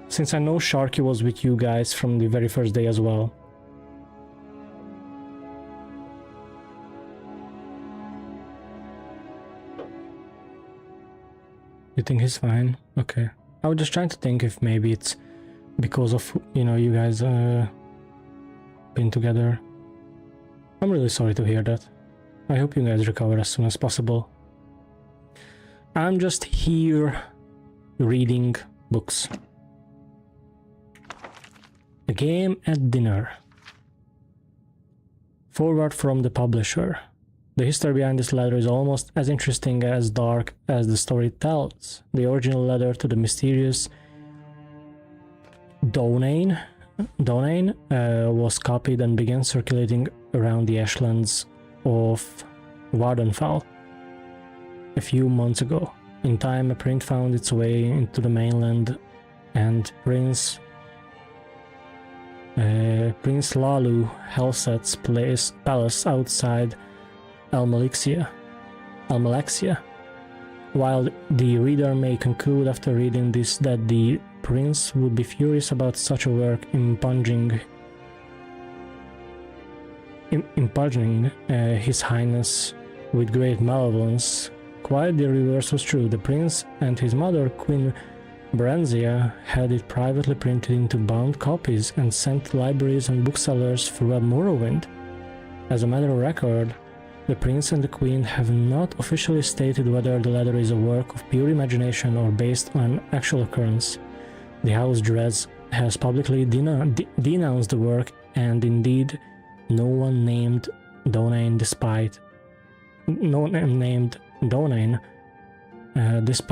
Since I know Sharky was with you guys from the very first day as well. You think he's fine? Okay. I was just trying to think if maybe it's because of, you know, you guys been together. I'm really sorry to hear that. I hope you guys recover as soon as possible. I'm just here reading books. A game at dinner. Forward from the publisher. The history behind this letter is almost as interesting as dark as the story tells. The original letter to the mysterious Donain was copied and began circulating around the ashlands of Wardenfell a few months ago. In time, a print found its way into the mainland, and Prince Lalu Helset's palace outside Almalexia. While the reader may conclude after reading this that the prince would be furious about such a work impugning his highness with great malevolence, quite the reverse was true. The prince and his mother, Queen Brandsia, had it privately printed into bound copies and sent to libraries and booksellers throughout Morrowind. As a matter of record, the prince and the queen have not officially stated whether the letter is a work of pure imagination or based on an actual occurrence. The House Dress has publicly denounced the work, and indeed, no one named Donain despite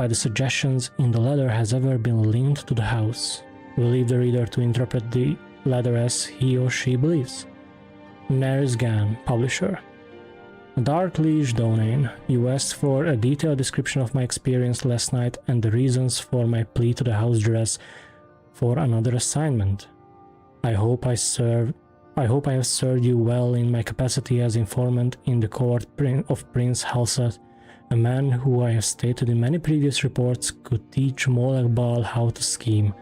the suggestions in the letter has ever been linked to the house. We'll leave the reader to interpret the letter as he or she believes. Narizgan, publisher. Dark Liege Donain, you asked for a detailed description of my experience last night and the reasons for my plea to the house dress for another assignment. I hope I have served you well in my capacity as informant in the court of Prince Halsat, a man who I have stated in many previous reports could teach Molag Bal how to scheme.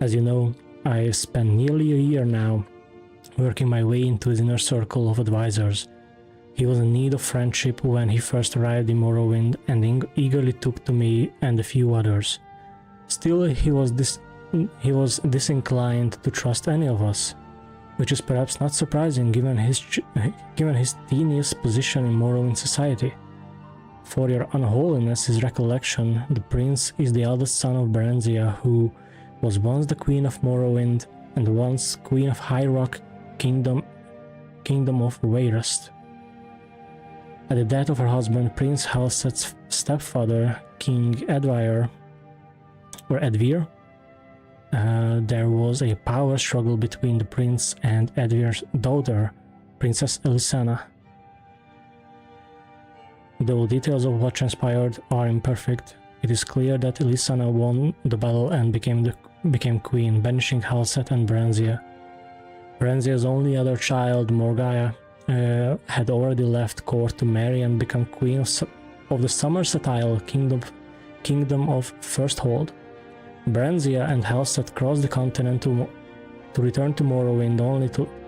As you know, I have spent nearly a year now working my way into his inner circle of advisors. He was in need of friendship when he first arrived in Morrowind and eagerly took to me and a few others. Still, he was disinclined to trust any of us, which is perhaps not surprising given his tenuous position in Morrowind society. For your unholiness' recollection, the prince is the eldest son of Brandsia, who was once the queen of Morrowind and once queen of High Rock Kingdom of Wayrest. At the death of her husband, Prince Halset's stepfather, King Edvir, there was a power struggle between the prince and Edvir's daughter, Princess Elisana. Though details of what transpired are imperfect, it is clear that Elisana won the battle and became queen, banishing Halset and Brandsia. Branzia's only other child, Morgaya, had already left court to marry and become queen of the Somersetile Kingdom of Firsthold. Brandsia and Halset crossed the continent to return to Morrowind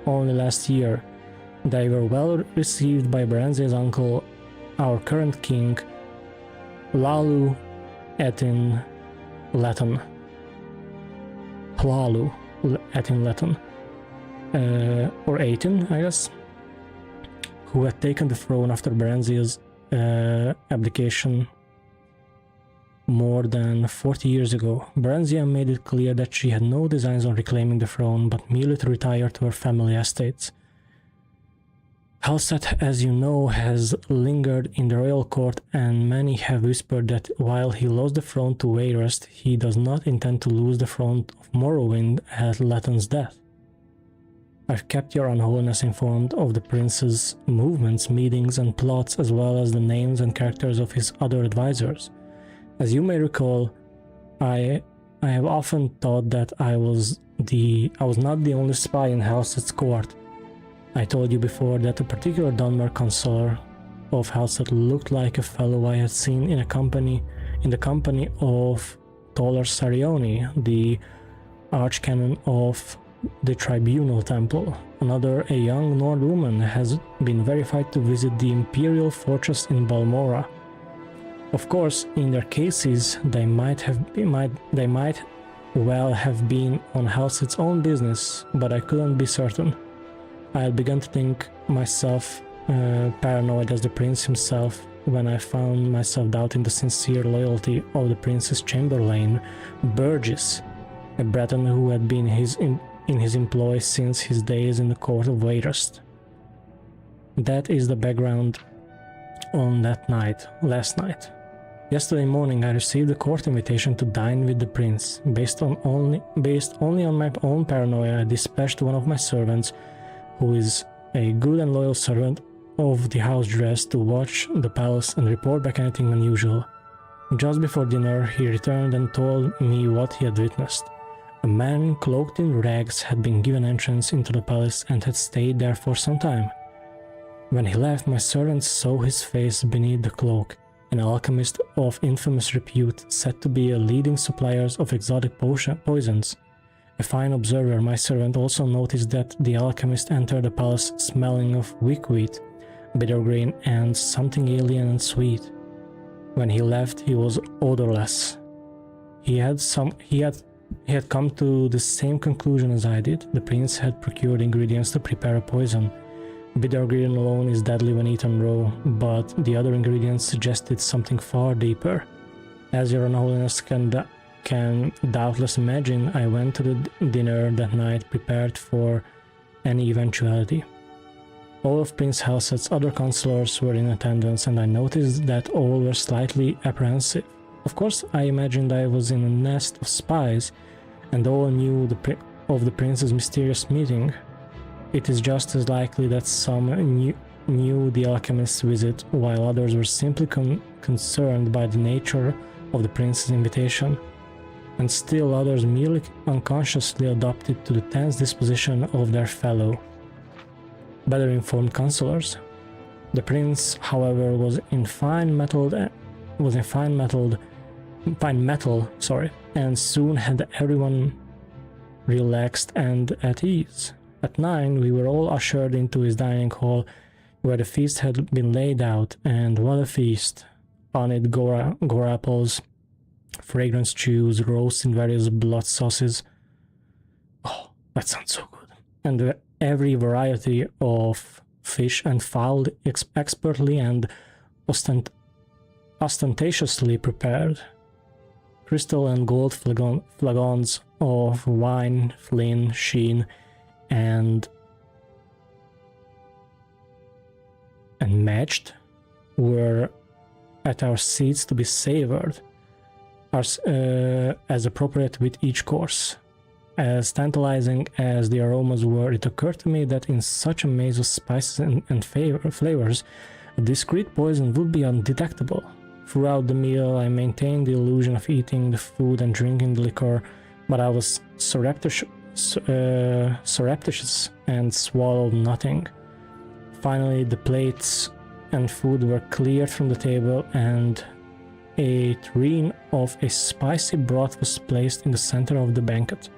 only last year. They were well received by Branzia's uncle, our current king, Hlalu Etin Leton. Hlalu Etin Leton. Or 18, I guess, who had taken the throne after Branzia's abdication more than 40 years ago. Brandsia made it clear that she had no designs on reclaiming the throne, but merely to retire to her family estates. Halset, as you know, has lingered in the royal court, and many have whispered that while he lost the throne to Wayrest, he does not intend to lose the throne of Morrowind at Leton's death. I've kept your unholiness informed of the prince's movements, meetings, and plots, as well as the names and characters of his other advisors. As you may recall, I have often thought that I was not the only spy in Halset's court. I told you before that a particular Dunmer consular of Halset looked like a fellow I had seen in the company of Tolar Sarioni, the archcanon of the Tribunal Temple. Another, a young Nord woman, has been verified to visit the Imperial Fortress in Balmora. Of course, in their cases, they might well have been on Halstead's own business, but I couldn't be certain. I had begun to think myself paranoid as the prince himself when I found myself doubting the sincere loyalty of the prince's chamberlain, Burgess, a Breton who had been in his employ since his days in the court of Wayrest. That is the background on that night, last night. Yesterday morning I received a court invitation to dine with the prince. Based only on my own paranoia, I dispatched one of my servants, who is a good and loyal servant of the house, dressed to watch the palace and report back anything unusual. Just before dinner he returned and told me what he had witnessed. A man cloaked in rags had been given entrance into the palace and had stayed there for some time. When he left, my servant saw his face beneath the cloak. An alchemist of infamous repute, said to be a leading supplier of exotic poisons. A fine observer, my servant also noticed that the alchemist entered the palace smelling of wickweed, bitter grain, and something alien and sweet. When he left, he was odorless. He had come to the same conclusion as I did. The prince had procured ingredients to prepare a poison. Bitter green alone is deadly when eaten raw, but the other ingredients suggested something far deeper. As your Holiness can doubtless imagine, I went to the dinner that night prepared for any eventuality. All of Prince Halstead's other councillors were in attendance, and I noticed that all were slightly apprehensive. Of course, I imagined I was in a nest of spies, and all knew of the prince's mysterious meeting. It is just as likely that some knew the alchemist's visit, while others were simply concerned by the nature of the prince's invitation, and still others merely unconsciously adopted to the tense disposition of their fellow, better informed councillors. The prince, however, was in fine metal, and soon had everyone relaxed and at ease. At 9, we were all ushered into his dining hall, where the feast had been laid out, and what a feast! On it, gore apples, fragrant stews, roasts in various blood sauces. Oh, that sounds so good. And every variety of fish and fowl expertly and ostentatiously prepared. Crystal and gold flagons of wine, flin, sheen, and matched were at our seats to be savored as appropriate with each course. As tantalizing as the aromas were, it occurred to me that in such a maze of spices and flavors, a discreet poison would be undetectable. Throughout the meal, I maintained the illusion of eating the food and drinking the liquor, but I was surreptitious and swallowed nothing. Finally, the plates and food were cleared from the table, and a tureen of a spicy broth was placed in the center of the banquet.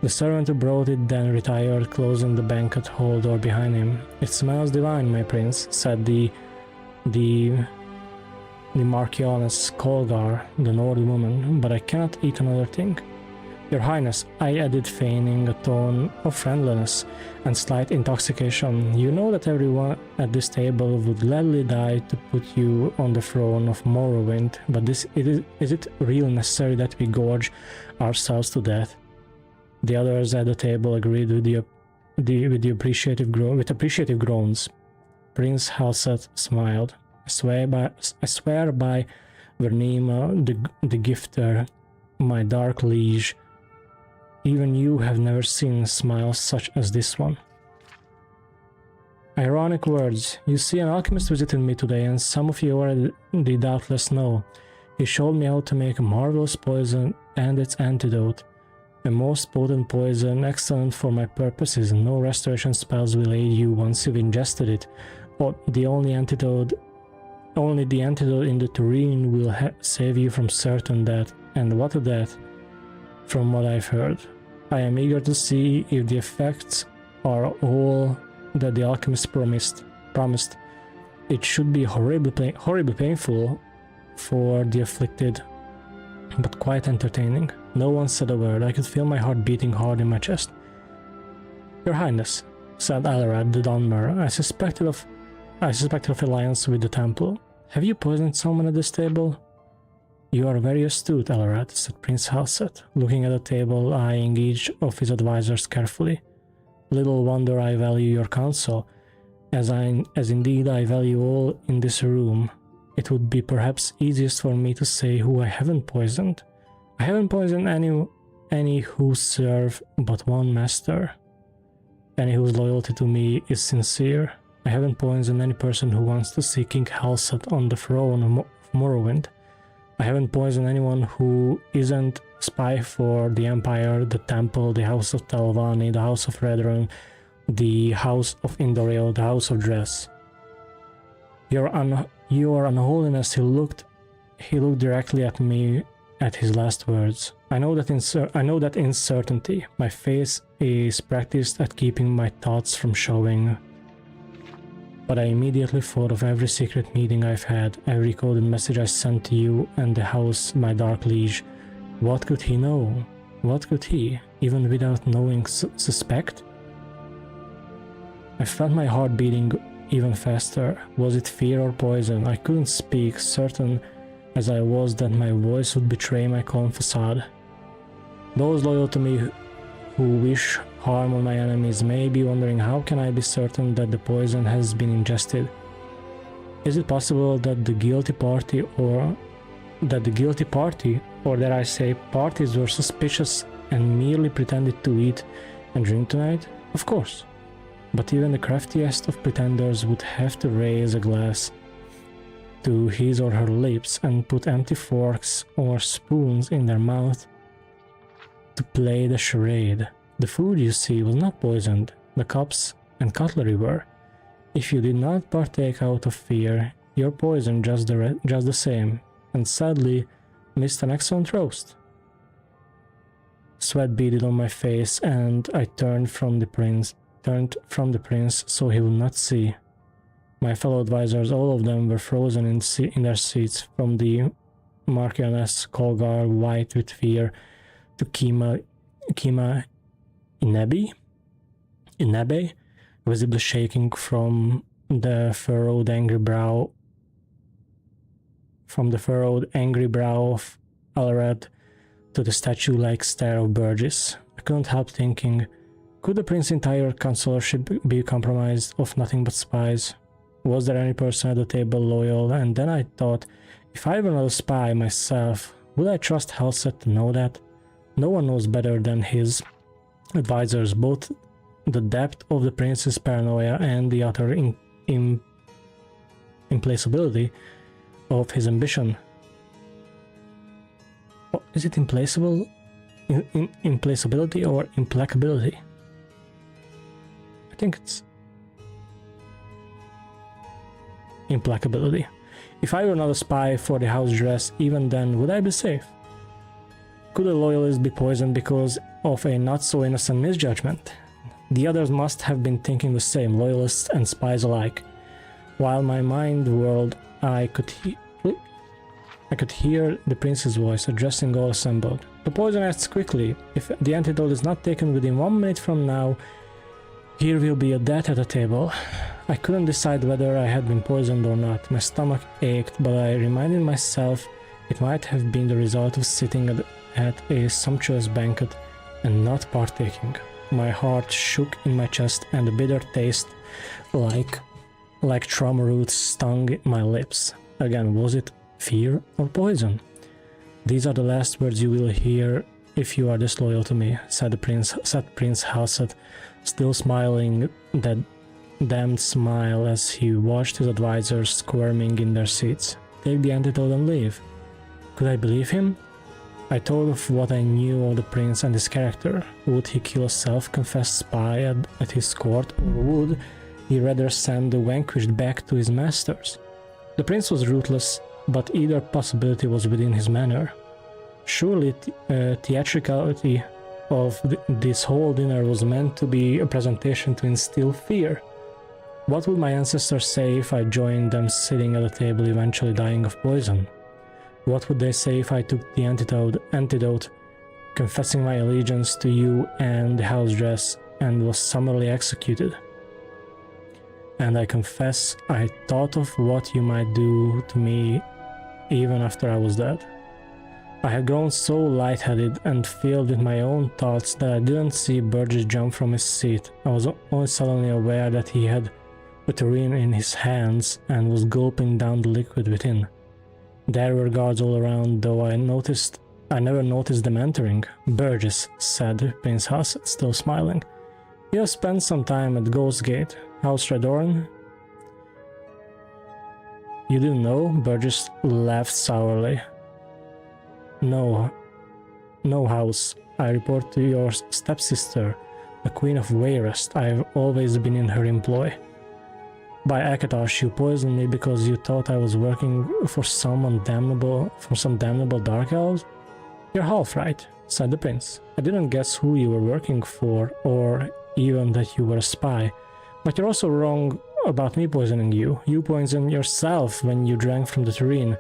The servant who brought it then retired, closing the banquet hall door behind him. "It smells divine, my prince," said the Marchioness Kolgar, the Nord woman, "but I cannot eat another thing." "Your Highness," I added, feigning a tone of friendliness and slight intoxication, "you know that everyone at this table would gladly die to put you on the throne of Morrowind, but is it really necessary that we gorge ourselves to death?" The others at the table agreed with appreciative groans. Prince Halstead smiled. "I swear by Vernima, the gifter, my dark liege, even you have never seen a smile such as this one." Ironic words. You see, an alchemist visited me today, and some of you already doubtless know. He showed me how to make a marvelous poison and its antidote. A most potent poison, excellent for my purposes. No restoration spells will aid you once you've ingested it. Or only the antidote in the tureen will save you from certain death. And what a death, from what I've heard. I am eager to see if the effects are all that the alchemist promised. It should be horribly painful for the afflicted, but quite entertaining. No one said a word. I could feel my heart beating hard in my chest. Your Highness, said Alarad the Dunmer, I suspected of alliance with the Temple. Have you poisoned someone at this table? You are very astute, Alarad, said Prince Halset, looking at the table, eyeing each of his advisors carefully. Little wonder I value your counsel, as indeed I value all in this room. It would be perhaps easiest for me to say who I haven't poisoned. I haven't poisoned any who serve but one master, any whose loyalty to me is sincere. I haven't poisoned any person who wants to see King Halset on the throne of Morrowind. I haven't poisoned anyone who isn't a spy for the Empire, the Temple, the House of Telvanni, the House of Redrun, the House of Indoril, the House of Dress. Your Unholiness, he looked directly at me at his last words. I know that in certainty, my face is practiced at keeping my thoughts from showing. But I immediately thought of every secret meeting I've had, every coded message I sent to you and the house, my dark liege. What could he know? What could he, even without knowing, suspect? I felt my heart beating even faster. Was it fear or poison? I couldn't speak, certain as I was that my voice would betray my calm facade. Those loyal to me who wish harm on my enemies may be wondering, how can I be certain that the poison has been ingested? Is it possible that the guilty party, or dare I say parties, were suspicious and merely pretended to eat and drink tonight? Of course. But even the craftiest of pretenders would have to raise a glass to his or her lips and put empty forks or spoons in their mouth to play the charade. The food, you see, was not poisoned. The cups and cutlery were. If you did not partake out of fear, you're poisoned just the same, and sadly missed an excellent roast. Sweat beaded on my face, and I turned from the prince so he would not see. My fellow advisors, all of them, were frozen in their seats, from the Marchioness Colgar, white with fear, to Kima Inabe, visibly shaking from the furrowed angry brow of Alarad to the statue-like stare of Burgess. I couldn't help thinking, could the prince's entire consulship be compromised of nothing but spies? Was there any person at the table loyal? And then I thought, if I were not a spy myself, would I trust Halset to know that? No one knows better than his advisors both the depth of the prince's paranoia and the utter implacability of his ambition. Oh, is it implacable? Implacability or implacability? I think it's implacability. If I were not a spy for the house dress, even then, would I be safe? Could a loyalist be poisoned because of a not-so-innocent misjudgment? The others must have been thinking the same, loyalists and spies alike. While my mind whirled, I could hear the prince's voice addressing all assembled. The poison acts quickly. If the antidote is not taken within 1 minute from now, here will be a death at the table. I couldn't decide whether I had been poisoned or not. My stomach ached, but I reminded myself it might have been the result of sitting at a sumptuous banquet and not partaking. My heart shook in my chest, and a bitter taste, like trum roots, stung my lips. Again, was it fear or poison? These are the last words you will hear if you are disloyal to me, said Prince Halset, still smiling that damned smile as he watched his advisors squirming in their seats. Take the antidote and leave. Could I believe him? I thought of what I knew of the prince and his character. Would he kill a self-confessed spy at his court, or would he rather send the vanquished back to his masters? The prince was ruthless, but either possibility was within his manner. Surely theatricality of this whole dinner was meant to be a presentation to instill fear. What would my ancestors say if I joined them sitting at a table eventually dying of poison? What would they say if I took the antidote, confessing my allegiance to you and the house dress, and was summarily executed? And I confess I thought of what you might do to me even after I was dead. I had grown so lightheaded and filled with my own thoughts that I didn't see Burgess jump from his seat. I was only suddenly aware that he had a tureen in his hands and was gulping down the liquid within. There were guards all around, though I never noticed them entering. Burgess, said Prince Huss, still smiling. You have spent some time at Ghost Gate. House Redoran? You didn't know? Burgess laughed sourly. No, House. I report to your stepsister, the Queen of Wayrest. I have always been in her employ. By Akatosh, you poisoned me because you thought I was working for some damnable dark elves? You're half right, said the prince. I didn't guess who you were working for, or even that you were a spy. But you're also wrong about me poisoning you. You poisoned yourself when you drank from the tureen.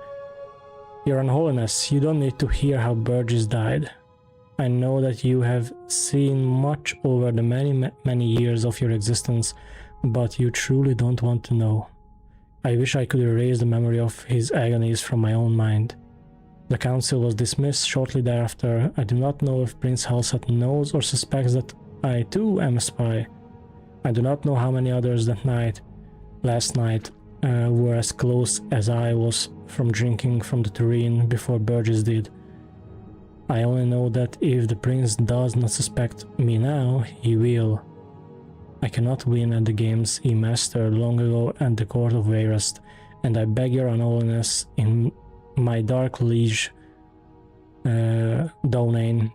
Your Unholiness, you don't need to hear how Burgess died. I know that you have seen much over the many years of your existence, but you truly don't want to know. I wish I could erase the memory of his agonies from my own mind. The council was dismissed shortly thereafter. I do not know if Prince Halsat knows or suspects that I too am a spy. I do not know how many others last night, were as close as I was from drinking from the tureen before Burgess did. I only know that if the prince does not suspect me now, he will. I cannot win at the games he mastered long ago at the court of Wayrest, and I beg your Unholiness in my dark liege domain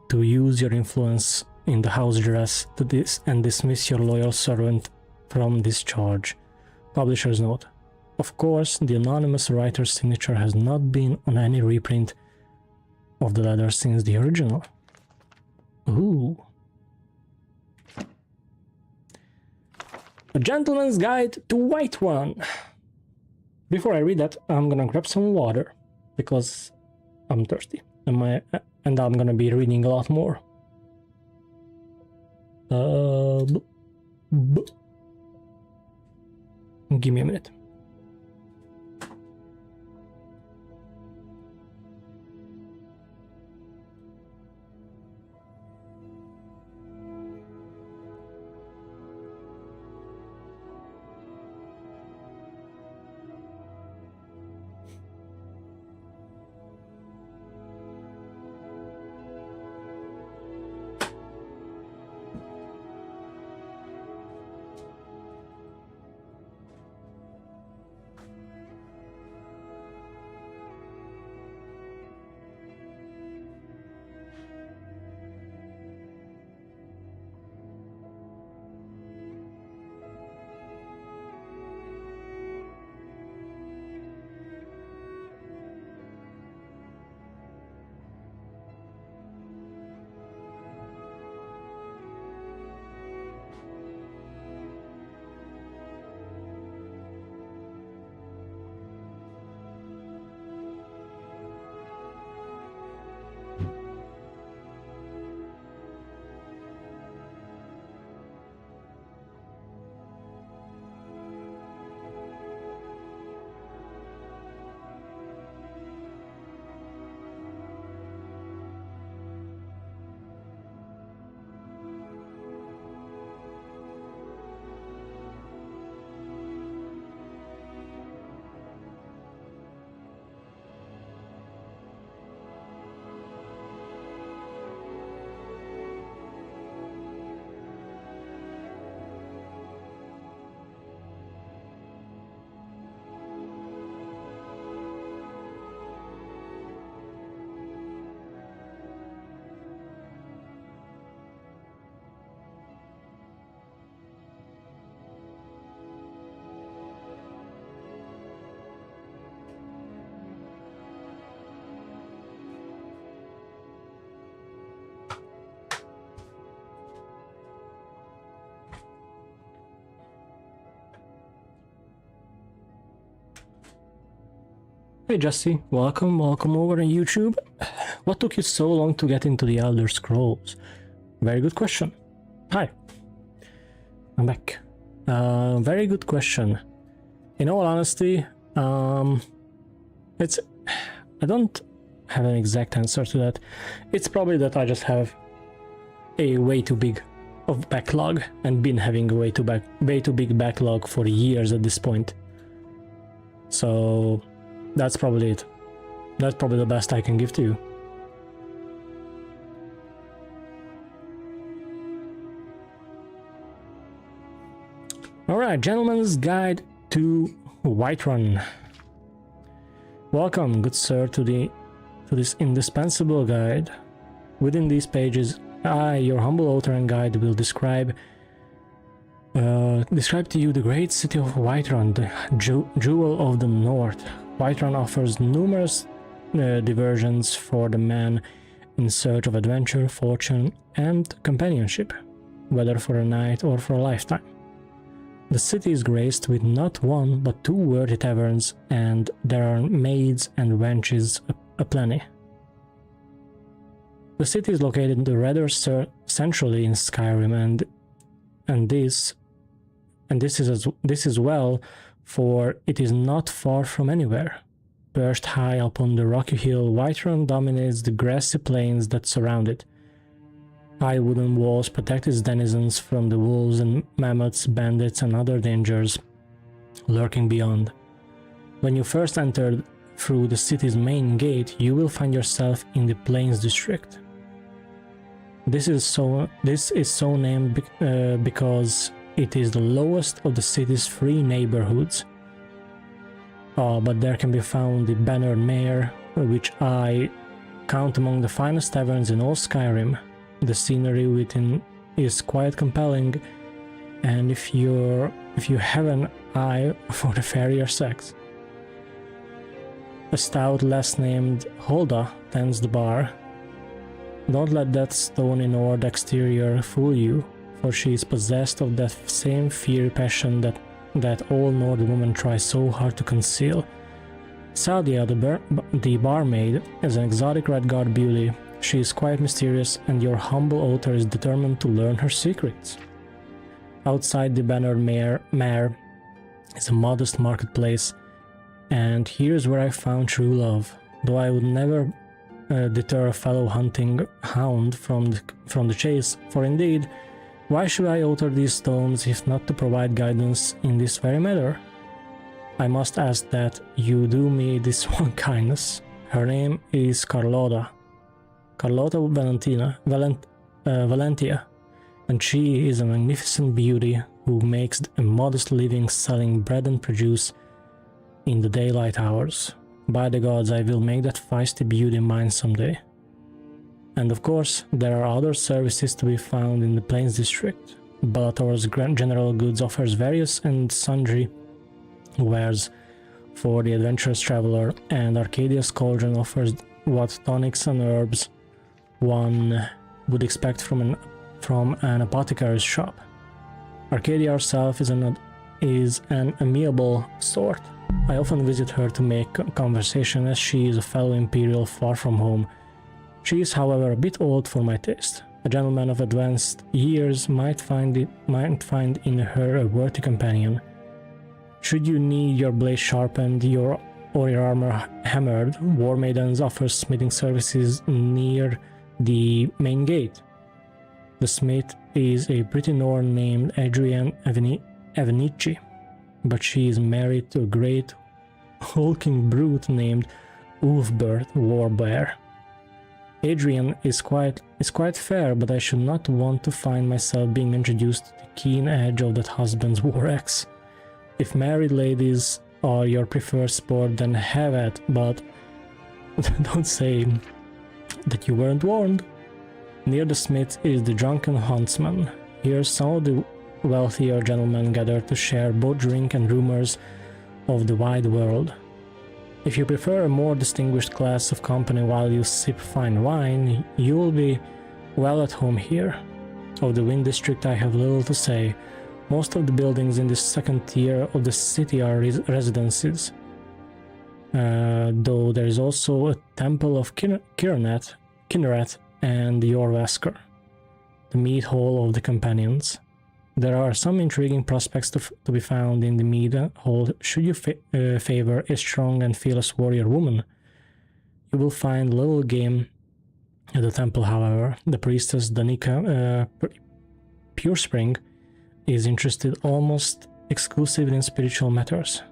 to use your influence in the house dress to dismiss your loyal servant from this charge. Publisher's note. Of course, the anonymous writer's signature has not been on any reprint of the letter since the original. Ooh. A Gentleman's Guide to Whiterun. Before I read that, I'm gonna grab some water because I'm thirsty, and I'm gonna be reading a lot more. Give me a minute. Hey Jesse, welcome over on YouTube. What took you so long to get into the Elder Scrolls? Very good question. Hi, I'm back. Very good question. In all honesty, I don't have an exact answer to that. It's probably that I just have a way too big of backlog and been having a way too big backlog for years at this point. So that's probably it. That's probably the best I can give to you. Alright, Gentleman's Guide to Whiterun. Welcome, good sir, to this indispensable guide. Within these pages, I, your humble author and guide, will describe to you the great city of Whiterun, the jewel of the north. Whiterun offers numerous diversions for the man in search of adventure, fortune, and companionship, whether for a night or for a lifetime. The city is graced with not one but two worthy taverns, and there are maids and wenches aplenty. The city is located rather centrally in Skyrim, and this is well, for it is not far from anywhere. Perched high upon the rocky hill, Whiterun dominates the grassy plains that surround it. High wooden walls protect its denizens from the wolves and mammoths, bandits, and other dangers lurking beyond. When you first enter through the city's main gate, you will find yourself in the Plains District. This is so named because it is the lowest of the city's three neighborhoods. But there can be found the Bannered Mare, which I count among the finest taverns in all Skyrim. The scenery within is quite compelling, and if you have an eye for the fairer sex. A stout lass named Hulda tends the bar. Don't let that stone-inured exterior fool you, for she is possessed of that same fiery passion that all Nord women try so hard to conceal. Sadia, the barmaid, is an exotic red-guard beauty. She is quite mysterious, and your humble author is determined to learn her secrets. Outside the Bannered Mare is a modest marketplace, and here's where I found true love, though I would never deter a fellow hunting hound from the chase, for indeed, why should I author these tomes if not to provide guidance in this very matter? I must ask that you do me this one kindness. Her name is Carlotta Valentia, and she is a magnificent beauty who makes a modest living selling bread and produce in the daylight hours. By the gods, I will make that feisty beauty mine someday. And of course, there are other services to be found in the Plains District. Bellator's General Goods offers various and sundry wares for the adventurous traveler, and Arcadia's Cauldron offers what tonics and herbs one would expect from an apothecary's shop. Arcadia herself is an amiable sort. I often visit her to make conversation, as she is a fellow Imperial far from home. She is, however, a bit old for my taste. A gentleman of advanced years might find in her a worthy companion. Should you need your blade sharpened or your armor hammered, War Maidens offers smithing services near the main gate. The smith is a pretty Norn named Adrian Avenici, but she is married to a great hulking brute named Ulfbert Warbear. Adrian is quite fair, but I should not want to find myself being introduced to the keen edge of that husband's war axe. If married ladies are your preferred sport, then have at, but don't say that you weren't warned. Near the smith is the drunken huntsman. Here some of the wealthier gentlemen gather to share both drink and rumors of the wide world. If you prefer a more distinguished class of company while you sip fine wine, you will be well at home here. Of the Wind District I have little to say. Most of the buildings in this second tier of the city are residences. though there is also a temple of Kinneret and Jorvaskr, the mead hall of the companions. There are some intriguing prospects to be found in the mead hall should you favor a strong and fearless warrior woman. You will find little game at the temple, however. The priestess Danica Purespring is interested almost exclusively in spiritual matters.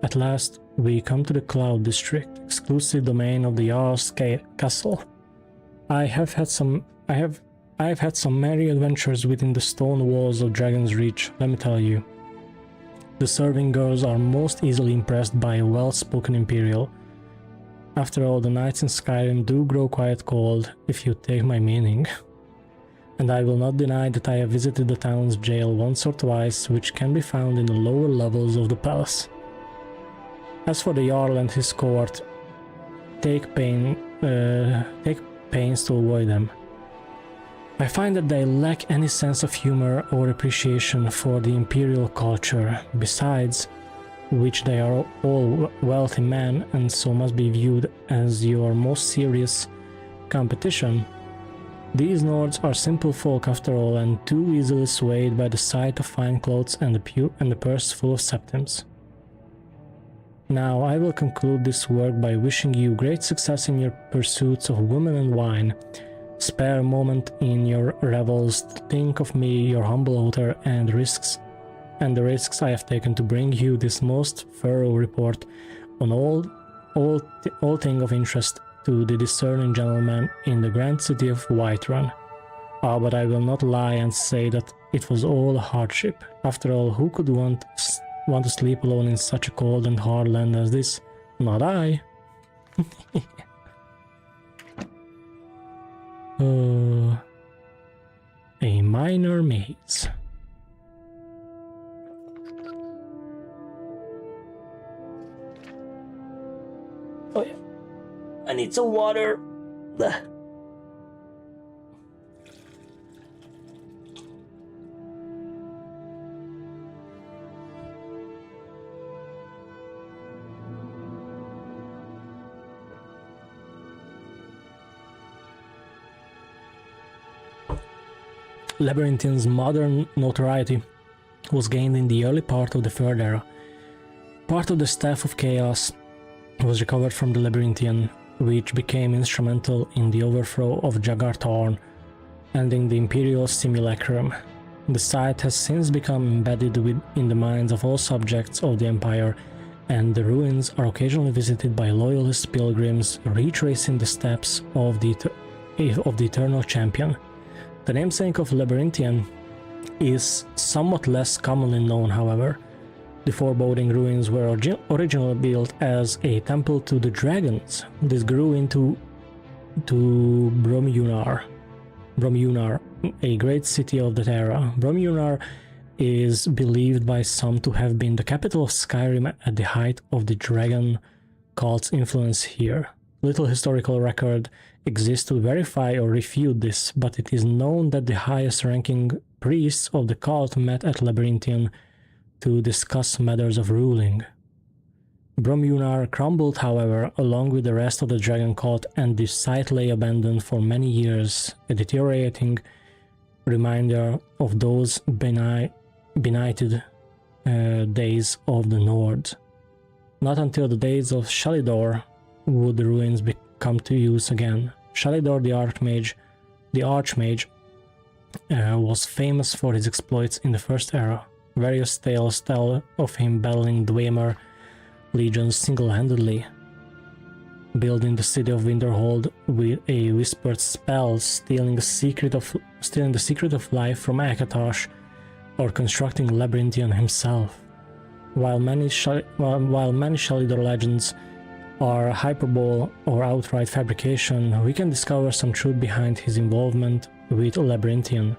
At last, we come to the Cloud District, exclusive domain of the Jarl's castle. I have had some merry adventures within the stone walls of Dragon's Reach, let me tell you. The serving girls are most easily impressed by a well-spoken Imperial. After all, the nights in Skyrim do grow quite cold, if you take my meaning. And I will not deny that I have visited the town's jail once or twice, which can be found in the lower levels of the palace. As for the Jarl and his court, take pains to avoid them. I find that they lack any sense of humor or appreciation for the imperial culture, besides which they are all wealthy men and so must be viewed as your most serious competition. These Nords are simple folk after all, and too easily swayed by the sight of fine clothes and the purse full of septims. Now I will conclude this work by wishing you great success in your pursuits of women and wine. Spare a moment in your revels to think of me, your humble author, and the risks I have taken to bring you this most thorough report on all thing of interest to the discerning gentleman in the grand city of Whiterun. Ah, but I will not lie and say that it was all a hardship. After all, who could want to sleep alone in such a cold and hard land as this? Not I. A minor maze. Oh yeah, I need some water. Labyrinthian's modern notoriety was gained in the early part of the Third Era. Part of the Staff of Chaos was recovered from the Labyrinthian, which became instrumental in the overthrow of Jagar-Thorn, ending the Imperial Simulacrum. The site has since become embedded in the minds of all subjects of the Empire, and the ruins are occasionally visited by loyalist pilgrims retracing the steps of the Eternal Champion. The namesake of Labyrinthian is somewhat less commonly known, however. The foreboding ruins were originally built as a temple to the dragons. This grew into Bromjunar, a great city of that era. Bromjunar is believed by some to have been the capital of Skyrim at the height of the dragon cult's influence here. Little historical record exists to verify or refute this, but it is known that the highest-ranking priests of the cult met at Labyrinthian to discuss matters of ruling. Bromjunar crumbled, however, along with the rest of the dragon cult, and the site lay abandoned for many years, a deteriorating reminder of those benighted days of the Nord. Not until the days of Shalidor would the ruins come to use again. Shalidor the Archmage was famous for his exploits in the First Era. Various tales tell of him battling Dwemer legions single-handedly, building the city of Winterhold with a whispered spell, stealing the secret of life from Akatosh, or constructing Labyrinthian himself. While many Shalidor legends are hyperbole or outright fabrication, we can discover some truth behind his involvement with Labyrinthian.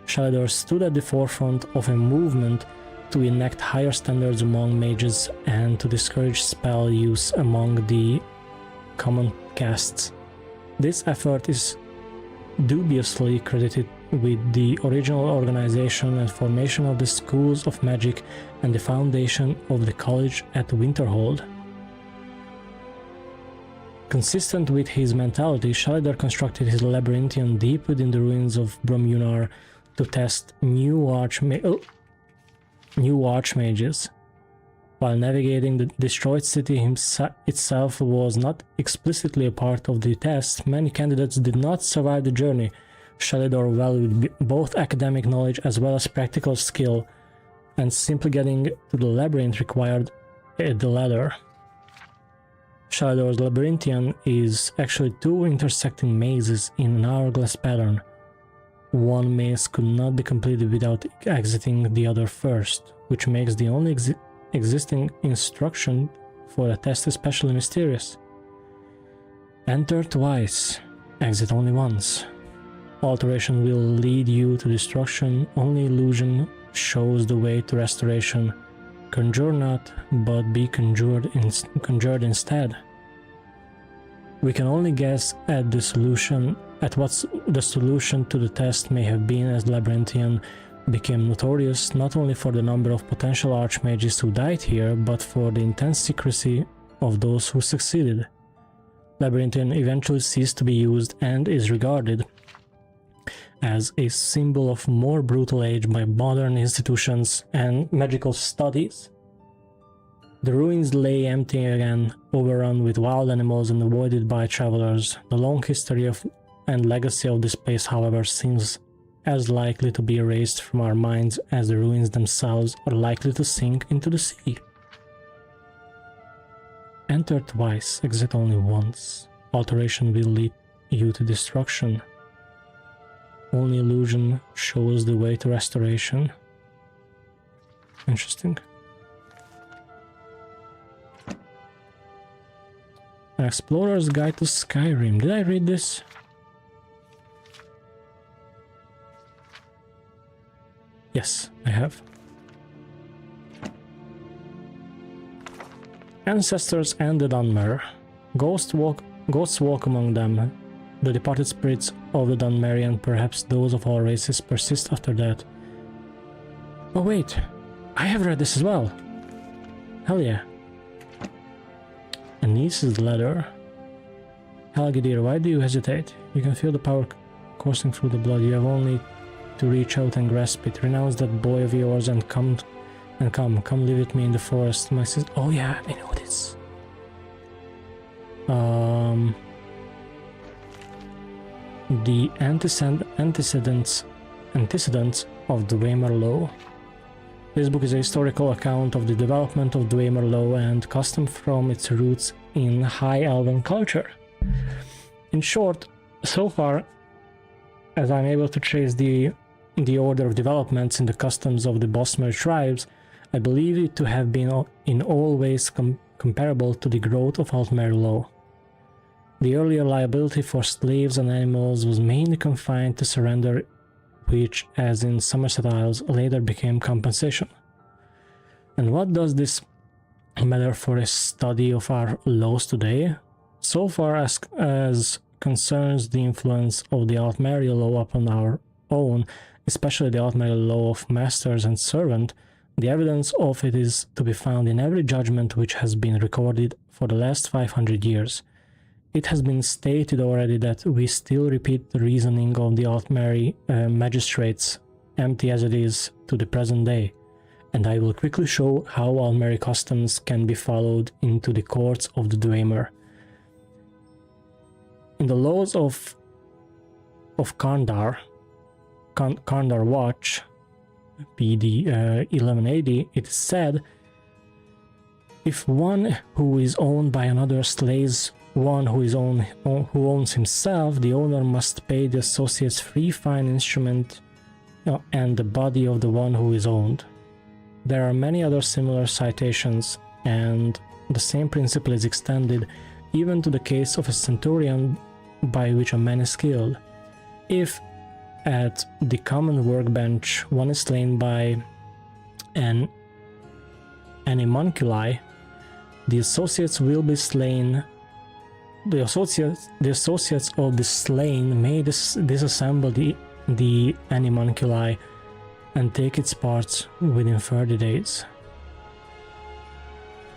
Shalidor stood at the forefront of a movement to enact higher standards among mages and to discourage spell use among the common castes. This effort is dubiously credited with the original organization and formation of the schools of magic and the foundation of the college at Winterhold. Consistent with his mentality, Shalidor constructed his labyrinthian deep within the ruins of Bromjunar to test new archmages. While navigating the destroyed city itself was not explicitly a part of the test, many candidates did not survive the journey. Shalidor valued both academic knowledge as well as practical skill, and simply getting to the labyrinth required the latter. Shalidor's labyrinthian is actually two intersecting mazes in an hourglass pattern. One maze could not be completed without exiting the other first, which makes the only existing instruction for the test especially mysterious. Enter twice, exit only once. Alteration will lead you to destruction, only illusion shows the way to restoration. Conjure not, but be conjured instead. We can only guess at what the solution to the test may have been, as Labyrinthian became notorious not only for the number of potential archmages who died here, but for the intense secrecy of those who succeeded. Labyrinthian eventually ceased to be used and is regarded as a symbol of more brutal age by modern institutions and magical studies. The ruins lay empty again, overrun with wild animals and avoided by travelers. The long history and legacy of this place, however, seems as likely to be erased from our minds as the ruins themselves are likely to sink into the sea. Enter twice, exit only once. Alteration will lead you to destruction. Only illusion shows the way to restoration. Interesting. An Explorer's Guide to Skyrim. Did I read this? Yes, I have. Ancestors and the Dunmer. Ghosts walk among them. The departed spirits of the Dunmeri and perhaps those of all races persist after that. Oh wait, I have read this as well. Hell yeah. And this is the letter. Helgidir, why do you hesitate? You can feel the power coursing through the blood. You have only to reach out and grasp it. Renounce that boy of yours and come live with me in the forest. My sister. Oh yeah, I know this. The antecedents of Dwemer law. This book is a historical account of the development of Dwemer law and custom from its roots in High Elven culture. In short, so far as I'm able to trace the order of developments in the customs of the Bosmer tribes, I believe it to have been in all ways comparable to the growth of Altmer law. The earlier liability for slaves and animals was mainly confined to surrender, which, as in Somerset Isles, later became compensation. And what does this matter for a study of our laws today? So far as concerns the influence of the Altmeri law upon our own, especially the Altmeri law of masters and servant, the evidence of it is to be found in every judgment which has been recorded for the last 500 years. It has been stated already that we still repeat the reasoning of the Altmeri magistrates, empty as it is to the present day, and I will quickly show how Altmeri customs can be followed into the courts of the Dwemer. In the laws of Kandar Watch, PD 1180, it is said, if one who is owned by another slays one who owns himself, the owner must pay the associate's free fine instrument and the body of the one who is owned. There are many other similar citations, and the same principle is extended even to the case of a centurion by which a man is killed. If at the common workbench one is slain by an animunculi, the associates will be slain. The associates of the slain may disassemble the animunculi and take its parts within 30 days.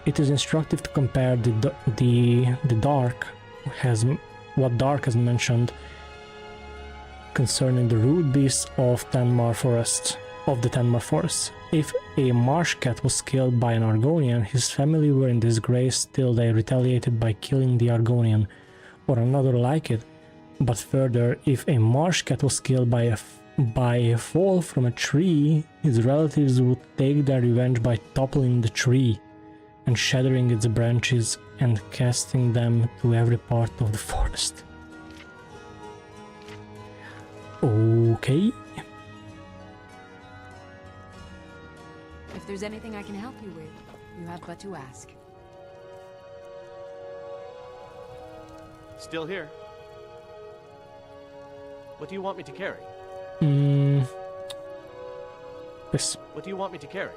It is instructive to compare the dark Dark has mentioned concerning the rude beasts of the Tenmar Forest. If a marsh cat was killed by an Argonian, his family were in disgrace till they retaliated by killing the Argonian, or another like it. But further, if a marsh cat was killed by a fall from a tree, his relatives would take their revenge by toppling the tree and shattering its branches and casting them to every part of the forest. Okay. If there's anything I can help you with, you have but to ask. Still here. What do you want me to carry? Yes. What do you want me to carry?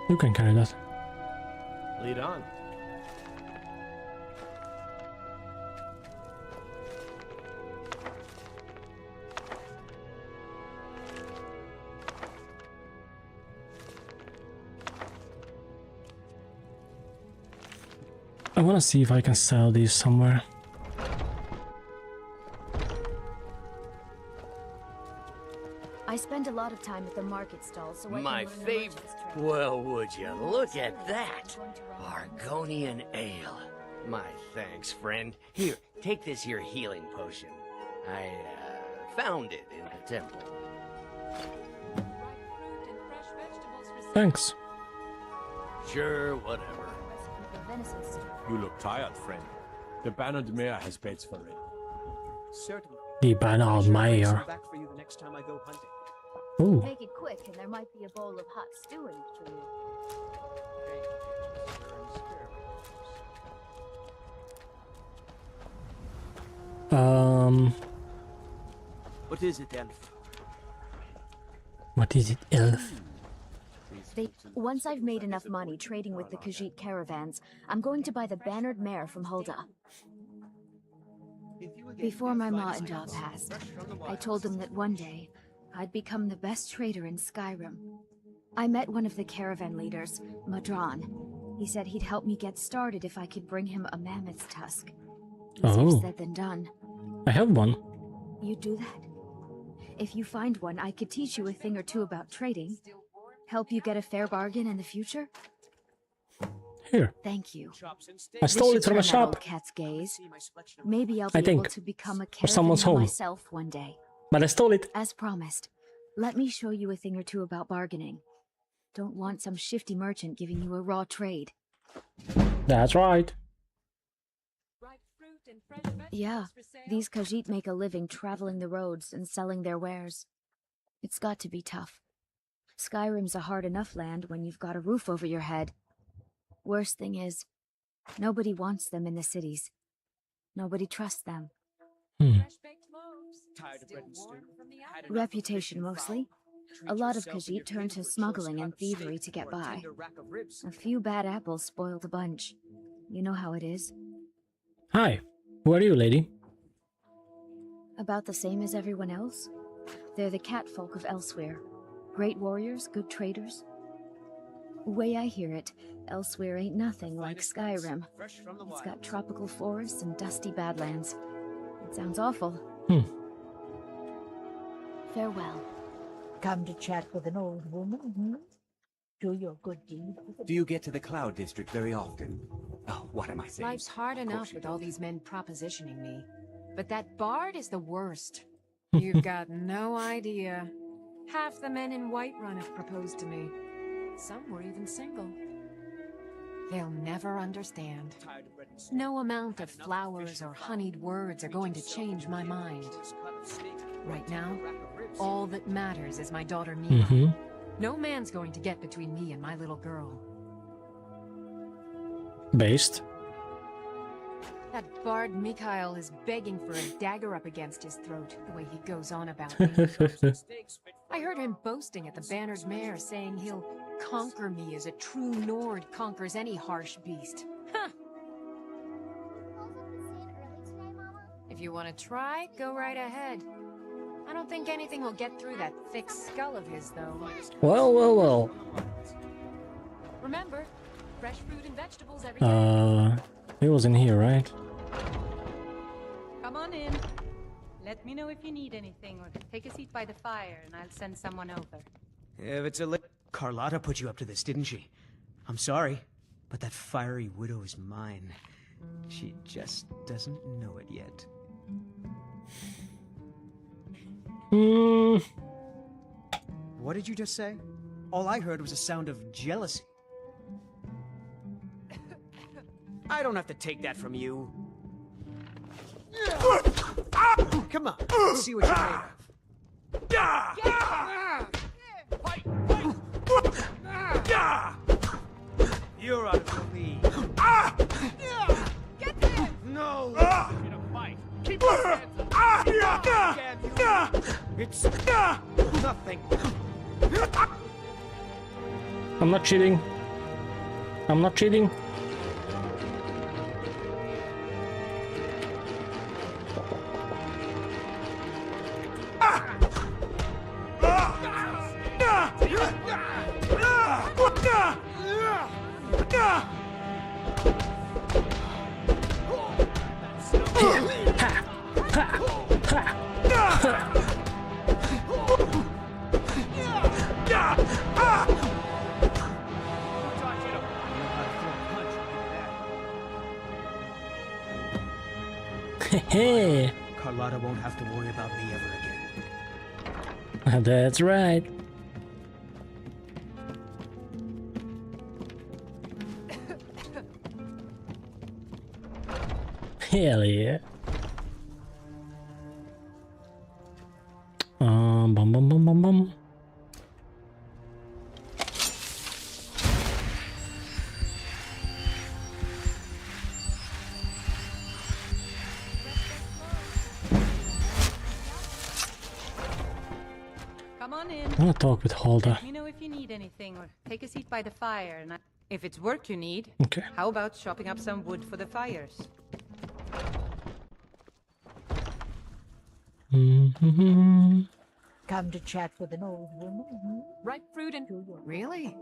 You can carry that. Lead on. I want to see if I can sell these somewhere. I spend a lot of time at the market stalls, so I My can learn the favorite. merchants' trade. Well, would you look at that? Argonian ale. My thanks, friend. Here, take this here healing potion. I, found it in the temple. Thanks. Sure, whatever. You look tired, friend. The Bannered Mare has beds for it. Certainly. The Bannered Mare. Back for you the next time I go hunting. Ooh. Make it quick, and there might be a bowl of hot stewing for you. What is it, Elf? What is it, Elf? Once I've made enough money trading with the Khajiit caravans, I'm going to buy the Bannered Mare from Hulda. Before my ma and Da passed, I told them that one day, I'd become the best trader in Skyrim. I met one of the caravan leaders, Madran. He said he'd help me get started if I could bring him a mammoth's tusk. Easier said than done. I have one. You do that? If you find one, I could teach you a thing or two about trading. Help you get a fair bargain in the future? Here. Thank you. I stole it from a shop. Old cat's gaze. Maybe I'll be I think. able to become a Or someone's caravan home. myself one day. But I stole it. As promised, let me show you a thing or two about bargaining. Don't want some shifty merchant giving you a raw trade. That's right. Yeah, these Khajiit make a living traveling the roads and selling their wares. It's got to be tough. Skyrim's a hard enough land when you've got a roof over your head. Worst thing is, nobody wants them in the cities. Nobody trusts them. Reputation mostly. A lot of Khajiit turn to smuggling and thievery to get by. A few bad apples spoil the bunch. You know how it is. Hi. Who are you, lady? About the same as everyone else. They're the catfolk of Elsewhere. Great warriors, good traders. Way I hear it, Elsewhere ain't nothing like Skyrim. It's got tropical forests and dusty badlands. It sounds awful. Farewell. Come to chat with an old woman, hmm? Do your good deed. Do you get to the Cloud District very often? Oh, what am I saying? Life's hard enough with all these men propositioning me. But that bard is the worst. You've got no idea. Half the men in Whiterun have proposed to me. Some were even single. They'll never understand. No amount of flowers or honeyed words are going to change my mind. Right now, all that matters is my daughter Mila. No man's going to get between me and my little girl. Based. That bard Mikhail is begging for a dagger up against his throat, the way he goes on about me. I heard him boasting at the Bannered Mare, saying he'll conquer me as a true Nord conquers any harsh beast. Huh. If you want to try, go right ahead. I don't think anything will get through that thick skull of his, though. Well. Remember, fresh fruit and vegetables every day. It was in here, right? Come on in. Let me know if you need anything, or take a seat by the fire, and I'll send someone over. If it's a Carlotta put you up to this, didn't she? I'm sorry, but that fiery widow is mine. She just doesn't know it yet. What did you just say? All I heard was a sound of jealousy. I don't have to take that from you. Come on, let's see what you're made of. You're out of the league. Get there! No! In a fight. Keep your hands up. It's nothing. I'm not cheating. I'm not cheating. Hey, Carlotta won't have to worry about me ever again. that's right. Hell yeah. Bum bum bum bum bum. Come on in. I want to talk with Hulda. Let me know if you need anything, or take a seat by the fire, and if it's work you need, Okay. how about chopping up some wood for the fires? Come to chat with an old woman? Ripe fruit and... Really?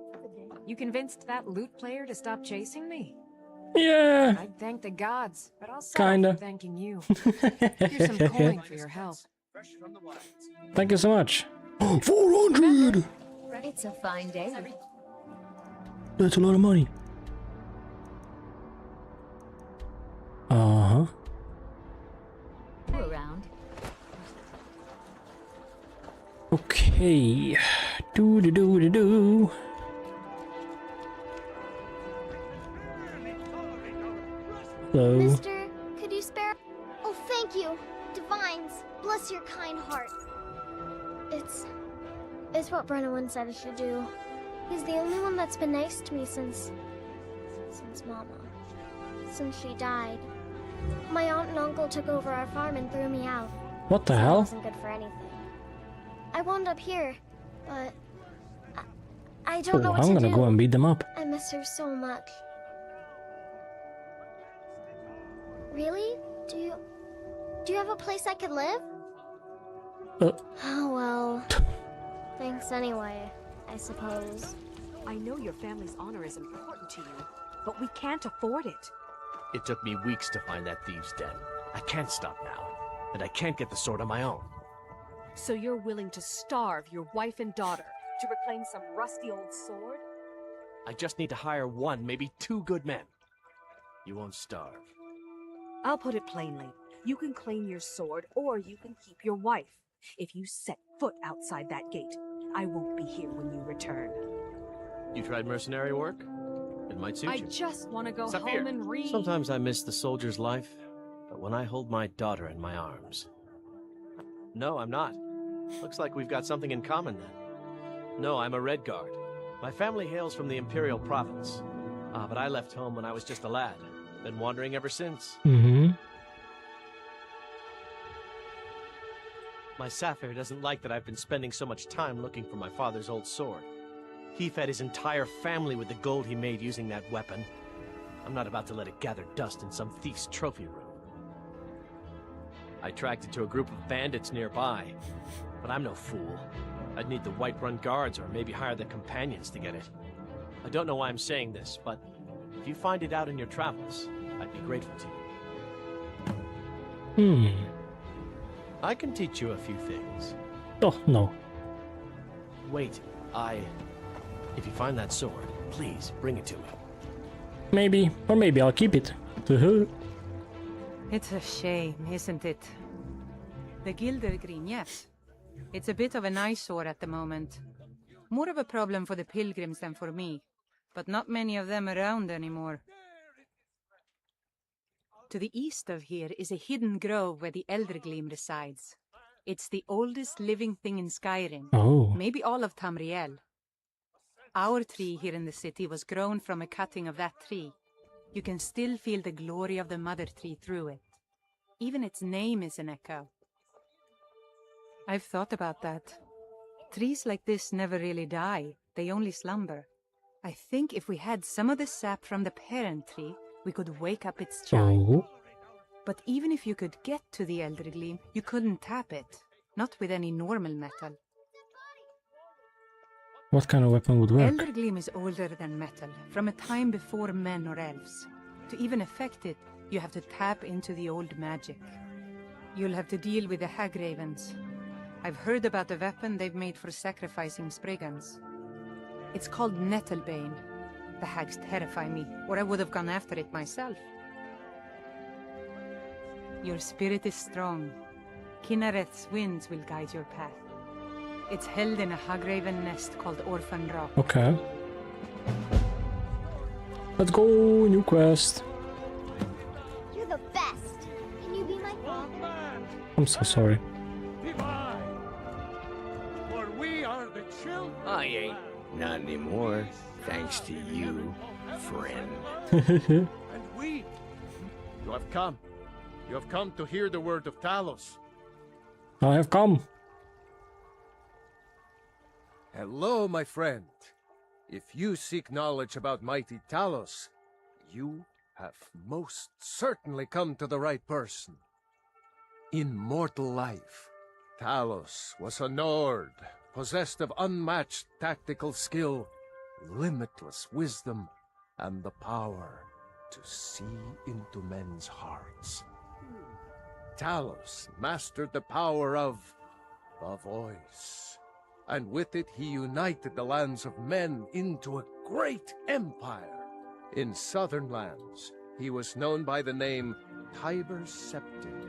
You convinced that lute player to stop chasing me? Yeah. I'd thank the gods, but I'll settle Kinda. for thanking you. Here's some coin for your help. Thank you so much. 400! It's a fine day. That's a lot of money. Uh-huh. We're around. Okay. Do. Hello. Mister, could you spare? Oh, thank you. Divines, bless your kind heart. It's what Brennan said I should do. He's the only one that's been nice to me since Mama. Since she died. My aunt and uncle took over our farm and threw me out. What the So I hell? wasn't good for anything. I wound up here, but I don't know what I'm to gonna do. go and beat them up. I miss her so much. Really? Do you have a place I could live? Oh well. Thanks anyway, I suppose. I know your family's honor is important to you, but we can't afford it. It took me weeks to find that thieves' den. I can't stop now, and I can't get the sword on my own. So you're willing to starve your wife and daughter to reclaim some rusty old sword? I just need to hire one, maybe two good men. You won't starve. I'll put it plainly. You can claim your sword, or you can keep your wife. If you set foot outside that gate, I won't be here when you return. You tried mercenary work? It might suit I you. just want to go Stop home here. and read. Sometimes I miss the soldier's life, but when I hold my daughter in my arms... No, I'm not. Looks like we've got something in common then. No, I'm a Red Guard. My family hails from the Imperial Province. But I left home when I was just a lad. Been wandering ever since. Mm-hmm. My Sapphire doesn't like that I've been spending so much time looking for my father's old sword. He fed his entire family with the gold he made using that weapon. I'm not about to let it gather dust in some thief's trophy room. I tracked it to a group of bandits nearby, but I'm no fool. I'd need the Whiterun guards or maybe hire the companions to get it. I don't know why I'm saying this, but if you find it out in your travels, I'd be grateful to you. I can teach you a few things. Oh, no. Wait, if you find that sword, please bring it to me. Maybe, or maybe I'll keep it. It's a shame, isn't it? The Gildergreen, yes. It's a bit of an eyesore at the moment. More of a problem for the pilgrims than for me, but not many of them around anymore. To the east of here is a hidden grove where the Eldergleam resides. It's the oldest living thing in Skyrim. Oh. Maybe all of Tamriel. Our tree here in the city was grown from a cutting of that tree. You can still feel the glory of the mother tree through it. Even its name is an echo. I've thought about that. Trees like this never really die. They only slumber. I think if we had some of the sap from the parent tree, we could wake up its child. Oh. But even if you could get to the Eldergleam, you couldn't tap it. Not with any normal metal. What kind of weapon would work? Eldergleam is older than metal, from a time before men or elves. To even affect it, you have to tap into the old magic. You'll have to deal with the Hagravens. I've heard about the weapon they've made for sacrificing Spriggans. It's called Nettlebane. The hags terrify me, or I would have gone after it myself. Your spirit is strong. Kinareth's winds will guide your path. It's held in a Hagraven nest called Orphan Rock. Okay. Let's go, new quest. You're the best. Can you be my father? I'm so sorry. For we are the children. I ain't. Not anymore. Thanks to you, friend. And we. You have come. You have come to hear the word of Talos. I have come. Hello, my friend. If you seek knowledge about mighty Talos, you have most certainly come to the right person. In mortal life, Talos was a Nord, possessed of unmatched tactical skill, limitless wisdom, and the power to see into men's hearts. Talos mastered the power of the voice, and with it he united the lands of men into a great empire. In southern lands, he was known by the name Tiber Septim.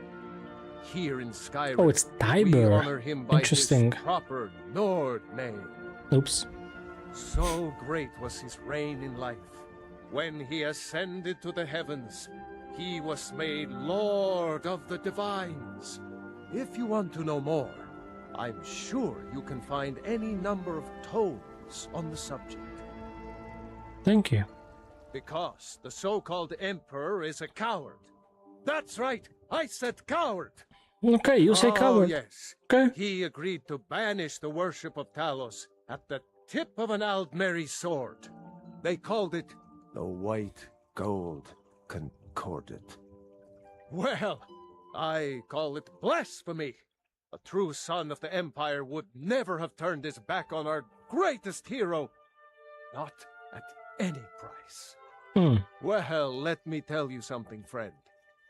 Here in Skyrim, Oh, it's Tiber. we honor him by Interesting. his proper Nord name. Oops. So great was his reign in life. When he ascended to the heavens, he was made Lord of the Divines. If you want to know more, I'm sure you can find any number of tomes on the subject. Thank you. Because the so-called Emperor is a coward. That's right, I said coward. Okay, you say coward. Yes. Okay. He agreed to banish the worship of Talos at the tip of an Aldmeri sword. They called it the White Gold Concordat. Well, I call it blasphemy. A true son of the Empire would never have turned his back on our greatest hero. Not at any price. Well, let me tell you something, friend.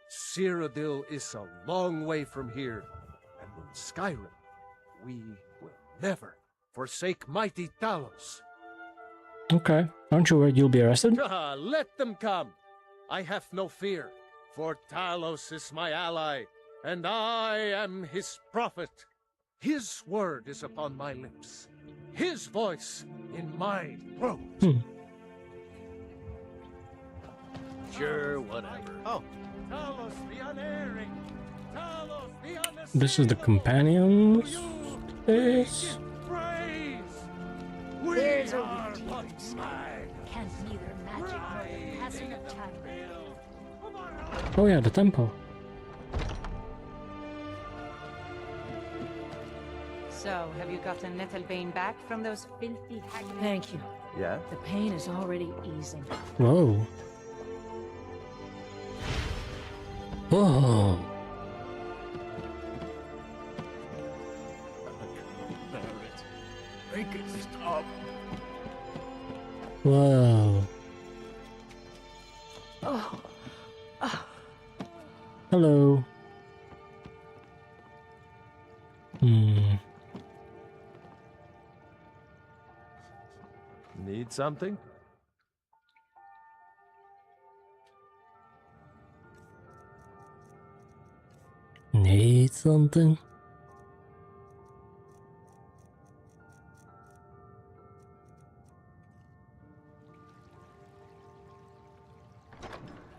Cyrodiil is a long way from here, and in Skyrim, we will never forsake mighty Talos. Okay. Aren't you worried you'll be arrested? Let them come. I have no fear, for Talos is my ally, and I am his prophet. His word is upon my lips, his voice in my throat. Sure, whatever. Oh. Talos the unerring. Talos the unassailing. This is the companions place. There's a routine. Can't neither magic nor the passing of time. Oh yeah, the temple. So, have you gotten Nettlebane back from those filthy hagmen? Thank you. Yeah? The pain is already easing. Whoa. Whoa. Make it stop. Whoa. Oh. Hello. Need something? Need something?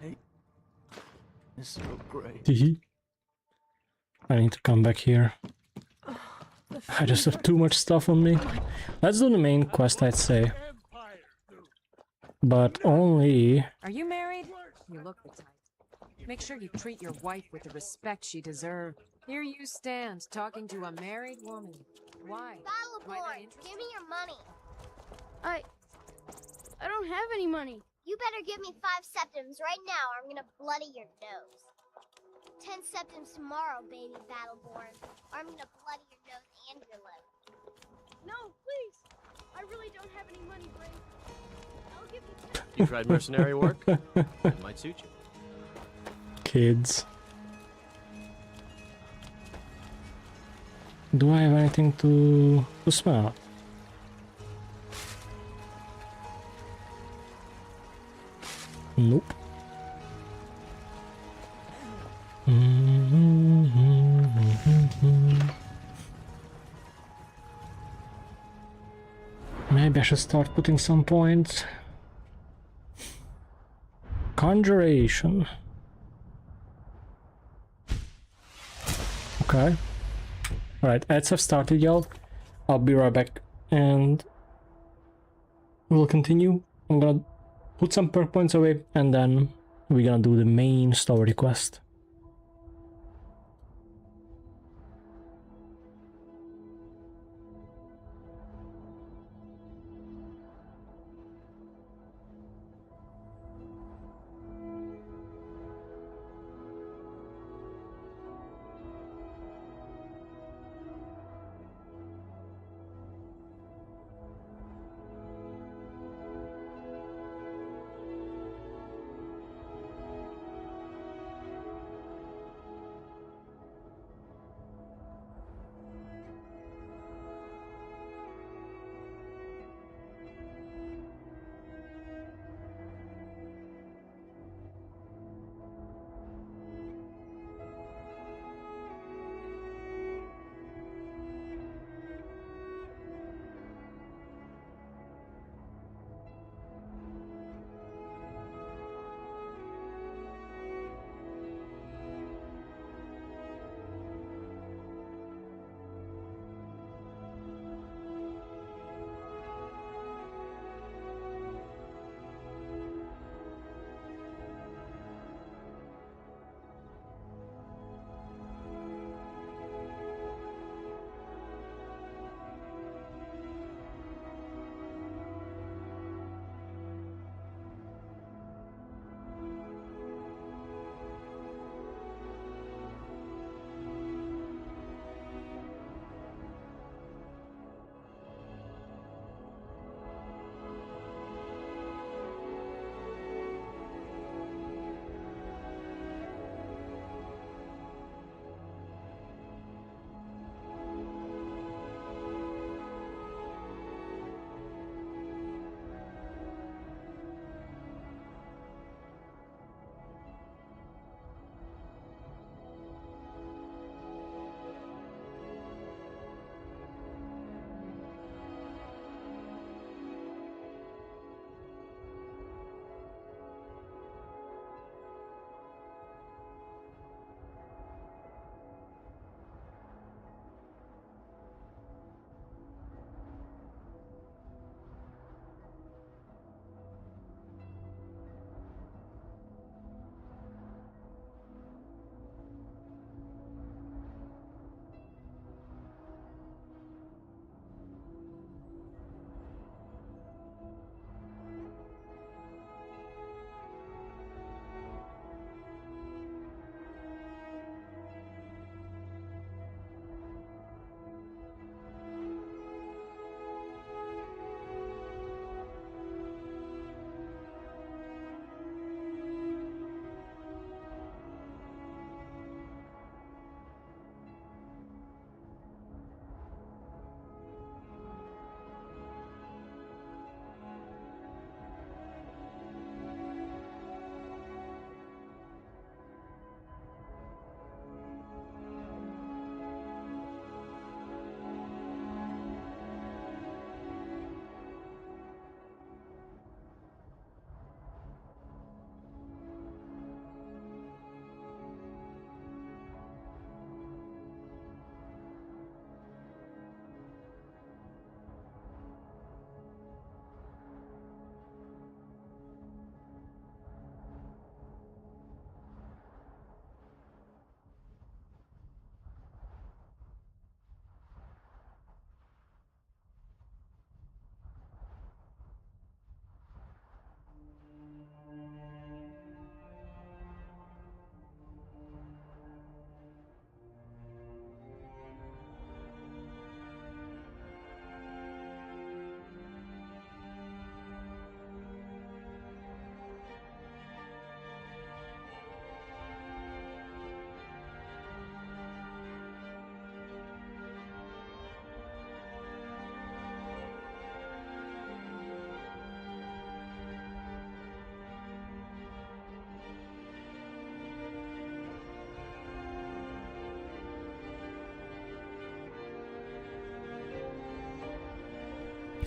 Hey. It's so great. I need to come back here. I just have too much stuff on me. Let's do the main quest, I'd say. But only... Are you married? You look the type. Make sure you treat your wife with the respect she deserves. Here you stand, talking to a married woman. Why? Battleborn, give me your money. I don't have any money. You better give me 5 septims right now or I'm gonna bloody your nose. 10 septims tomorrow, baby Battleborn, or I'm gonna bloody your nose and your leg. No, please. I really don't have any money, Brave. I'll give you 10. You tried mercenary work? It might suit you. Kids. Do I have anything to smell? Nope. Maybe I should start putting some points. Conjuration. Okay. Alright, ads have started, y'all. I'll be right back and we'll continue. I'm gonna put some perk points away and then we're gonna do the main story quest.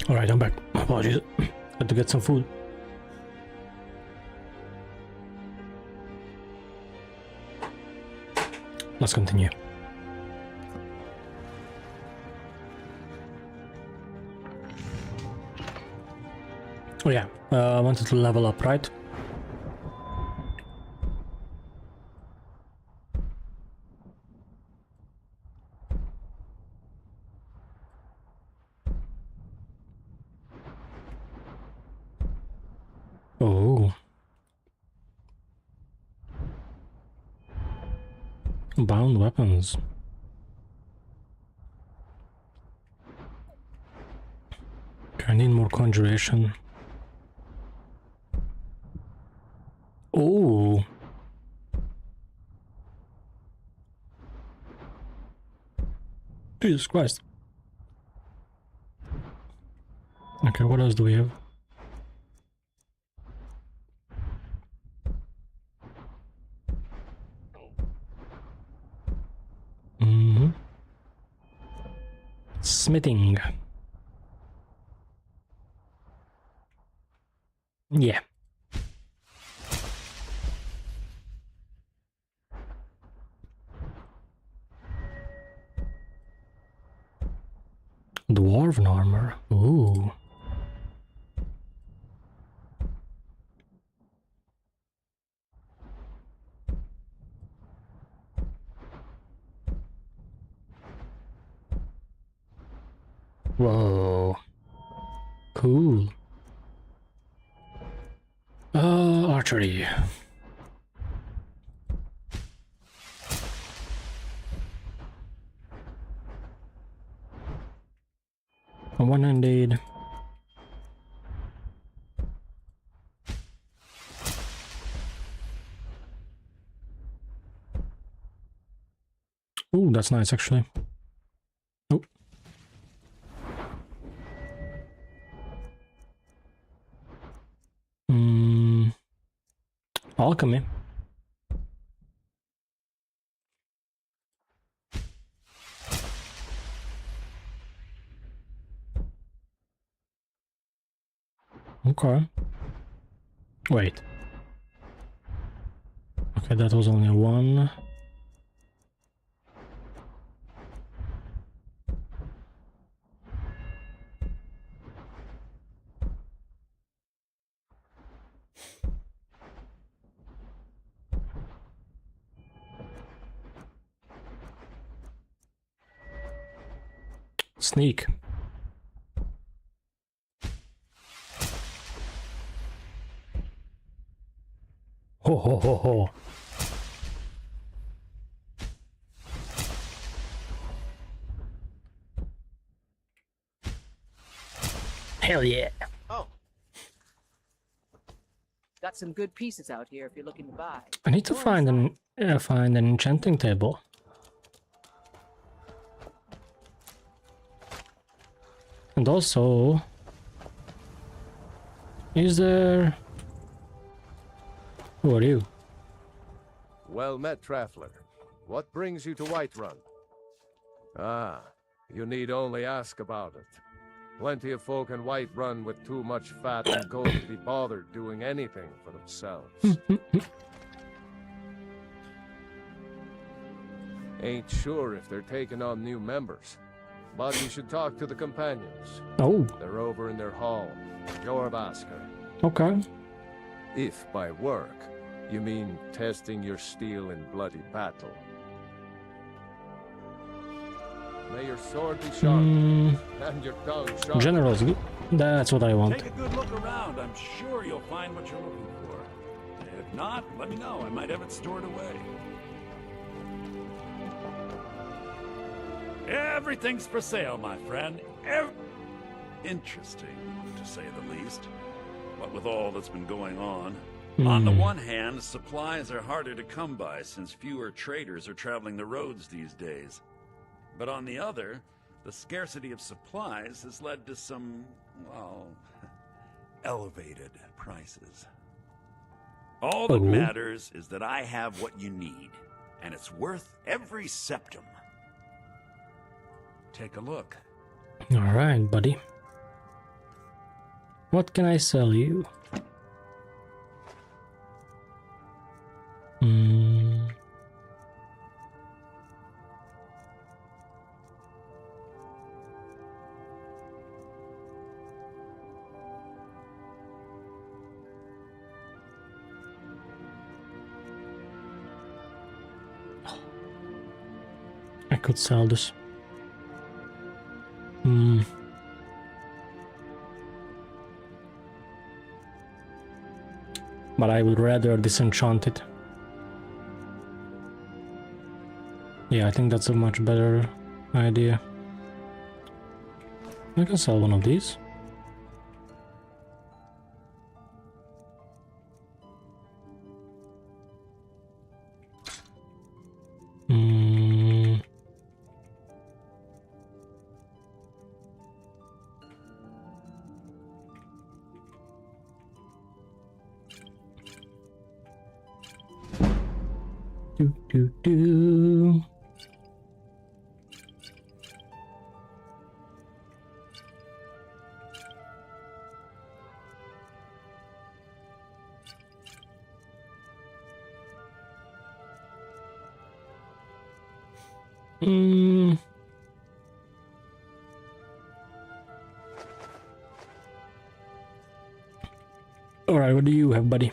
Alright, I'm back. Apologies. Had to get some food. Let's continue. Oh yeah, I wanted to level up, right? Oh. Bound weapons. Okay, I need more conjuration. Oh. Jesus Christ. Okay, what else do we have? Smithing. Yeah. Dwarven armor. Ooh. Whoa. Cool. Archery. A one-handed. Ooh, that's nice actually. Oh. Alchemy. Okay. Wait. Okay, that was only one. Sneak. Ho ho ho ho. Hell yeah. Oh. Got some good pieces out here if you're looking to buy. I need to find an enchanting table. And also, is there... Who are you? Well met, traveler. What brings you to Whiterun? Ah, you need only ask about it. Plenty of folk in Whiterun with too much fat and gold to be bothered doing anything for themselves. Ain't sure if they're taking on new members, but you should talk to the companions. Oh. They're over in their hall, Jorvasker. Okay. If by work, you mean testing your steel in bloody battle. May your sword be sharp, and your tongue sharp. General's good. That's what I want. Take a good look around. I'm sure you'll find what you're looking for. If not, let me know. I might have it stored away. Everything's for sale, my friend. Interesting, to say the least. What with all that's been going on. On the one hand, supplies are harder to come by since fewer traders are traveling the roads these days. But on the other, the scarcity of supplies has led to some, well, elevated prices. All that matters is that I have what you need, and it's worth every septum. Take a look. All right, buddy. What can I sell you? I could sell this. But I would rather disenchant it. Yeah, I think that's a much better idea. I can sell one of these. Do. Alright, what do you have, buddy?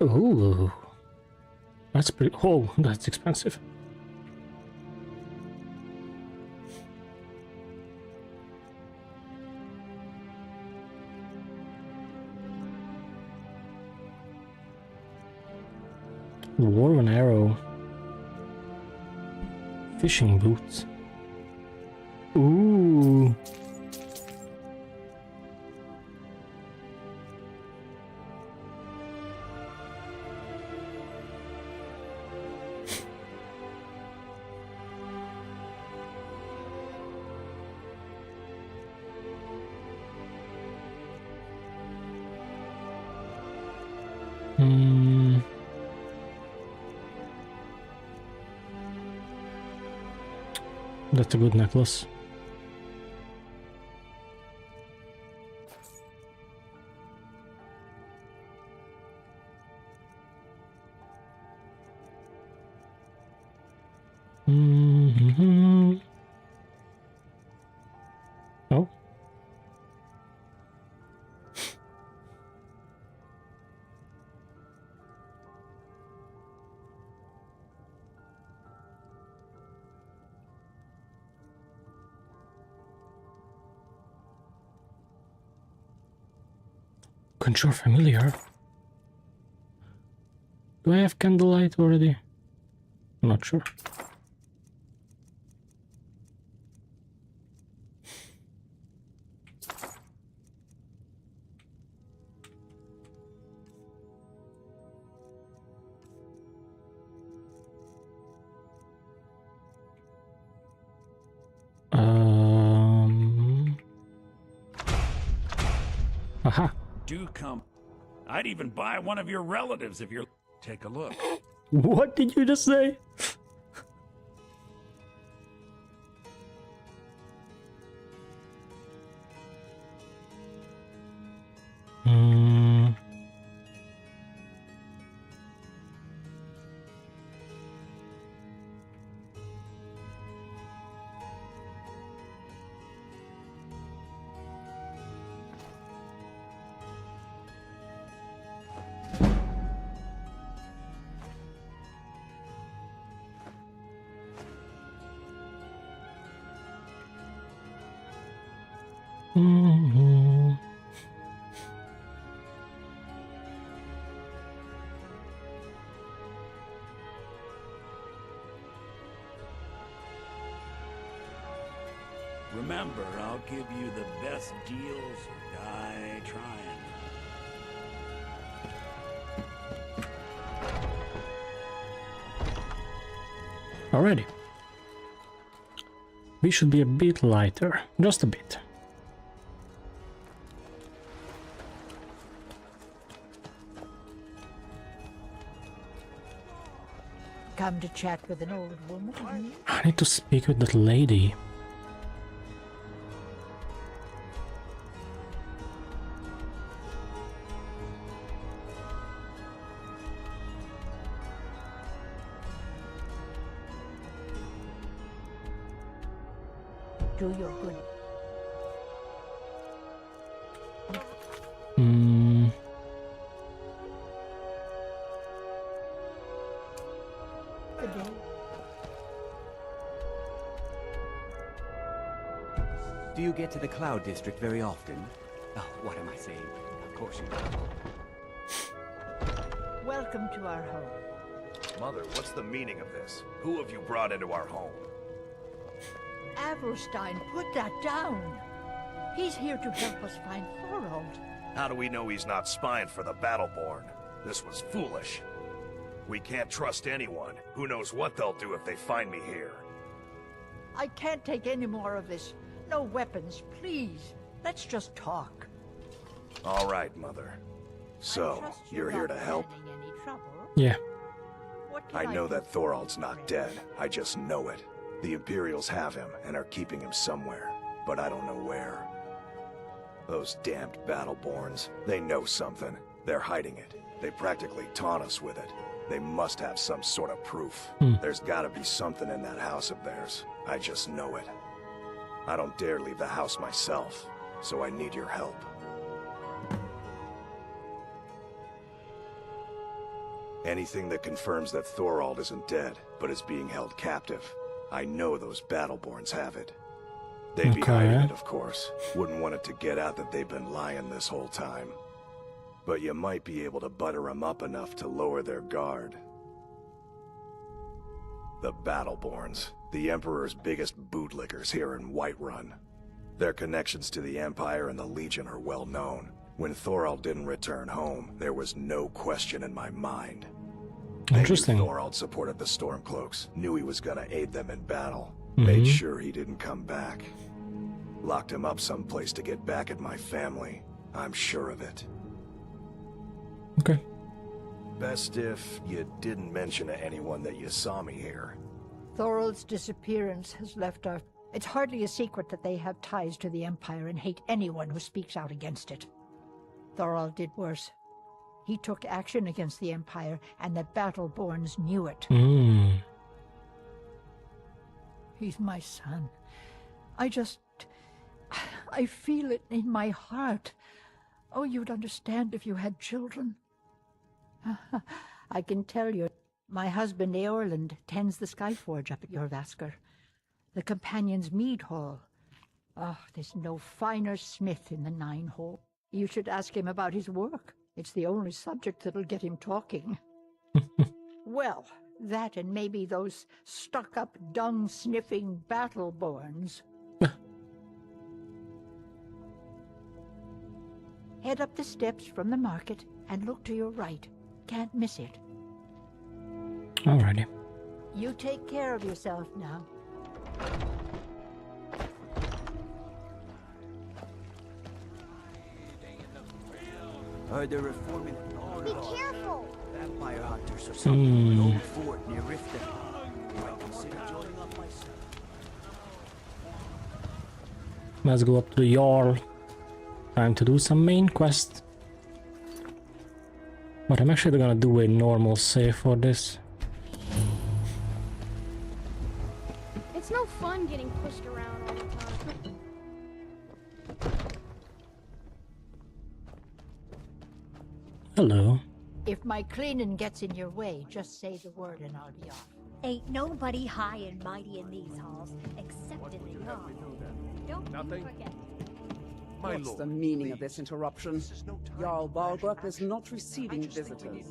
Ooh, that's pretty. Oh, that's expensive. Dwarven arrow. Fishing boots. Ooh. That's a good necklace. Oh. Conjure familiar. Do I have candlelight already? I'm not sure. Aha. Do come. I'd even buy one of your relatives if you're... Take a look. What did you just say? Remember, I'll give you the best deals or die trying. Alrighty. We should be a bit lighter, just a bit. Come to chat with an old woman? I need to speak with that lady. do your good. The day. Do you get to the Cloud District very often? Oh, what am I saying? Of course you do. Welcome to our home. Mother, what's the meaning of this? Who have you brought into our home? Avrostine, put that down. He's here to help us find Thorold. How do we know he's not spying for the Battleborn? This was foolish. We can't trust anyone. Who knows what they'll do if they find me here? I can't take any more of this. No weapons, please. Let's just talk. All right, Mother. So, you're here to help? Any trouble? Yeah. I know that Thorold's not dead. I just know it. The Imperials have him and are keeping him somewhere, but I don't know where. Those damned Battleborns, they know something. They're hiding it. They practically taunt us with it. They must have some sort of proof. There's gotta be something in that house of theirs. I just know it. I don't dare leave the house myself, so I need your help. Anything that confirms that Thorold isn't dead, but is being held captive. I know those Battleborns have it. They'd be hiding it, of course. Wouldn't want it to get out that they've been lying this whole time. But you might be able to butter them up enough to lower their guard. The Battleborns, the Emperor's biggest bootlickers here in Whiterun. Their connections to the Empire and the Legion are well known. When Thorold didn't return home, there was no question in my mind. Interesting. They knew Thorold supported the Stormcloaks, knew he was gonna aid them in battle, made sure he didn't come back. Locked him up someplace to get back at my family. I'm sure of it. Okay. Best if you didn't mention to anyone that you saw me here. Thorold's disappearance has left our... It's hardly a secret that they have ties to the Empire and hate anyone who speaks out against it. Thorold did worse. He took action against the Empire, and the Battleborns knew it. He's my son. I feel it in my heart. Oh, you'd understand if you had children. I can tell you, my husband Eorland tends the Skyforge up at Jorvaskr, the Companion's Mead Hall. Oh, there's no finer smith in the Nine Hall. You should ask him about his work. It's the only subject that'll get him talking. Well, that and maybe those stuck-up, dung-sniffing Battleborns. Head up the steps from the market and look to your right. Can't miss it. Alrighty. You take care of yourself now. They're reforming. Be careful! Vampire hunters or something. An old fort near Riften. Might consider joining up myself. Let's go up to the Jarl. Time to do some main quest. But I'm actually gonna do a normal save for this. It's no fun getting pushed around all the time. Hello. If my cleaning gets in your way, just say the word and I'll be off. Ain't nobody high and mighty in these halls, except in the yard. Don't Nothing? forget. My What's lord, the meaning of this interruption? Jarl Balgruck is not receiving visitors.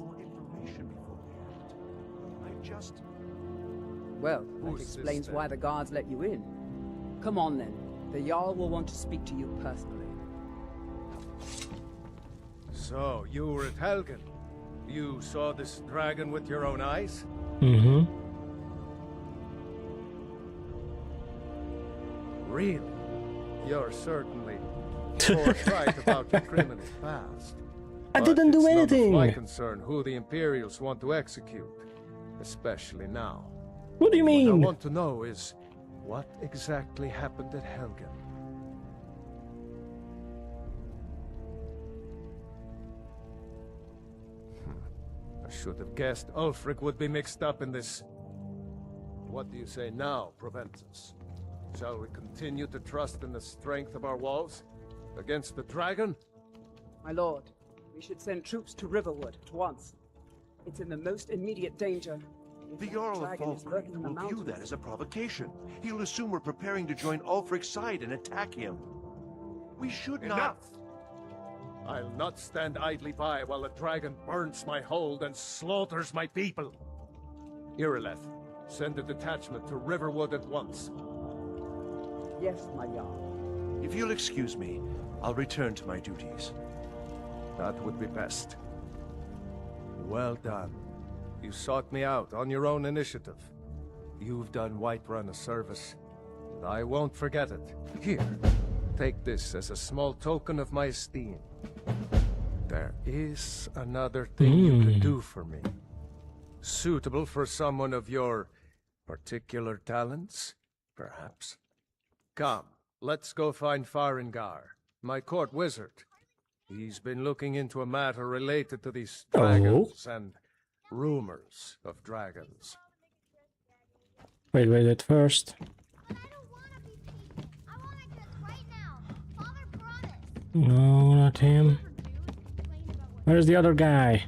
Well, that Who's this explains then? why the guards let you in. Come on then. The Jarl will want to speak to you personally. So, you were at Helgen. You saw this dragon with your own eyes? Really? You're certainly forthright about your criminal past. I But didn't do it's none anything. of my concern who the Imperials want to execute, especially now. What do you What I mean? want to know is what exactly happened at Helgen. I should have guessed Ulfric would be mixed up in this. What do you say now, Proventus? Shall we continue to trust in the strength of our walls? Against the dragon? My lord, we should send troops to Riverwood at once. It's in the most immediate danger. The Jarl of Falkreath will view that as a provocation. He'll assume we're preparing to join Ulfric's side and attack him. We should not... Enough! I'll not stand idly by while the dragon burns my hold and slaughters my people. Irileth, send a detachment to Riverwood at once. Yes, my Jarl. If you'll excuse me, I'll return to my duties. That would be best. Well done. You sought me out on your own initiative. You've done Whiterun a service, and I won't forget it. Here, take this as a small token of my esteem. There is another thing you could do for me. Suitable for someone of your particular talents, perhaps. Come, let's go find Farengar, my court wizard. He's been looking into a matter related to these dragons and rumors of dragons. Wait at first. No, not him. Where's the other guy?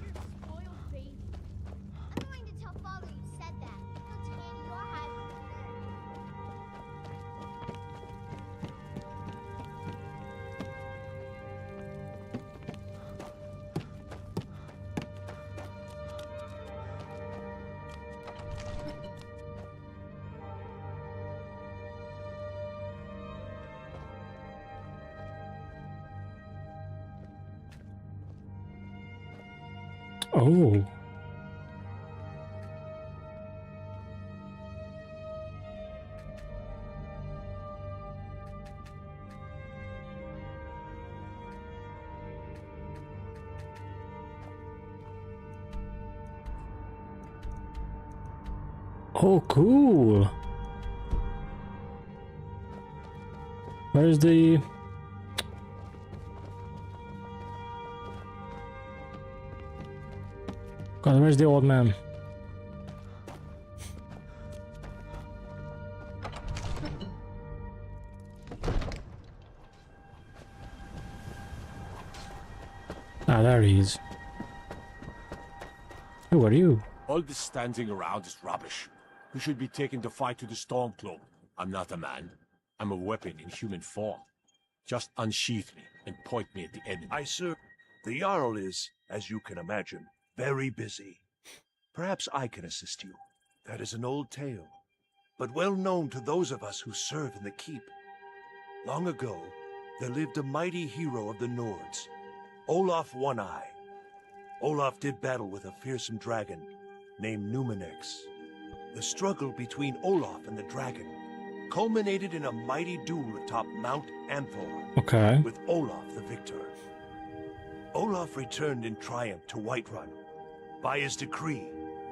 Oh. Oh, cool. Where's the... God, where's the old man? Ah, there he is. Who are you? All this standing around is rubbish. You should be taken to fight to the Stormclaw. I'm not a man. I'm a weapon in human form. Just unsheath me and point me at the enemy. Aye, sir. The Jarl is, as you can imagine, very busy. Perhaps I can assist you. That is an old tale, but well known to those of us who serve in the keep. Long ago, there lived a mighty hero of the Nords, Olaf One-Eye. Olaf did battle with a fearsome dragon named Numenex. The struggle between Olaf and the dragon culminated in a mighty duel atop Mount Anthor, with Olaf the victor. Olaf returned in triumph to Whiterun. By his decree,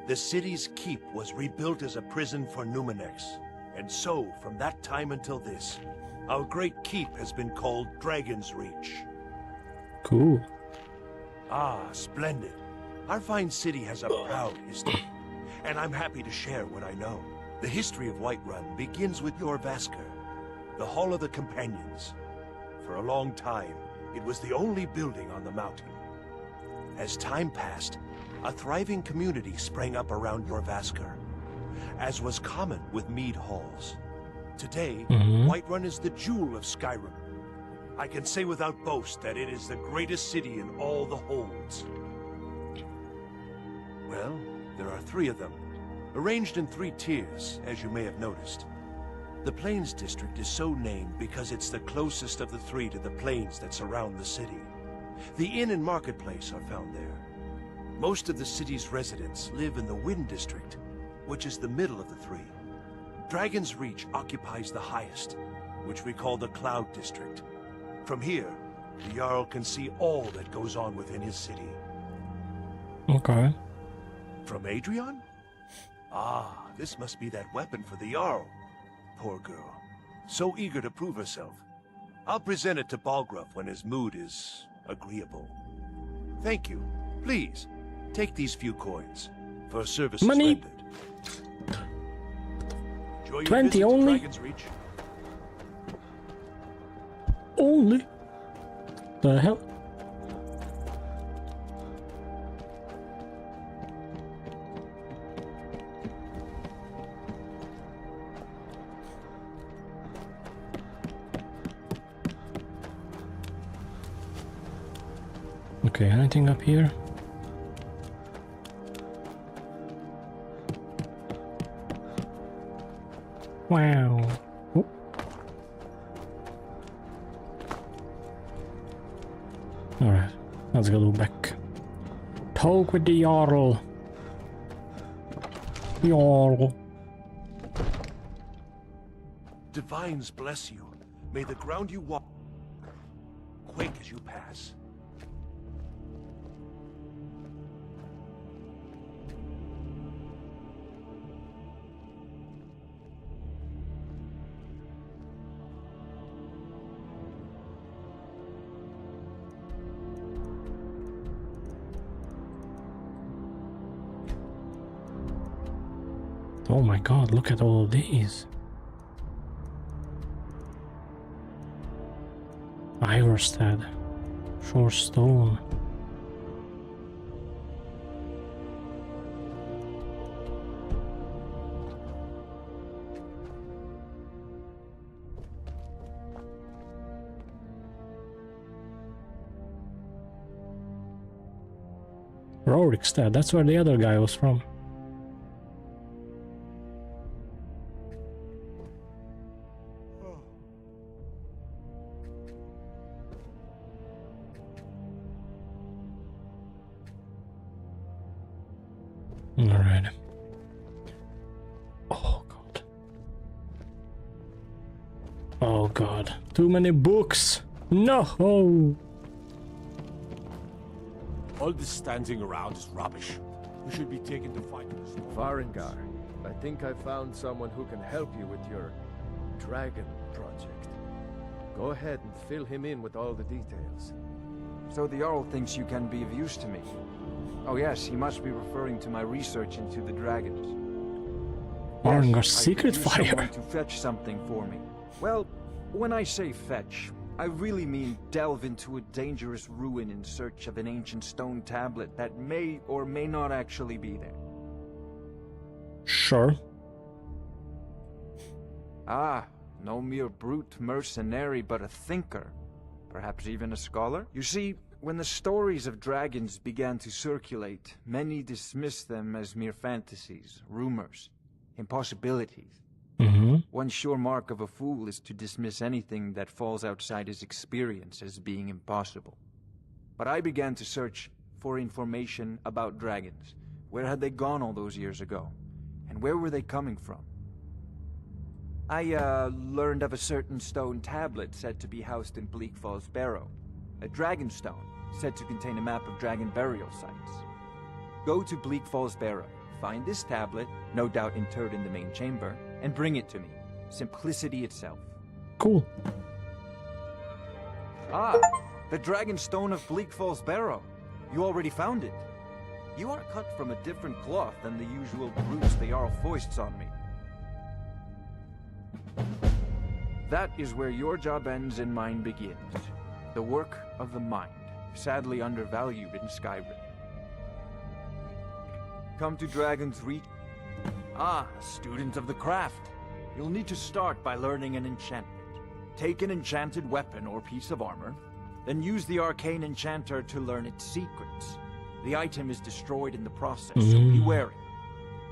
the city's keep was rebuilt as a prison for Numenex. And so, from that time until this, our great keep has been called Dragon's Reach. Cool. Ah, splendid. Our fine city has a proud history, and I'm happy to share what I know. The history of Whiterun begins with Jorrvaskr, the Hall of the Companions. For a long time, it was the only building on the mountain. As time passed, a thriving community sprang up around Jorrvaskr, as was common with mead halls. Today, Whiterun is the jewel of Skyrim. I can say without boast that it is the greatest city in all the holds. Well, there are 3 of them, arranged in 3 tiers, as you may have noticed. The Plains District is so named because it's the closest of the 3 to the plains that surround the city. The inn and marketplace are found there. Most of the city's residents live in the Wind District, which is the middle of the 3. Dragon's Reach occupies the highest, which we call the Cloud District. From here, the Jarl can see all that goes on within his city. Okay. From Adrian? Ah, this must be that weapon for the Jarl. Poor girl. So eager to prove herself. I'll present it to Balgruuf when his mood is agreeable. Thank you. Please, take these few coins for services Money. rendered. Enjoy your 20 visit to only? Dragon's Reach. only. The hell? Okay, anything up here? Wow. Oh. Alright, let's go back. Talk with the Jarl. Jarl. Divines bless you. May the ground you walk quake as you pass. Oh my god, look at all of these. Iverstead. Shore stone. Rorikstead, that's where the other guy was from. Alright. Oh god. Oh god. Too many books! No! All this standing around is rubbish. You should be taken to fight. Varengar, I think I found someone who can help you with your dragon project. Go ahead and fill him in with all the details. So the Jarl thinks you can be of use to me. Oh yes, he must be referring to my research into the dragons. Varengar's secret I could use fire. someone to fetch something for me. Well, when I say fetch, I really mean delve into a dangerous ruin in search of an ancient stone tablet that may or may not actually be there. Sure. Ah, no mere brute mercenary, but a thinker. Perhaps even a scholar? You see, when the stories of dragons began to circulate, many dismissed them as mere fantasies, rumors, impossibilities. One sure mark of a fool is to dismiss anything that falls outside his experience as being impossible. But I began to search for information about dragons. Where had they gone all those years ago? And where were they coming from? I learned of a certain stone tablet said to be housed in Bleak Falls Barrow. A dragon stone, said to contain a map of dragon burial sites. Go to Bleak Falls Barrow, find this tablet, no doubt interred in the main chamber, and bring it to me. Simplicity itself. Cool. Ah, the dragon stone of Bleak Falls Barrow. You already found it. You are cut from a different cloth than the usual brutes the Jarl foists on me. That is where your job ends and mine begins. The work of the mind, sadly undervalued in Skyrim. Come to Dragon's Reach. Ah, a student of the craft. You'll need to start by learning an enchantment. Take an enchanted weapon or piece of armor, then use the arcane enchanter to learn its secrets. The item is destroyed in the process, so be wary.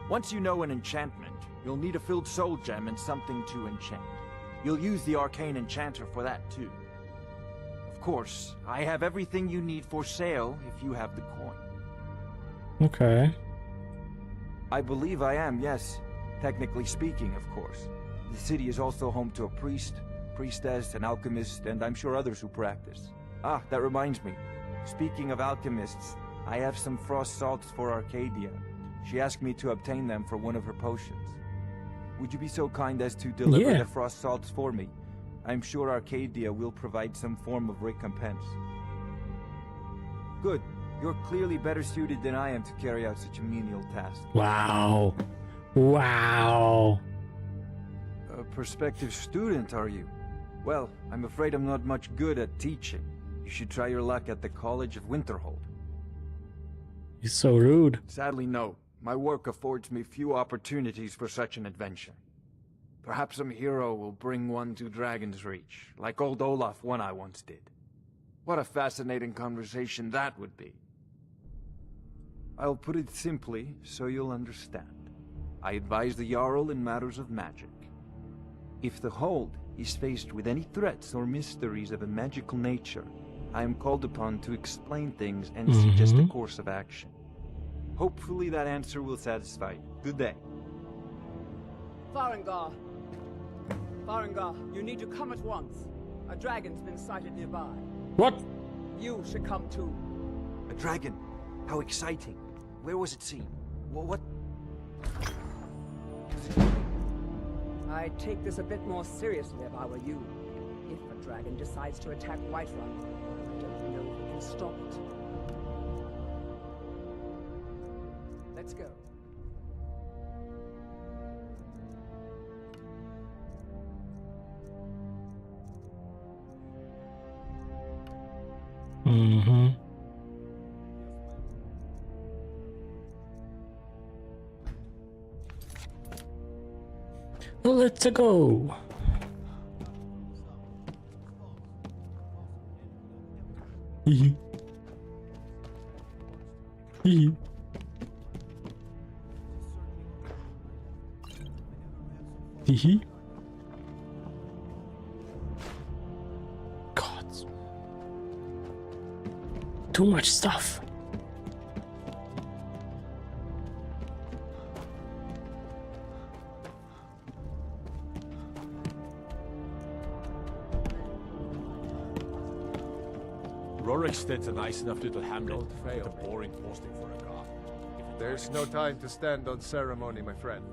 Once you know an enchantment, you'll need a filled soul gem and something to enchant. You'll use the arcane enchanter for that too. Of course, I have everything you need for sale if you have the coin. Okay. I believe I am, yes. Technically speaking, of course. The city is also home to a priest, priestess, an alchemist, and I'm sure others who practice. Ah, that reminds me. Speaking of alchemists, I have some frost salts for Arcadia. She asked me to obtain them for one of her potions. Would you be so kind as to deliver the frost salts for me? I'm sure Arcadia will provide some form of recompense. Good. You're clearly better suited than I am to carry out such a menial task. Wow. Wow. A prospective student, are you? Well, I'm afraid I'm not much good at teaching. You should try your luck at the College of Winterhold. He's so rude. Sadly, no. My work affords me few opportunities for such an adventure. Perhaps some hero will bring one to Dragon's Reach, like old Olaf one I once did. What a fascinating conversation that would be. I'll put it simply so you'll understand. I advise the Jarl in matters of magic. If the Hold is faced with any threats or mysteries of a magical nature, I am called upon to explain things and suggest a course of action. Hopefully that answer will satisfy you. Good day. Farengar! Farengar, you need to come at once. A dragon's been sighted nearby. What? You should come too. A dragon? How exciting. Where was it seen? What? I'd take this a bit more seriously if I were you. If a dragon decides to attack Whiterun, I don't know if we can stop it. Let's go. Let's go. God. Too much stuff. Rorikstead's a nice enough little hamlet, but a boring posting for a god. There's no time to stand on ceremony, my friend.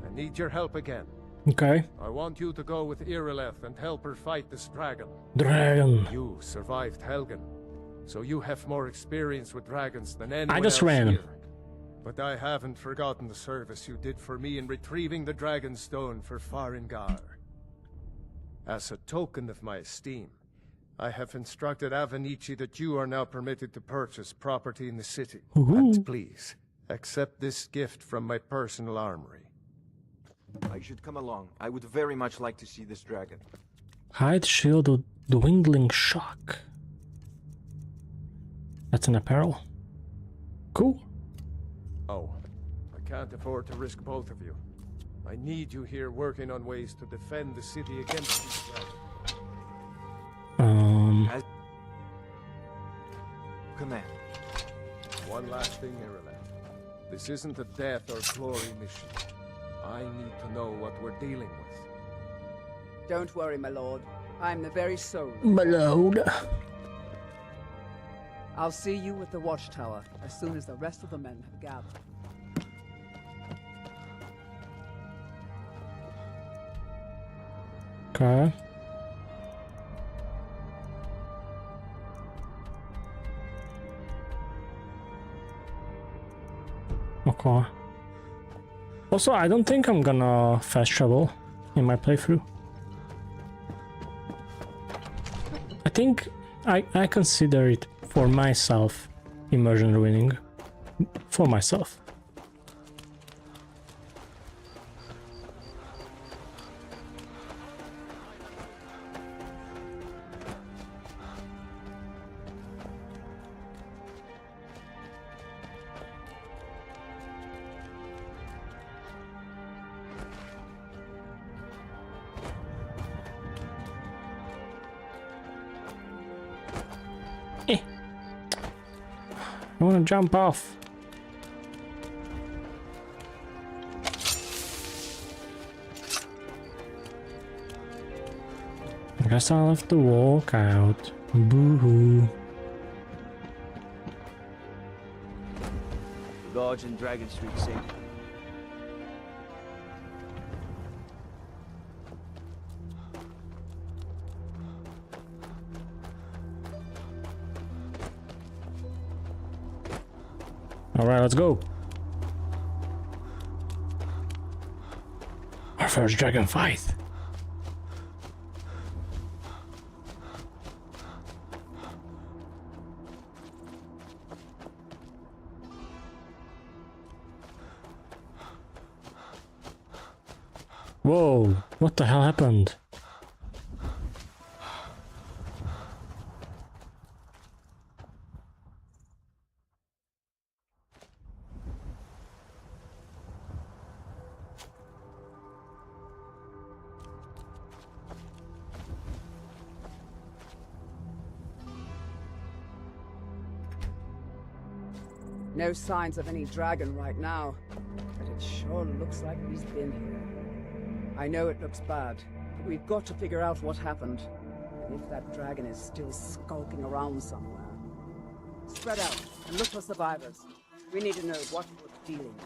I need your help again. Okay. I want you to go with Irileth and help her fight this dragon. Dragon. You survived Helgen, so you have more experience with dragons than anyone I just else ran. here. But I haven't forgotten the service you did for me in retrieving the dragon stone for Farengar. As a token of my esteem, I have instructed Avenici that you are now permitted to purchase property in the city. And please, accept this gift from my personal armory. I should come along. I would very much like to see this dragon. Hide shield of dwindling shock. That's an apparel. Cool. Oh, I can't afford to risk both of you. I need you here working on ways to defend the city against these dragons. Command. One last thing, Irileth. This isn't a death or glory mission. I need to know what we're dealing with. Don't worry, my lord. I'm the very soul. My lord. I'll see you at the watchtower as soon as the rest of the men have gathered. Okay. Okay. Also, I don't think I'm gonna fast travel in my playthrough. I think I consider it for myself immersion ruining. For myself. I wanna jump off. I guess I'll have to walk out. Boo-hoo. The guards in Dragon Street safe. Alright, let's go. Our first dragon fight. Whoa, what the hell happened? No signs of any dragon right now, but it sure looks like he's been here. I know it looks bad, but we've got to figure out what happened. And if that dragon is still skulking around somewhere. Spread out and look for survivors. We need to know what we're dealing with.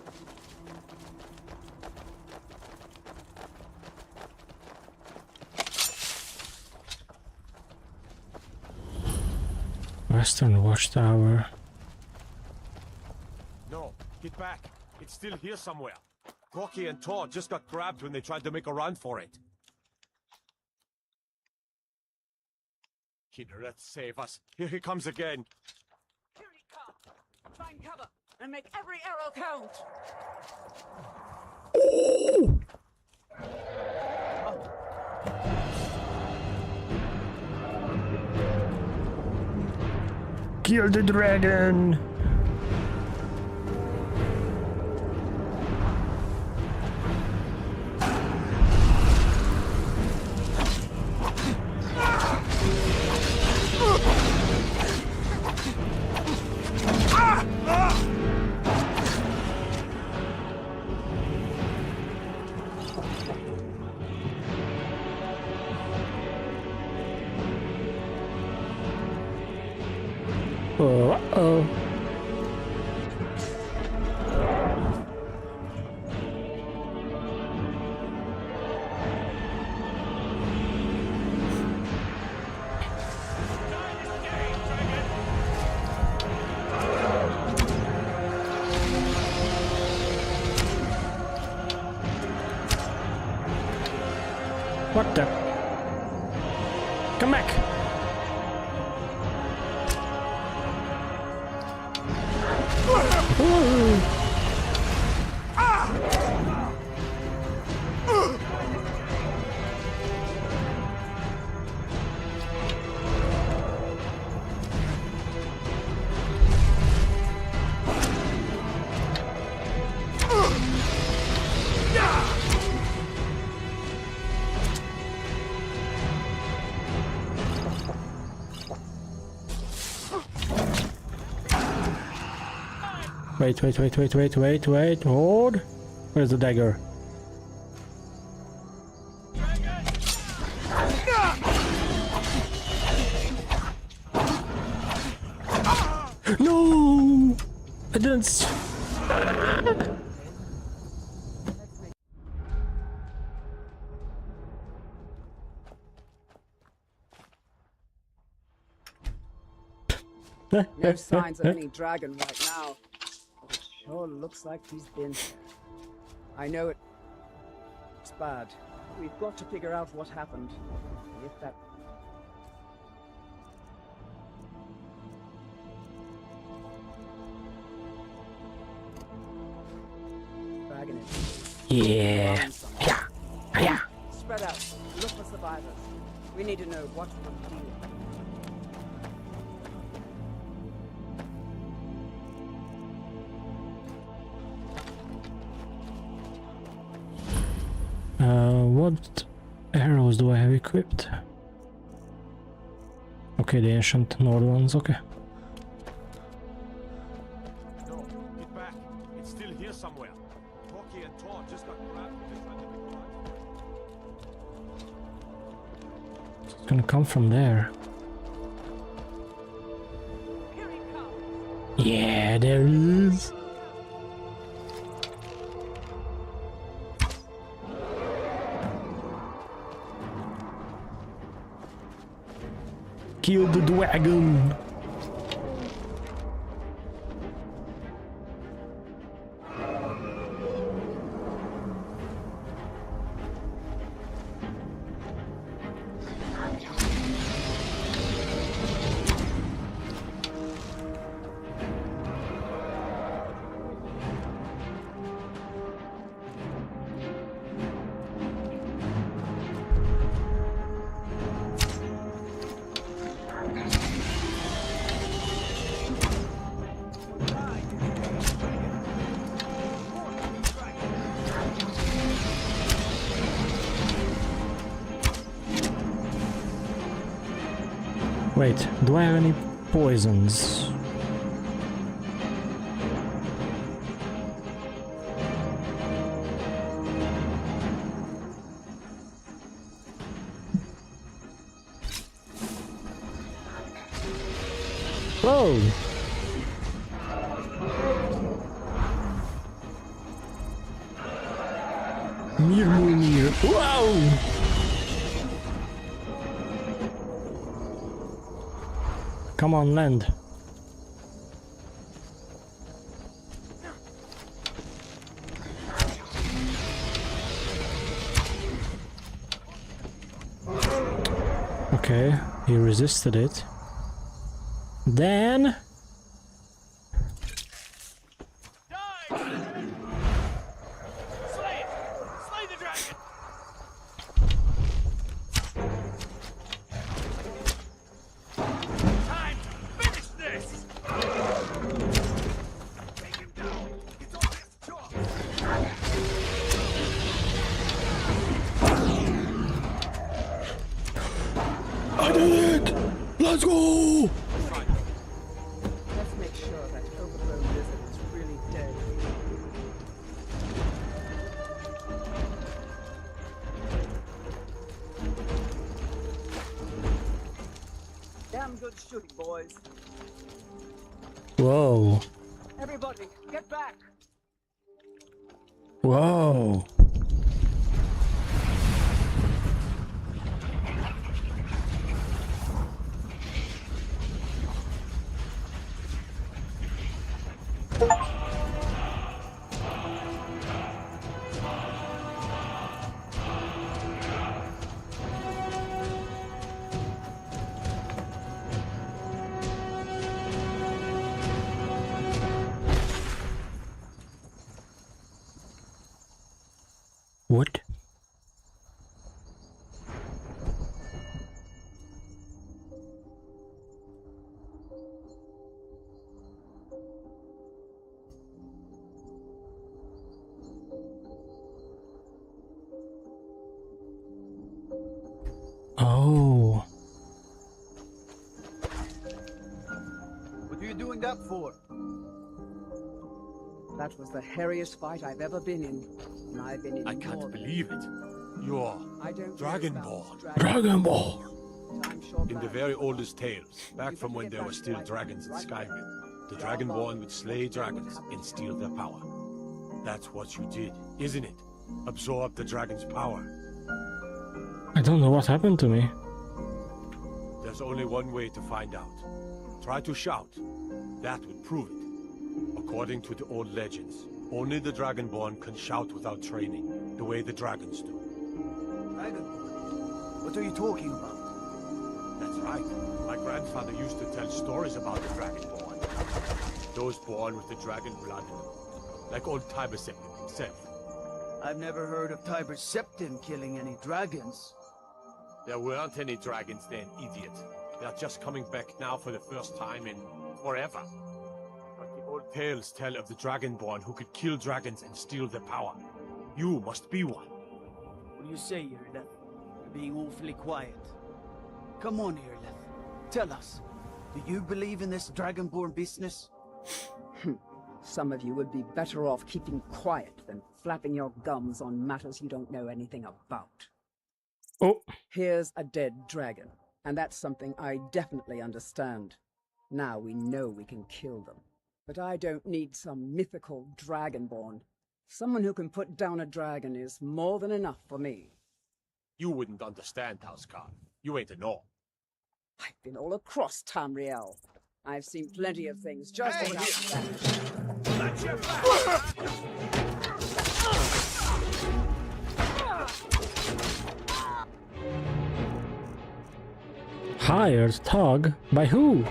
Western Watchtower. No, get back. It's still here somewhere. Rocky and Todd just got grabbed when they tried to make a run for it. Kinnereth, save us. Here he comes again. Here he comes. Find cover and make every arrow count. Kill the dragon! Uh-oh. What the? Come back! Wait, hold. Where's the dagger? No! I didn't... No signs of any dragon right now. But it sure looks like he's been here. I know it's bad. We've got to figure out what happened. If that... dragon is... Yeah. Yeah. Spread out. Look for survivors. We need to know what we're dealing with. What arrows do I have equipped? Okay, the ancient Nord ones, okay. No, get back. It's still here somewhere. Rocky and Todd just got grabbed when they tried to make a run. It's gonna come from there. Yeah, there is. Kill the dragon! Wait, do I have any poisons? Whoa! Mir. Wow! Come on, land. Okay, he resisted it. Then... I did it! Let's go! Let's make sure that overgrown lizard is really dead. Damn good shooting, boys. Whoa. Everybody, get back! Whoa. What? Oh. What are you doing that for? That was the hairiest fight I've ever been in. And I've been in I can't more. believe it. You're I don't Dragonborn. Dragonborn. In the very oldest tales, back from when there were still dragons in Skyrim, the Dragonborn would slay dragons and steal their power. That's what you did, isn't it? Absorb the dragon's power. I don't know what happened to me. There's only one way to find out. Try to shout. That would prove it. According to the old legends, only the Dragonborn can shout without training, the way the dragons do. Dragonborn? What are you talking about? That's right. My grandfather used to tell stories about the Dragonborn. Those born with the dragon blood in them. Like old Tiber Septim himself. I've never heard of Tiber Septim killing any dragons. There weren't any dragons then, idiot. They're just coming back now for the first time in forever. But the old tales tell of the Dragonborn who could kill dragons and steal their power. You must be one. What do you say, Irleth? You're being awfully quiet. Come on, Irleth. Tell us. Do you believe in this Dragonborn business? Some of you would be better off keeping quiet than flapping your gums on matters you don't know anything about. Oh. Here's a dead dragon, and that's something I definitely understand. Now we know we can kill them. But I don't need some mythical dragonborn. Someone who can put down a dragon is more than enough for me. You wouldn't understand, Housecarl. You ain't a Norn. I've been all across Tamriel. I've seen plenty of things just like that. Hired Tug? By who?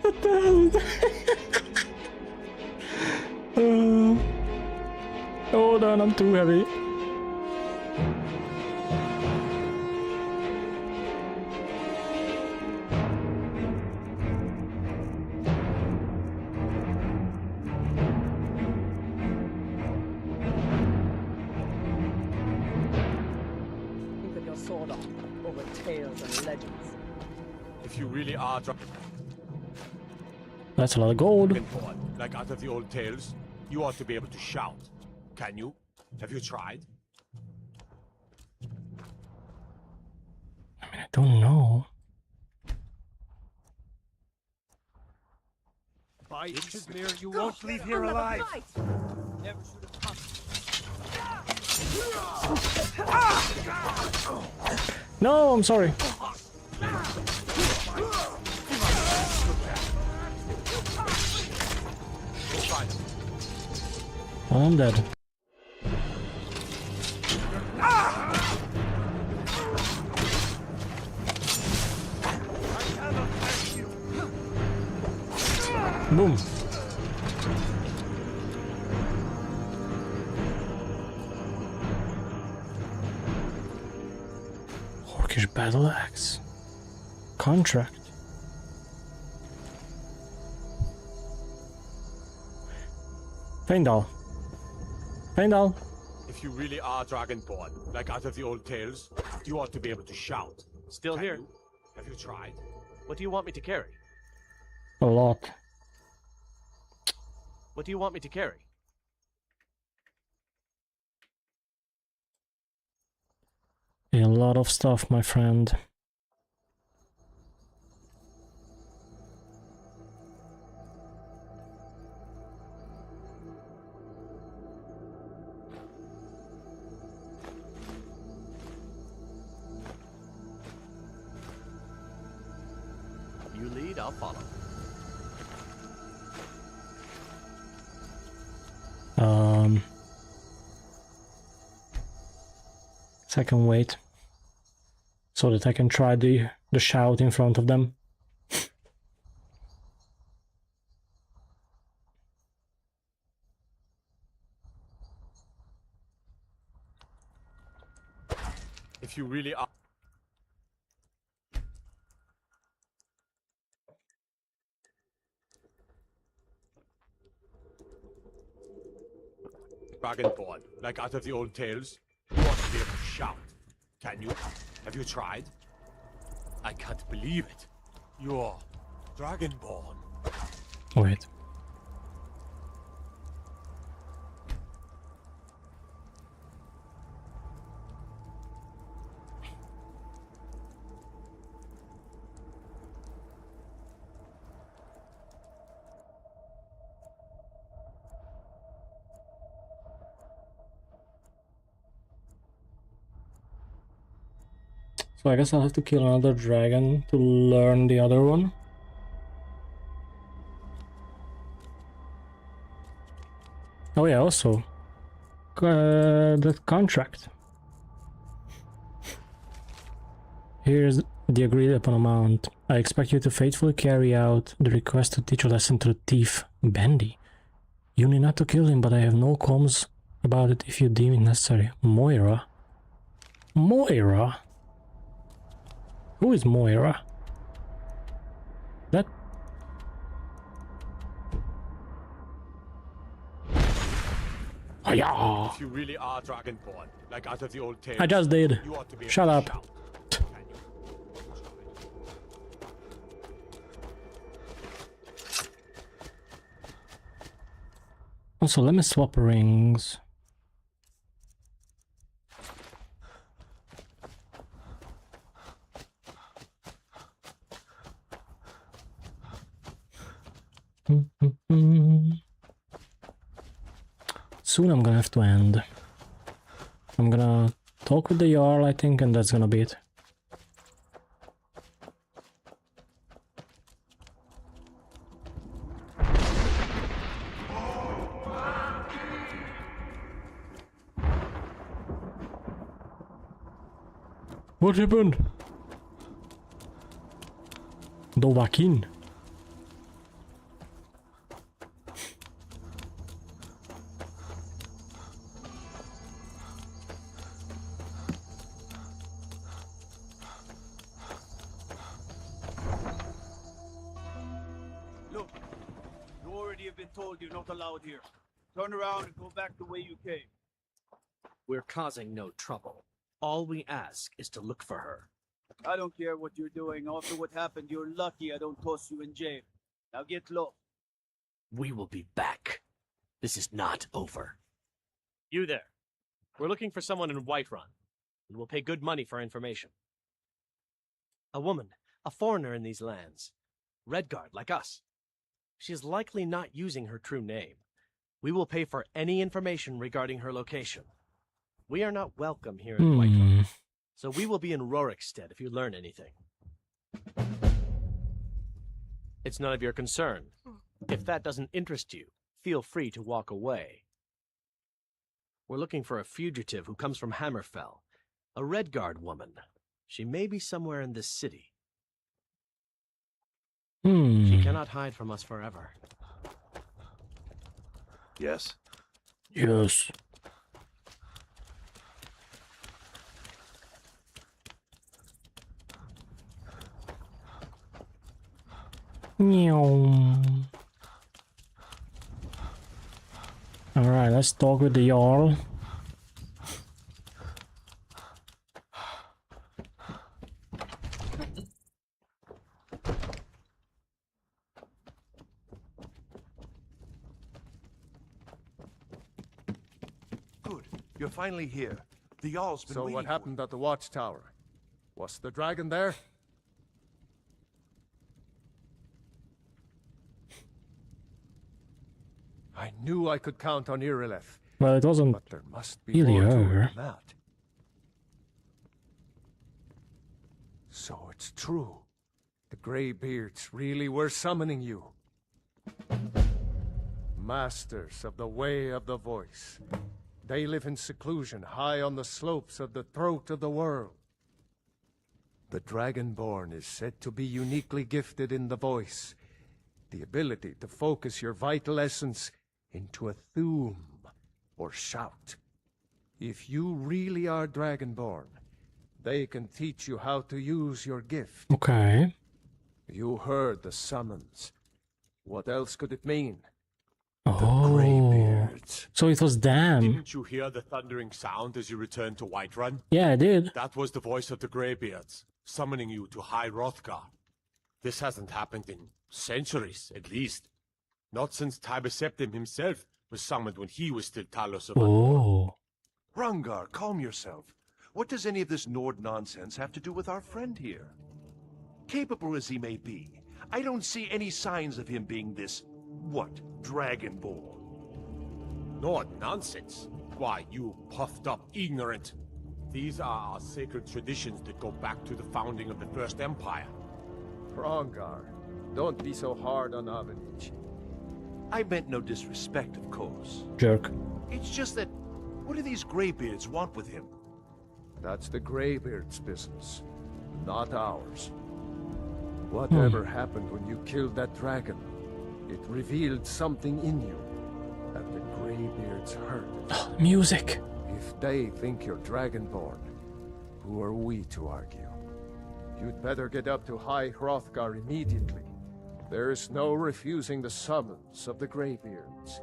What the hell? Hold on, I'm too heavy. legends. If you really are That's a lot of gold. dragonborn, like out of the old tales, you ought to be able to shout. Can you? Have you tried? I don't know. By Kazmir, you won't leave here alive! Never should have come. No, I'm sorry. I'm dead. Boom. Orcish battle axe. Contract. Feindal. Feindal. If you really are dragonborn, like out of the old tales, you ought to be able to shout. Still Can here. you? Have you tried? What do you want me to carry? A lot. What do you want me to carry? A lot of stuff, my friend. You lead, I'll follow. So I can wait so that I can try the shout in front of them. If you really are dragonborn, like out of the old tales, you ought to be able to shout. Can you? Have you tried? I can't believe it. You're dragonborn. Wait. So I guess I'll have to kill another dragon to learn the other one. Oh yeah, also the contract. Here's the agreed upon amount. I expect you to faithfully carry out the request to teach a lesson to the thief, Bendy. You need not to kill him, but I have no qualms about it if you deem it necessary. Moira? Moira? Who is Moira? That... Oh, yeah. If you really are dragonborn, like out of the old tales, I just did. you ought to be able Shut to up. shout. Also, let me swap rings. Soon I'm gonna have to end. I'm gonna talk with the Jarl, I think, and that's gonna be it. What happened? Dovahkiin. Look, you already have been told you're not allowed here. Turn around and go back the way you came. We're causing no trouble. All we ask is to look for her. I don't care what you're doing. After what happened, you're lucky I don't toss you in jail. Now get low. We will be back. This is not over. You there. We're looking for someone in Whiterun, and we'll pay good money for information. A woman, a foreigner in these lands. Redguard, like us. She is likely not using her true name. We will pay for any information regarding her location. We are not welcome here in Whiterun, so we will be in Rorikstead if you learn anything. It's none of your concern. If that doesn't interest you, feel free to walk away. We're looking for a fugitive who comes from Hammerfell, a Redguard woman. She may be somewhere in this city. She cannot hide from us forever. Yes? Yes. Alright, let's talk with the Jarl. Good. You're finally here. The Jarl's been So waiting what happened at the watchtower? Was the dragon there? I knew I could count on Irileth. Well, it wasn't But there must be really more to it her. than that. So it's true. The Greybeards really were summoning you. Masters of the Way of the Voice. They live in seclusion high on the slopes of the throat of the world. The Dragonborn is said to be uniquely gifted in the voice. The ability to focus your vital essence into a thum, or shout. If you really are Dragonborn, they can teach you how to use your gift. Okay. You heard the summons. What else could it mean? Oh. So it was them. Didn't you hear the thundering sound as you returned to Whiterun? Yeah, I did. That was the voice of the Greybeards, summoning you to High Hrothgar. This hasn't happened in centuries, at least. Not since Tiber Septim himself was summoned when he was still Talos of Oh. Hrongar, calm yourself. What does any of this Nord nonsense have to do with our friend here? Capable as he may be, I don't see any signs of him being this, Dragonborn. Nord nonsense? Why, you puffed up ignorant. These are our sacred traditions that go back to the founding of the First Empire. Hrongar, don't be so hard on Avenich. I meant no disrespect, of course. Jerk. It's just that, what do these Greybeards want with him? That's the Greybeards' business, not ours. Whatever happened when you killed that dragon, it revealed something in you, and the Greybeards heard it. Music. If they think you're Dragonborn, who are we to argue? You'd better get up to High Hrothgar immediately. There's no refusing the summons of the Greybeards.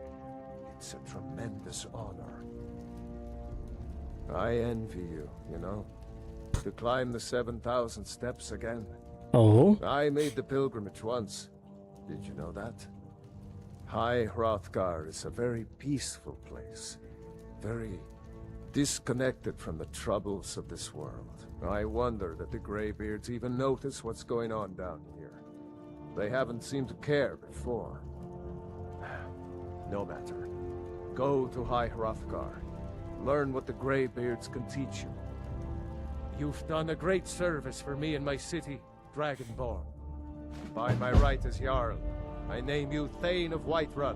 It's a tremendous honor. I envy you, you know, to climb the 7,000 steps again. Oh? I made the pilgrimage once. Did you know that? High Hrothgar is a very peaceful place. Very disconnected from the troubles of this world. I wonder that the Greybeards even notice what's going on down here. They haven't seemed to care before. No matter. Go to High Hrothgar. Learn what the Greybeards can teach you. You've done a great service for me and my city, Dragonborn. By my right as Jarl, I name you Thane of Whiterun.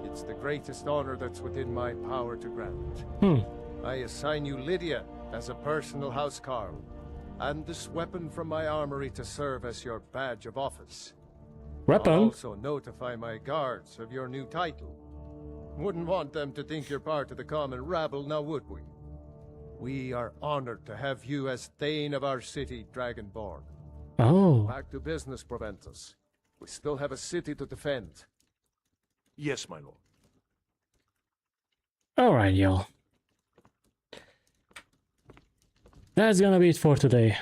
It's the greatest honor that's within my power to grant. I assign you Lydia as a personal housecarl, and this weapon from my armory to serve as your badge of office. Weapon? I'll also notify my guards of your new title. Wouldn't want them to think you're part of the common rabble, now would we? We are honored to have you as Thane of our city, Dragonborn. Oh. Back to business, Proventus. We still have a city to defend. Yes, my lord. Alright, y'all. That's gonna be it for today.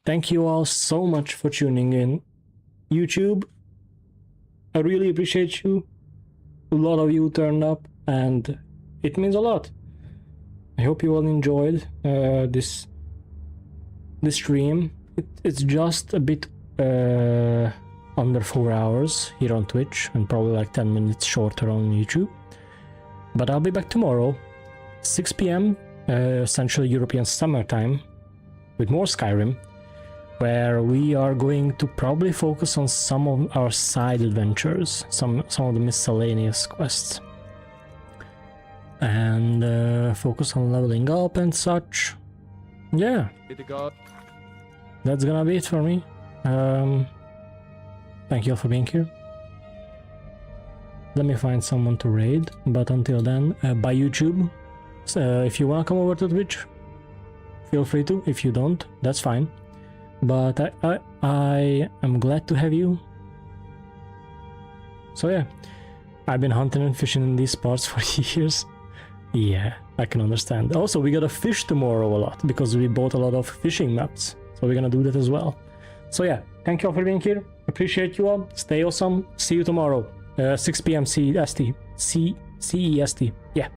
thank you all so much for tuning in. YouTube, I really appreciate you. A lot of you turned up, and it means a lot. I hope you all enjoyed this stream. It's just a bit under 4 hours here on Twitch, and probably like 10 minutes shorter on YouTube. But I'll be back tomorrow, 6 p.m. Central European Summer Time, with more Skyrim, where we are going to probably focus on some of our side adventures, some of the miscellaneous quests, and focus on leveling up and such. Yeah, that's gonna be it for me. Thank you all for being here. Let me find someone to raid, but until then, bye YouTube. If you wanna come over to Twitch, feel free to. If you don't, that's fine. But I am glad to have you. So yeah, I've been hunting and fishing in these parts for years. Yeah, I can understand. Also, we gotta fish tomorrow a lot, because we bought a lot of fishing maps. So we're gonna do that as well. So yeah, thank you all for being here. Appreciate you all. Stay awesome. See you tomorrow. 6 p.m. CEST. Yeah.